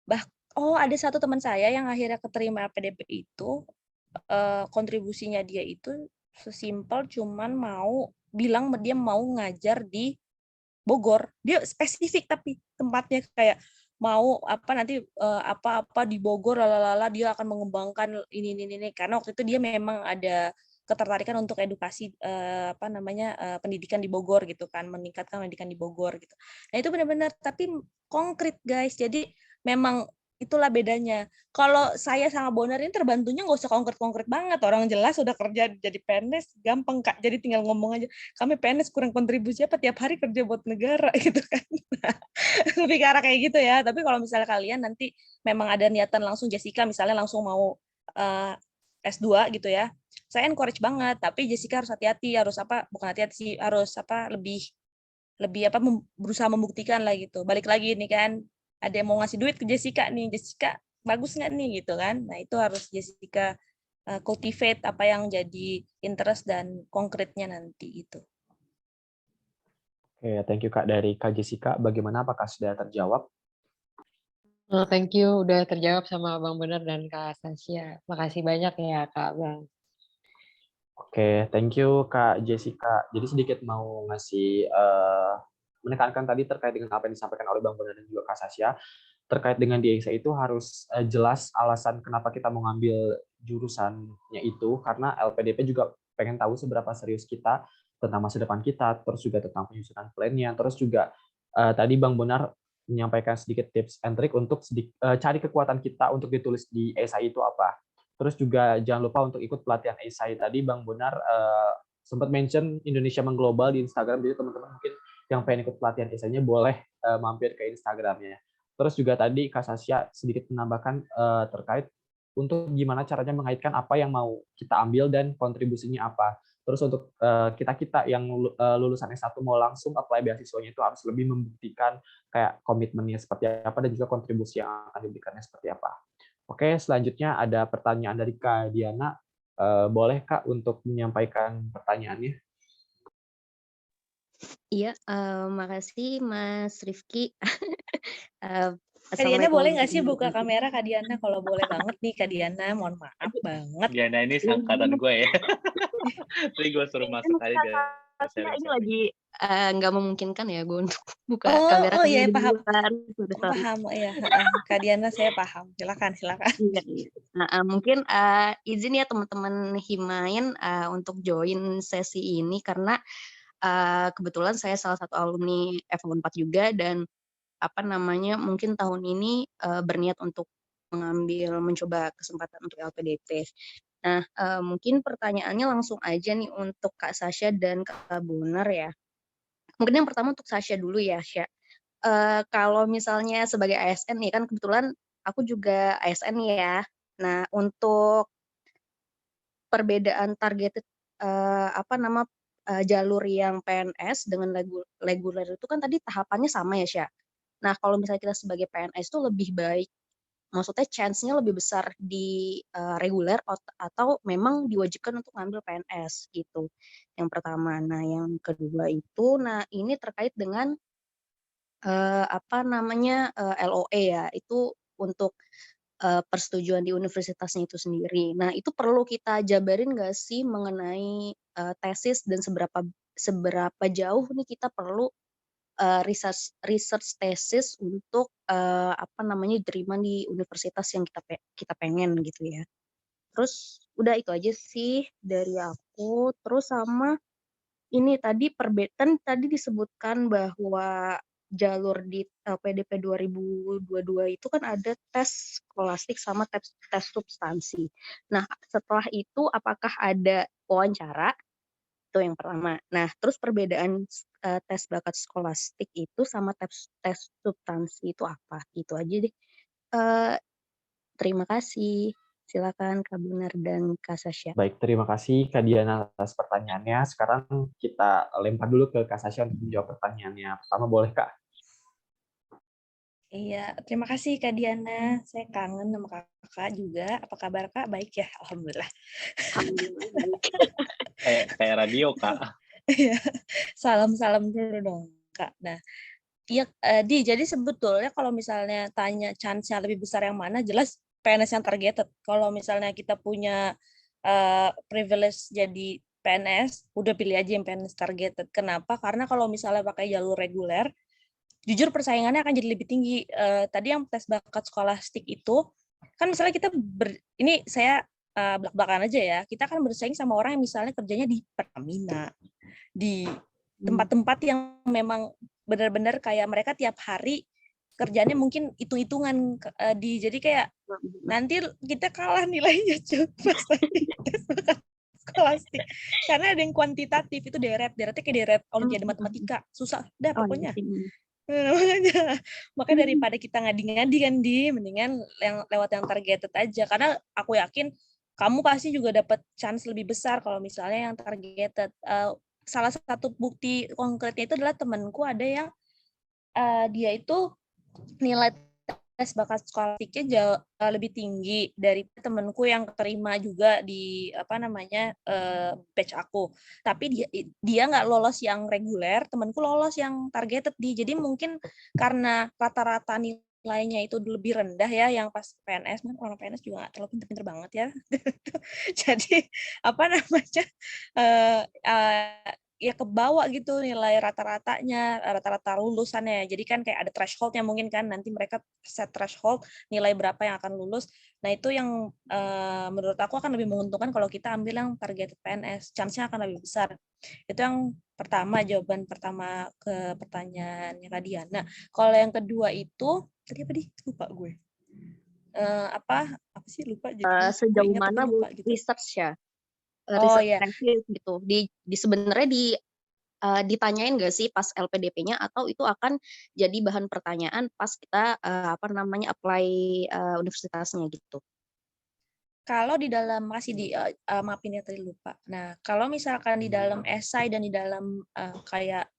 ada satu teman saya yang akhirnya keterima LPDP itu kontribusinya dia itu sesimpel cuman mau bilang dia mau ngajar di Bogor. Dia spesifik tapi tempatnya kayak mau nanti apa-apa di Bogor dia akan mengembangkan ini karena waktu itu dia memang ada ketertarikan untuk edukasi pendidikan di Bogor gitu kan, meningkatkan pendidikan di Bogor gitu. Nah itu benar-benar tapi konkret guys. Jadi memang itulah bedanya. Kalau saya sama Bonar ini terbantunya nggak usah konkret-konkret banget. Orang jelas udah kerja jadi PNS, gampang Kak. Jadi tinggal ngomong aja, kami PNS kurang kontribusi apa tiap hari kerja buat negara gitu kan. Lebih ke arah kayak gitu ya. Tapi kalau misalnya kalian nanti memang ada niatan langsung Jessica misalnya langsung mau S2 gitu ya. Saya encourage banget, tapi Jessica harus hati-hati, bukan hati-hati sih, harus lebih berusaha membuktikan lah gitu. Balik lagi nih kan, ada yang mau ngasih duit ke Jessica nih, Jessica bagus nggak nih gitu kan. Nah itu harus Jessica cultivate apa yang jadi interest dan konkretnya nanti itu. Oke, thank you Kak. Dari Kak Jessica, bagaimana, apakah sudah terjawab? Thank you udah terjawab sama Bang Bonar dan Kak Sasha. Makasih banyak ya Kak Bang. Oke, thank you Kak Jessica. Jadi sedikit mau ngasih menekankan tadi terkait dengan apa yang disampaikan oleh Bang Bonar dan juga Kak Sasha. Terkait dengan di ESA itu harus jelas alasan kenapa kita mau ngambil jurusannya itu, karena LPDP juga pengen tahu seberapa serius kita tentang masa depan kita, terus juga tentang penyusunan plan-nya, terus juga tadi Bang Bonar menyampaikan sedikit tips and trick untuk cari kekuatan kita untuk ditulis di ESA itu apa. Terus juga jangan lupa untuk ikut pelatihan ESA tadi Bang Bonar sempat mention Indonesia Mengglobal di Instagram, jadi teman-teman mungkin yang pengen ikut pelatihan ESA-nya boleh mampir ke Instagramnya. Terus juga tadi Kak Sasha sedikit menambahkan terkait untuk gimana caranya mengaitkan apa yang mau kita ambil dan kontribusinya apa. Terus untuk kita-kita yang lulusan S1 mau langsung apply beasiswanya itu harus lebih membuktikan kayak komitmennya seperti apa dan juga kontribusi yang akan diberikannya seperti apa. Oke, selanjutnya ada pertanyaan dari Kak Diana. Boleh Kak untuk menyampaikan pertanyaannya? Iya, makasih Mas Rifki. Kak Diana boleh nggak sih Assalamualaikum buka warahmatullahi kamera Kak Diana? Kalau boleh banget nih Kak Diana, mohon maaf banget. Diana ini seangkatan gue ya. Jadi gue suruh masuk aja dia Tasnya ini sharing-sharing. lagi nggak memungkinkan ya gue untuk buka Oh, kamera oh karena iya di paham. luar. Sorry. Paham, ya. Kak Diana saya paham. Silakan. Iya, iya. Nah, mungkin izin ya teman-teman Himain untuk join sesi ini karena kebetulan saya salah satu alumni F4 juga dan mungkin tahun ini berniat untuk mencoba kesempatan untuk LPDP. Nah, mungkin pertanyaannya langsung aja nih untuk Kak Sasha dan Kak Bonar ya. Mungkin yang pertama untuk Sasha dulu ya, Sya. Kalau misalnya sebagai ASN nih, kan kebetulan aku juga ASN nih ya. Nah, untuk perbedaan targeted jalur yang PNS dengan reguler itu kan tadi tahapannya sama ya, Sya. Nah, kalau misalnya kita sebagai PNS itu lebih baik, maksudnya chance-nya lebih besar di reguler atau memang diwajibkan untuk ngambil PNS gitu. Yang pertama. Nah, yang kedua itu, ini terkait dengan LOE ya, itu untuk persetujuan di universitasnya itu sendiri. Nah, itu perlu kita jabarin nggak sih mengenai tesis dan seberapa jauh nih kita perlu research tesis untuk diterima di universitas yang kita pengen gitu ya. Terus udah itu aja sih dari aku. Terus sama ini tadi tadi disebutkan bahwa jalur di LPDP 2022 itu kan ada tes skolastik sama tes substansi. Nah, setelah itu apakah ada wawancara? Itu yang pertama. Nah, terus perbedaan tes bakat skolastik itu sama tes substansi itu apa? Itu aja deh. Terima kasih. Silakan Kak Bonar dan Kak Sasha. Baik, terima kasih Kak Diana atas pertanyaannya. Sekarang kita lempar dulu ke Kak Sasha untuk menjawab pertanyaannya. Pertama boleh Kak? Iya, terima kasih Kak Diana. Saya kangen sama kakak juga. Apa kabar Kak? Baik ya, alhamdulillah. Kayak radio Kak. Iya, salam-salam dulu dong Kak. Nah, iya, jadi sebetulnya kalau misalnya tanya chance-nya lebih besar yang mana, jelas PNS yang targeted. Kalau misalnya kita punya privilege jadi PNS, udah pilih aja yang PNS targeted. Kenapa? Karena kalau misalnya pakai jalur reguler, jujur persaingannya akan jadi lebih tinggi. Tadi yang tes bakat skolastik itu, kan misalnya kita ini saya belak-belakan aja ya, kita kan bersaing sama orang yang misalnya kerjanya di Pertamina, di tempat-tempat yang memang benar-benar kayak mereka tiap hari kerjanya mungkin hitung-hitungan jadi kayak nanti kita kalah nilainya pas tes bakat skolastik karena ada yang kuantitatif itu deretnya kayak deret olimpiade matematika susah dah pokoknya. Makanya daripada kita ngadi-ngadi kan mendingan yang lewat yang targeted aja karena aku yakin kamu pasti juga dapat chance lebih besar kalau misalnya yang targeted. Salah satu bukti konkretnya itu adalah temanku ada yang dia itu nilai tes bakat skolastiknya jauh lebih tinggi dari temanku yang terima juga di batch aku. Tapi dia nggak lolos yang reguler, temanku lolos yang targeted jadi mungkin karena rata-rata nilai nilainya itu lebih rendah ya, yang pas PNS, orang PNS juga nggak terlalu pinter-pinter banget ya. Jadi apa namanya, ya kebawa gitu nilai rata-ratanya, rata-rata lulusannya. Jadi kan kayak ada threshold-nya mungkin kan, nanti mereka set threshold nilai berapa yang akan lulus. Nah itu yang menurut aku akan lebih menguntungkan kalau kita ambil yang targeted PNS, chance-nya akan lebih besar. Itu yang pertama, jawaban pertama ke pertanyaannya Kak Diana. Kalau yang kedua itu tadi apa lupa gue. Apa sih lupa jadi gue Sejauh ingat tapi mana lupa gitu. research ya? Oh Research ya, tesis gitu. Sebenarnya ditanyain nggak sih pas LPDP-nya, atau itu akan jadi bahan pertanyaan pas kita apply universitasnya gitu? kalau di dalam maafin ya tadi lupa. Nah, kalau misalkan di dalam esai dan di dalam kayak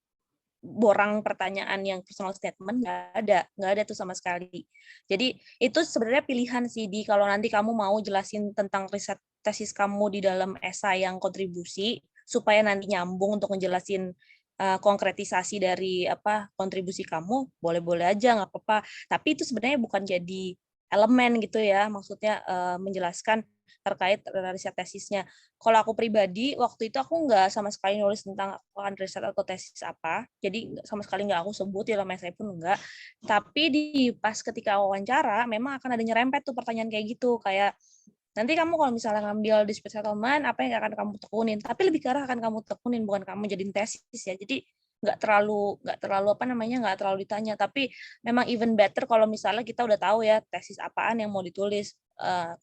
borang pertanyaan yang personal statement nggak ada tuh sama sekali. Jadi itu sebenarnya pilihan sih kalau nanti kamu mau jelasin tentang riset tesis kamu di dalam esai yang kontribusi supaya nanti nyambung untuk ngejelasin konkretisasi dari kontribusi kamu, boleh-boleh aja nggak apa-apa. Tapi itu sebenarnya bukan jadi elemen gitu ya, maksudnya menjelaskan terkait riset tesisnya. Kalau aku pribadi, waktu itu aku nggak sama sekali nulis tentang akan riset atau tesis apa, jadi sama sekali nggak aku sebut di dalam essay pun enggak. Tapi pas ketika wawancara, memang akan ada nyerempet tuh pertanyaan kayak gitu, kayak nanti kamu kalau misalnya ngambil dispute settlement, apa yang akan kamu tekunin? Tapi lebih ke arah akan kamu tekunin, bukan kamu jadiin tesis ya. Jadi nggak terlalu ditanya. Tapi memang even better kalau misalnya kita udah tahu ya tesis apaan yang mau ditulis.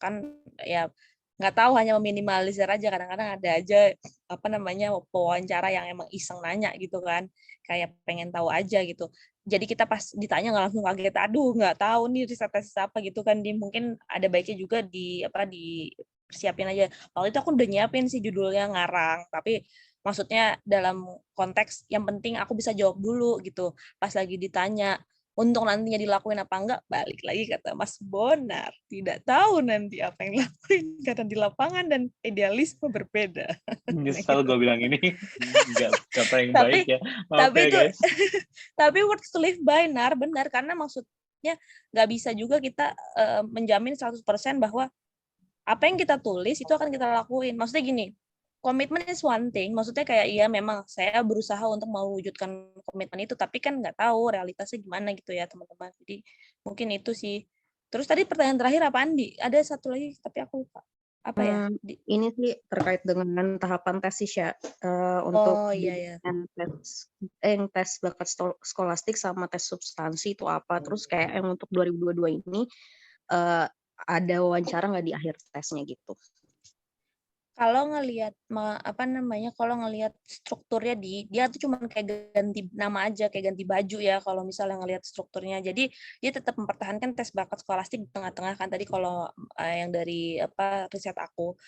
Kan ya nggak tahu, hanya meminimalisir aja. Kadang-kadang ada aja wawancara yang emang iseng nanya gitu kan, kayak pengen tahu aja gitu. Jadi kita pas ditanya nggak langsung kaget, aduh nggak tahu nih riset tesis apa gitu kan. Mungkin ada baiknya juga dipersiapin aja. Waktu itu aku udah nyiapin sih judulnya ngarang, tapi maksudnya dalam konteks yang penting aku bisa jawab dulu gitu pas lagi ditanya. Untuk nantinya dilakuin apa enggak, balik lagi kata Mas Bonar, tidak tahu nanti apa yang dilakuin karena di lapangan dan idealisme berbeda. Nyesel gue bilang ini nggak paling Tapi baik ya. Maaf tapi ya itu guys. tapi words to live by, benar karena maksudnya nggak bisa juga kita menjamin 100% bahwa apa yang kita tulis itu akan kita lakuin. Maksudnya gini, komitmen is one thing, maksudnya kayak iya memang saya berusaha untuk mewujudkan komitmen itu, tapi kan nggak tahu realitasnya gimana gitu ya teman-teman. Jadi mungkin itu sih. Terus tadi pertanyaan terakhir apa Andi? Ada satu lagi tapi aku lupa. Apa ya? Ini sih terkait dengan tahapan tesis ya, untuk iya. yang tes bakat skolastik sama tes substansi itu apa, terus kayak yang untuk 2022 ini ada wawancara nggak di akhir tesnya gitu? Kalau ngelihat kalau ngelihat strukturnya dia tuh cuma kayak ganti nama aja, kayak ganti baju ya kalau misalnya ngelihat strukturnya. Jadi dia tetap mempertahankan tes bakat skolastik di tengah-tengah kan tadi kalau yang dari riset aku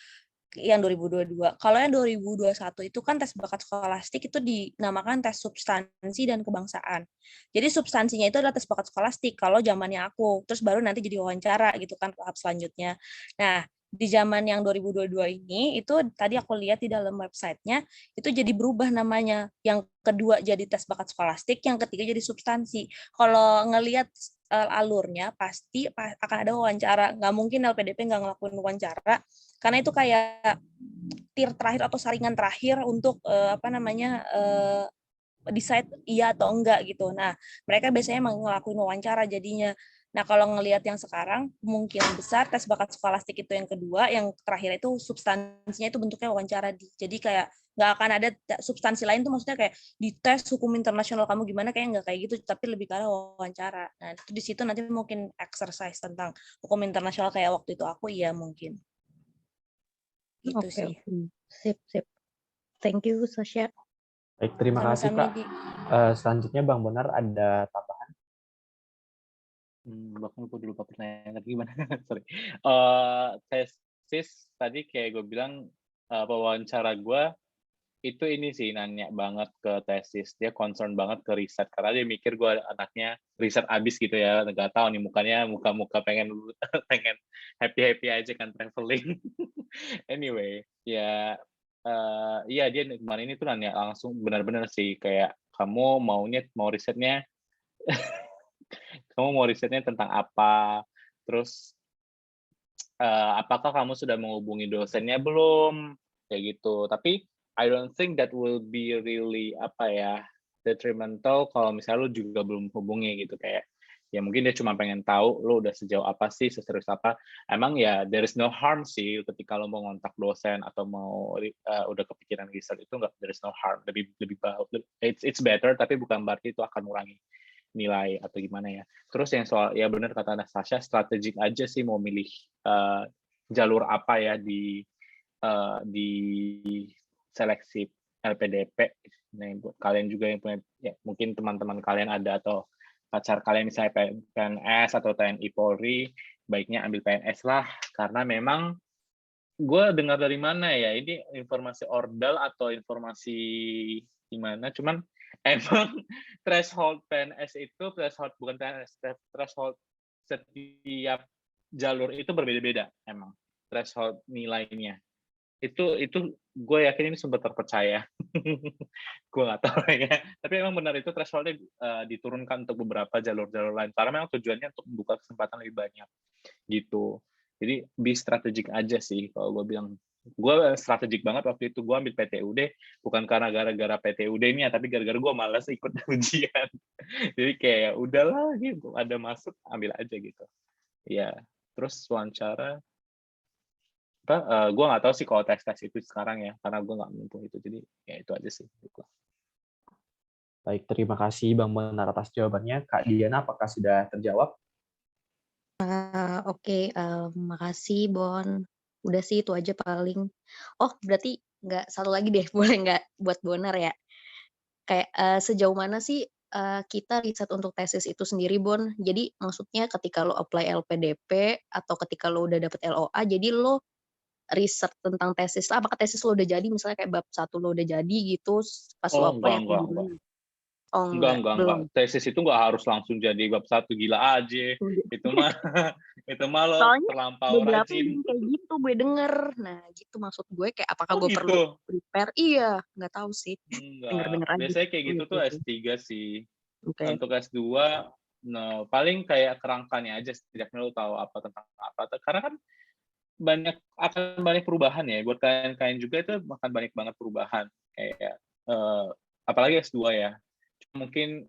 yang 2022. Kalau yang 2021 itu kan tes bakat skolastik itu dinamakan tes substansi dan kebangsaan. Jadi substansinya itu adalah tes bakat skolastik kalau zamannya aku, terus baru nanti jadi wawancara gitu kan tahap selanjutnya. Nah, di zaman yang 2022 ini itu tadi aku lihat di dalam websitenya itu jadi berubah namanya. Yang kedua jadi tes bakat skolastik, yang ketiga jadi substansi. Kalau ngelihat alurnya pasti akan ada wawancara. Nggak mungkin LPDP nggak ngelakuin wawancara karena itu kayak tier terakhir atau saringan terakhir untuk decide iya atau enggak gitu. Nah, mereka biasanya ngelakuin wawancara jadinya. Nah, kalau ngelihat yang sekarang, kemungkinan besar tes bakat skolastik itu yang kedua, yang terakhir itu substansinya itu bentuknya wawancara. Jadi kayak nggak akan ada substansi lain tuh, maksudnya kayak di tes hukum internasional kamu gimana, kayak nggak kayak gitu, tapi lebih ke arah wawancara. Nah, itu di situ nanti mungkin exercise tentang hukum internasional kayak waktu itu aku, iya mungkin. Gitu sih. Sip. Thank you, Sasha. Baik, terima kasih Kak. Selanjutnya Bang Bonar ada tambahan? Bahkan aku lupa pertanyaan gimana. Sorry. Tesis tadi kayak gue bilang wawancara gue itu ini sih nanya banget ke tesis, dia concern banget ke riset karena dia mikir gue anaknya riset abis gitu ya, nggak tahu nih mukanya muka pengen happy aja kan traveling. Anyway ya iya dia kemarin ini tuh nanya langsung benar-benar sih kayak kamu mau risetnya Kamu mau risetnya tentang apa? Terus apakah kamu sudah menghubungi dosennya belum? Kayak gitu. Tapi I don't think that will be really detrimental kalau misalnya lu juga belum hubungi gitu, kayak ya mungkin dia cuma pengen tahu lu udah sejauh apa sih, seserius apa. Emang ya there is no harm sih ketika lo mau ngontak dosen atau mau udah kepikiran research, itu nggak, there is no harm. Lebih it's better, tapi bukan berarti itu akan mengurangi nilai atau gimana ya. Terus yang soal, ya benar kata Anastasia, strategik aja sih mau milih jalur apa ya di seleksi LPDP. Nah, buat kalian juga yang punya, ya mungkin teman-teman kalian ada atau pacar kalian misalnya PNS atau TNI Polri, baiknya ambil PNS lah, karena memang gue dengar dari mana ya, ini informasi ordal atau informasi gimana, cuman emang threshold PNS itu, bukan PNS, threshold setiap jalur itu berbeda-beda emang, threshold nilainya. Itu gue yakin ini sumber terpercaya. Gue nggak tahu ya. Tapi emang benar itu thresholdnya diturunkan untuk beberapa jalur-jalur lain. Karena memang tujuannya untuk membuka kesempatan lebih banyak. Gitu. Jadi be strategik aja sih kalau gue bilang. Gue strategik banget waktu itu. Gue ambil PTUD bukan karena gara-gara PTUD-nya, tapi gara-gara gue malas ikut ujian. Jadi kayak udahlah gitu. Ada masuk, ambil aja gitu. Ya. Terus wawancara, gue nggak tahu sih kalau tes itu sekarang ya, karena gue nggak menempuh itu, jadi ya itu aja sih. Baik, terima kasih Bang Bonar atas jawabannya. Kak Diana, apakah sudah terjawab? Oke, makasih Bon. Udah sih itu aja paling. Oh, berarti nggak satu lagi deh, boleh nggak buat Bonar ya? Kayak sejauh mana sih kita riset untuk tesis itu sendiri, Bon? Jadi maksudnya ketika lo apply LPDP atau ketika lo udah dapet LOA, jadi lo riset tentang tesis lah, apakah tesis lo udah jadi, misalnya kayak bab 1 lo udah jadi gitu, pas lo apply atau gimana? Oh Enggak. belum. Tesis itu nggak harus langsung jadi bab 1, gila aja. Itu mah lo Soalnya terlampau beberapa rajin. yang kayak gitu gue denger. Nah gitu maksud gue, kayak apakah gue perlu Gitu? prepare? Iya, nggak tahu sih. Denger-denger Enggak. aja. Biasanya kayak gitu tuh Gitu. S3 sih. Oke. Untuk S2, no, paling kayak kerangkanya aja, setidaknya lo tahu apa tentang apa. Karena kan akan banyak perubahan ya, buat kalian juga itu akan banyak banget perubahan, kayak apalagi S2 ya. Mungkin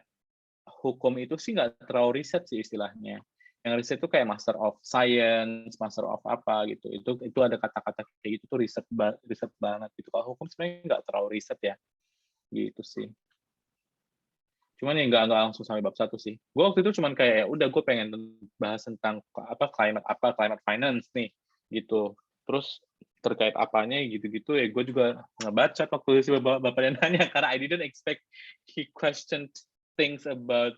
hukum itu sih nggak terlalu riset sih istilahnya. Yang riset itu kayak Master of Science, Master of apa gitu. Itu ada kata-kata kayak gitu tuh riset banget gitu. Kalau hukum sebenarnya nggak terlalu riset ya, gitu sih. Cuman ya nggak langsung sampai bab 1 sih. Gue waktu itu cuman kayak udah gue pengen bahas tentang climate finance nih gitu. Terus terkait apanya gitu-gitu ya gue juga ngebaca waktu si bapaknya nanya, karena I didn't expect he questioned things about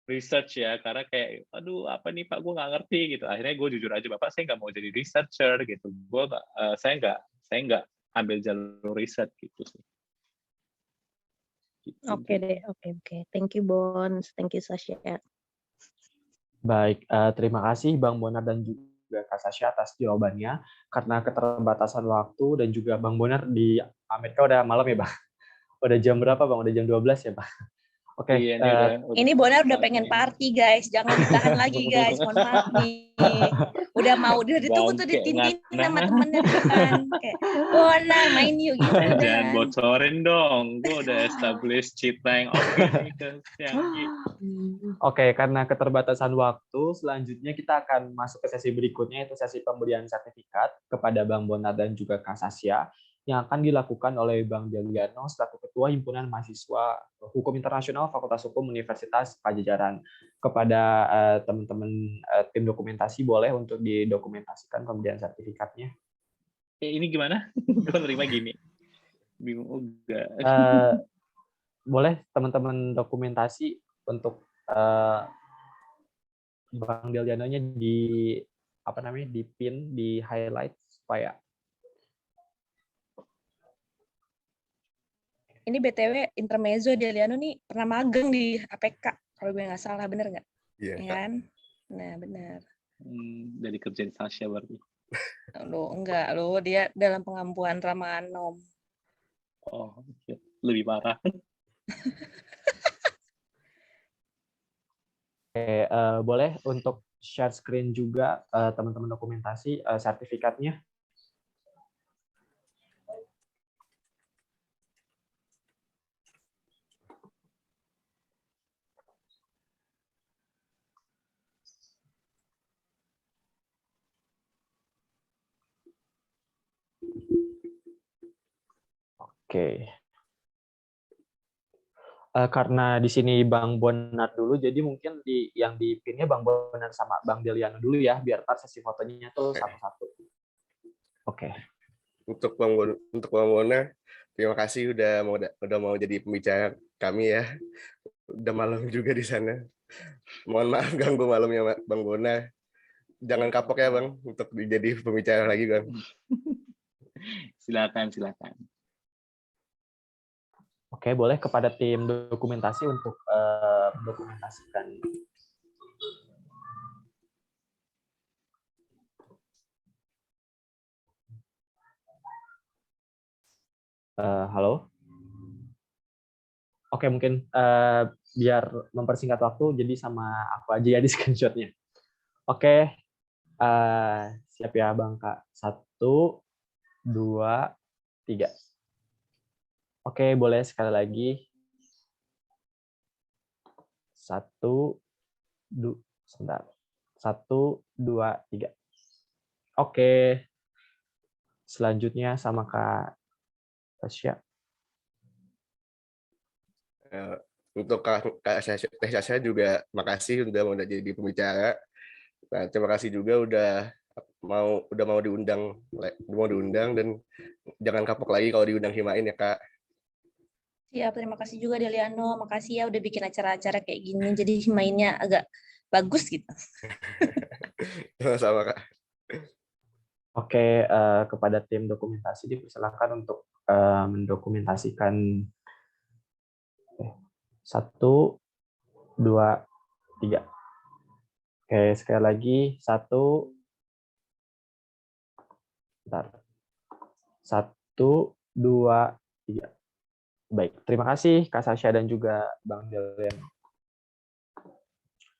research ya, karena kayak aduh apa nih Pak, gue nggak ngerti gitu. Akhirnya gue jujur aja, Bapak saya nggak mau jadi researcher gitu. Saya nggak ambil jalur riset gitu sih. Oke deh, oke. Thank you Bon, thank you Sasha. Baik, terima kasih Bang Bonar dan juga Kak Sasha atas jawabannya. Karena keterbatasan waktu dan juga Bang Bonar di Amerika udah malam ya Bang? Udah jam berapa Bang? Udah jam 12 ya Bang? Oke. Iya, Ini Bonar udah pengen party guys, jangan ditahan lagi guys, mohon maaf nih. Udah mau ditunggu tuh ditintin sama temennya di depan, kayak Bonar main yuk gitu. Jangan bocorin dong, gue udah establish cita yang oke nih ke Sianggi. Oke, karena keterbatasan waktu, selanjutnya kita akan masuk ke sesi berikutnya, yaitu sesi pemberian sertifikat kepada Bang Bonar dan juga Kak Sasha, yang akan dilakukan oleh Bang Deliano selaku Ketua Himpunan Mahasiswa Hukum Internasional Fakultas Hukum Universitas Pajajaran. Kepada teman-teman tim dokumentasi, boleh untuk didokumentasikan pemberian sertifikatnya. Ini gimana? Gue nerima gini. Bingung juga. Boleh teman-teman dokumentasi untuk Bang Deliano-nya di pin, di highlight supaya. Ini BTW intermezzo, Deliano nih pernah magang di APK, kalau gue nggak salah, bener nggak? Iya. Ya kan? Nah, benar. Dari kerjaan Sasha berarti. Enggak, dia dalam pengampuan Rama Anom. Oh, lebih parah. Boleh untuk share screen juga teman-teman dokumentasi sertifikatnya. Oke. Karena di sini Bang Bonar dulu, jadi mungkin yang dipinnya Bang Bonar sama Bang Deliano dulu ya, biar ntar sesi fotonya tuh satu-satu. Oke. Untuk Bang Bonar, terima kasih udah mau jadi pembicara kami ya. Udah malam juga di sana. Mohon maaf ganggu malamnya Bang Bonar. Jangan kapok ya Bang untuk jadi pembicara lagi Bang. Silakan. Oke, boleh kepada tim dokumentasi untuk mendokumentasikan. Halo? Oke, mungkin biar mempersingkat waktu, jadi sama aku aja ya di screenshot-nya. Oke, siap ya Bang Kak. 1, 2, 3. Oke, boleh sekali lagi. 1, 2, 3. Oke. Selanjutnya sama Kak Tasya. Untuk Kak Sasha juga makasih udah mau jadi pembicara. Nah, terima kasih juga udah mau diundang dan jangan kapok lagi kalau diundang Himain ya Kak. Ya, terima kasih juga Deliano. Makasih ya udah bikin acara-acara kayak gini. Jadi mainnya agak bagus gitu. Sama-sama Kak. Oke, kepada tim dokumentasi dipersilakan untuk mendokumentasikan 1, 2, 3. Oke, sekali lagi 1, 2, 3. Baik, terima kasih Kak Sasha dan juga Bang Delian.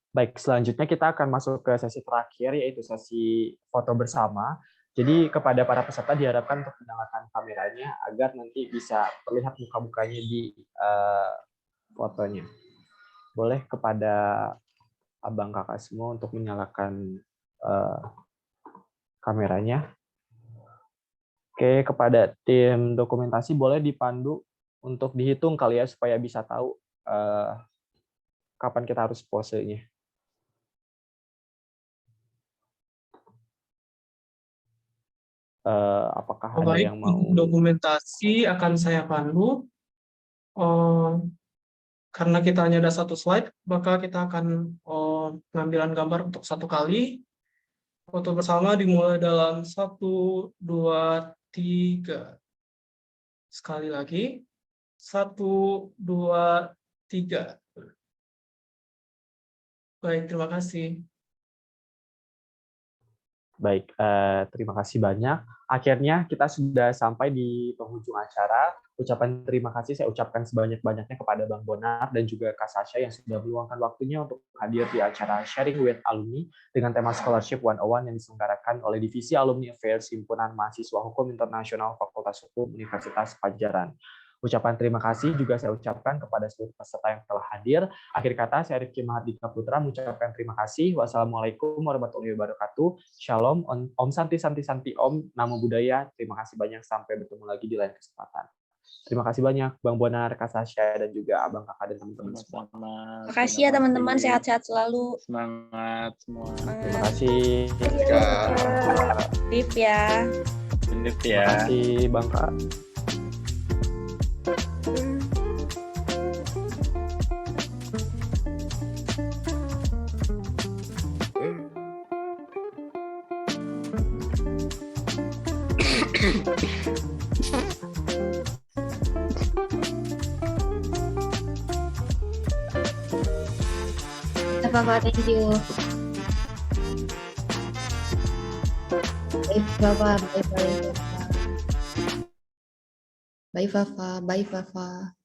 Baik, selanjutnya kita akan masuk ke sesi terakhir, yaitu sesi foto bersama. Jadi kepada para peserta diharapkan untuk menyalakan kameranya agar nanti bisa terlihat muka-mukanya di fotonya. Boleh kepada abang kakak semua untuk menyalakan kameranya. Oke, kepada tim dokumentasi boleh dipandu untuk dihitung kali ya supaya bisa tahu kapan kita harus posenya. Apakah ada yang mau? Dokumentasi akan saya pandu. Karena kita hanya ada satu slide, maka kita akan pengambilan gambar untuk satu kali. Foto bersama dimulai dalam 1, 2, 3. Sekali lagi. 1, 2, 3. Baik, terima kasih. Baik, terima kasih banyak. Akhirnya kita sudah sampai di penghujung acara. Ucapan terima kasih saya ucapkan sebanyak-banyaknya kepada Bang Bonar dan juga Kak Sasha yang sudah meluangkan waktunya untuk hadir di acara Sharing with Alumni dengan tema Scholarship 101 yang diselenggarakan oleh Divisi Alumni Affairs Himpunan Mahasiswa Hukum Internasional Fakultas Hukum Universitas Padjadjaran. Ucapan terima kasih juga saya ucapkan kepada seluruh peserta yang telah hadir. Akhir kata, saya Rifki Mahardika Putra mengucapkan terima kasih. Wassalamualaikum warahmatullahi wabarakatuh. Shalom, Om Santi Santi Santi Om, Namo Buddhaya. Terima kasih banyak, sampai bertemu lagi di lain kesempatan. Terima kasih banyak Bang Bonar, Kak Sasha, dan juga Abang Kakak dan teman-teman semua. Makasih ya teman-teman, sehat-sehat selalu. Semangat semua. Terima kasih. Tip ya. Tip Terima ya. kasih Bang Kak. Bapak, thank you. Bye, Bapak. Bye, Fafa. Bye, Fafa.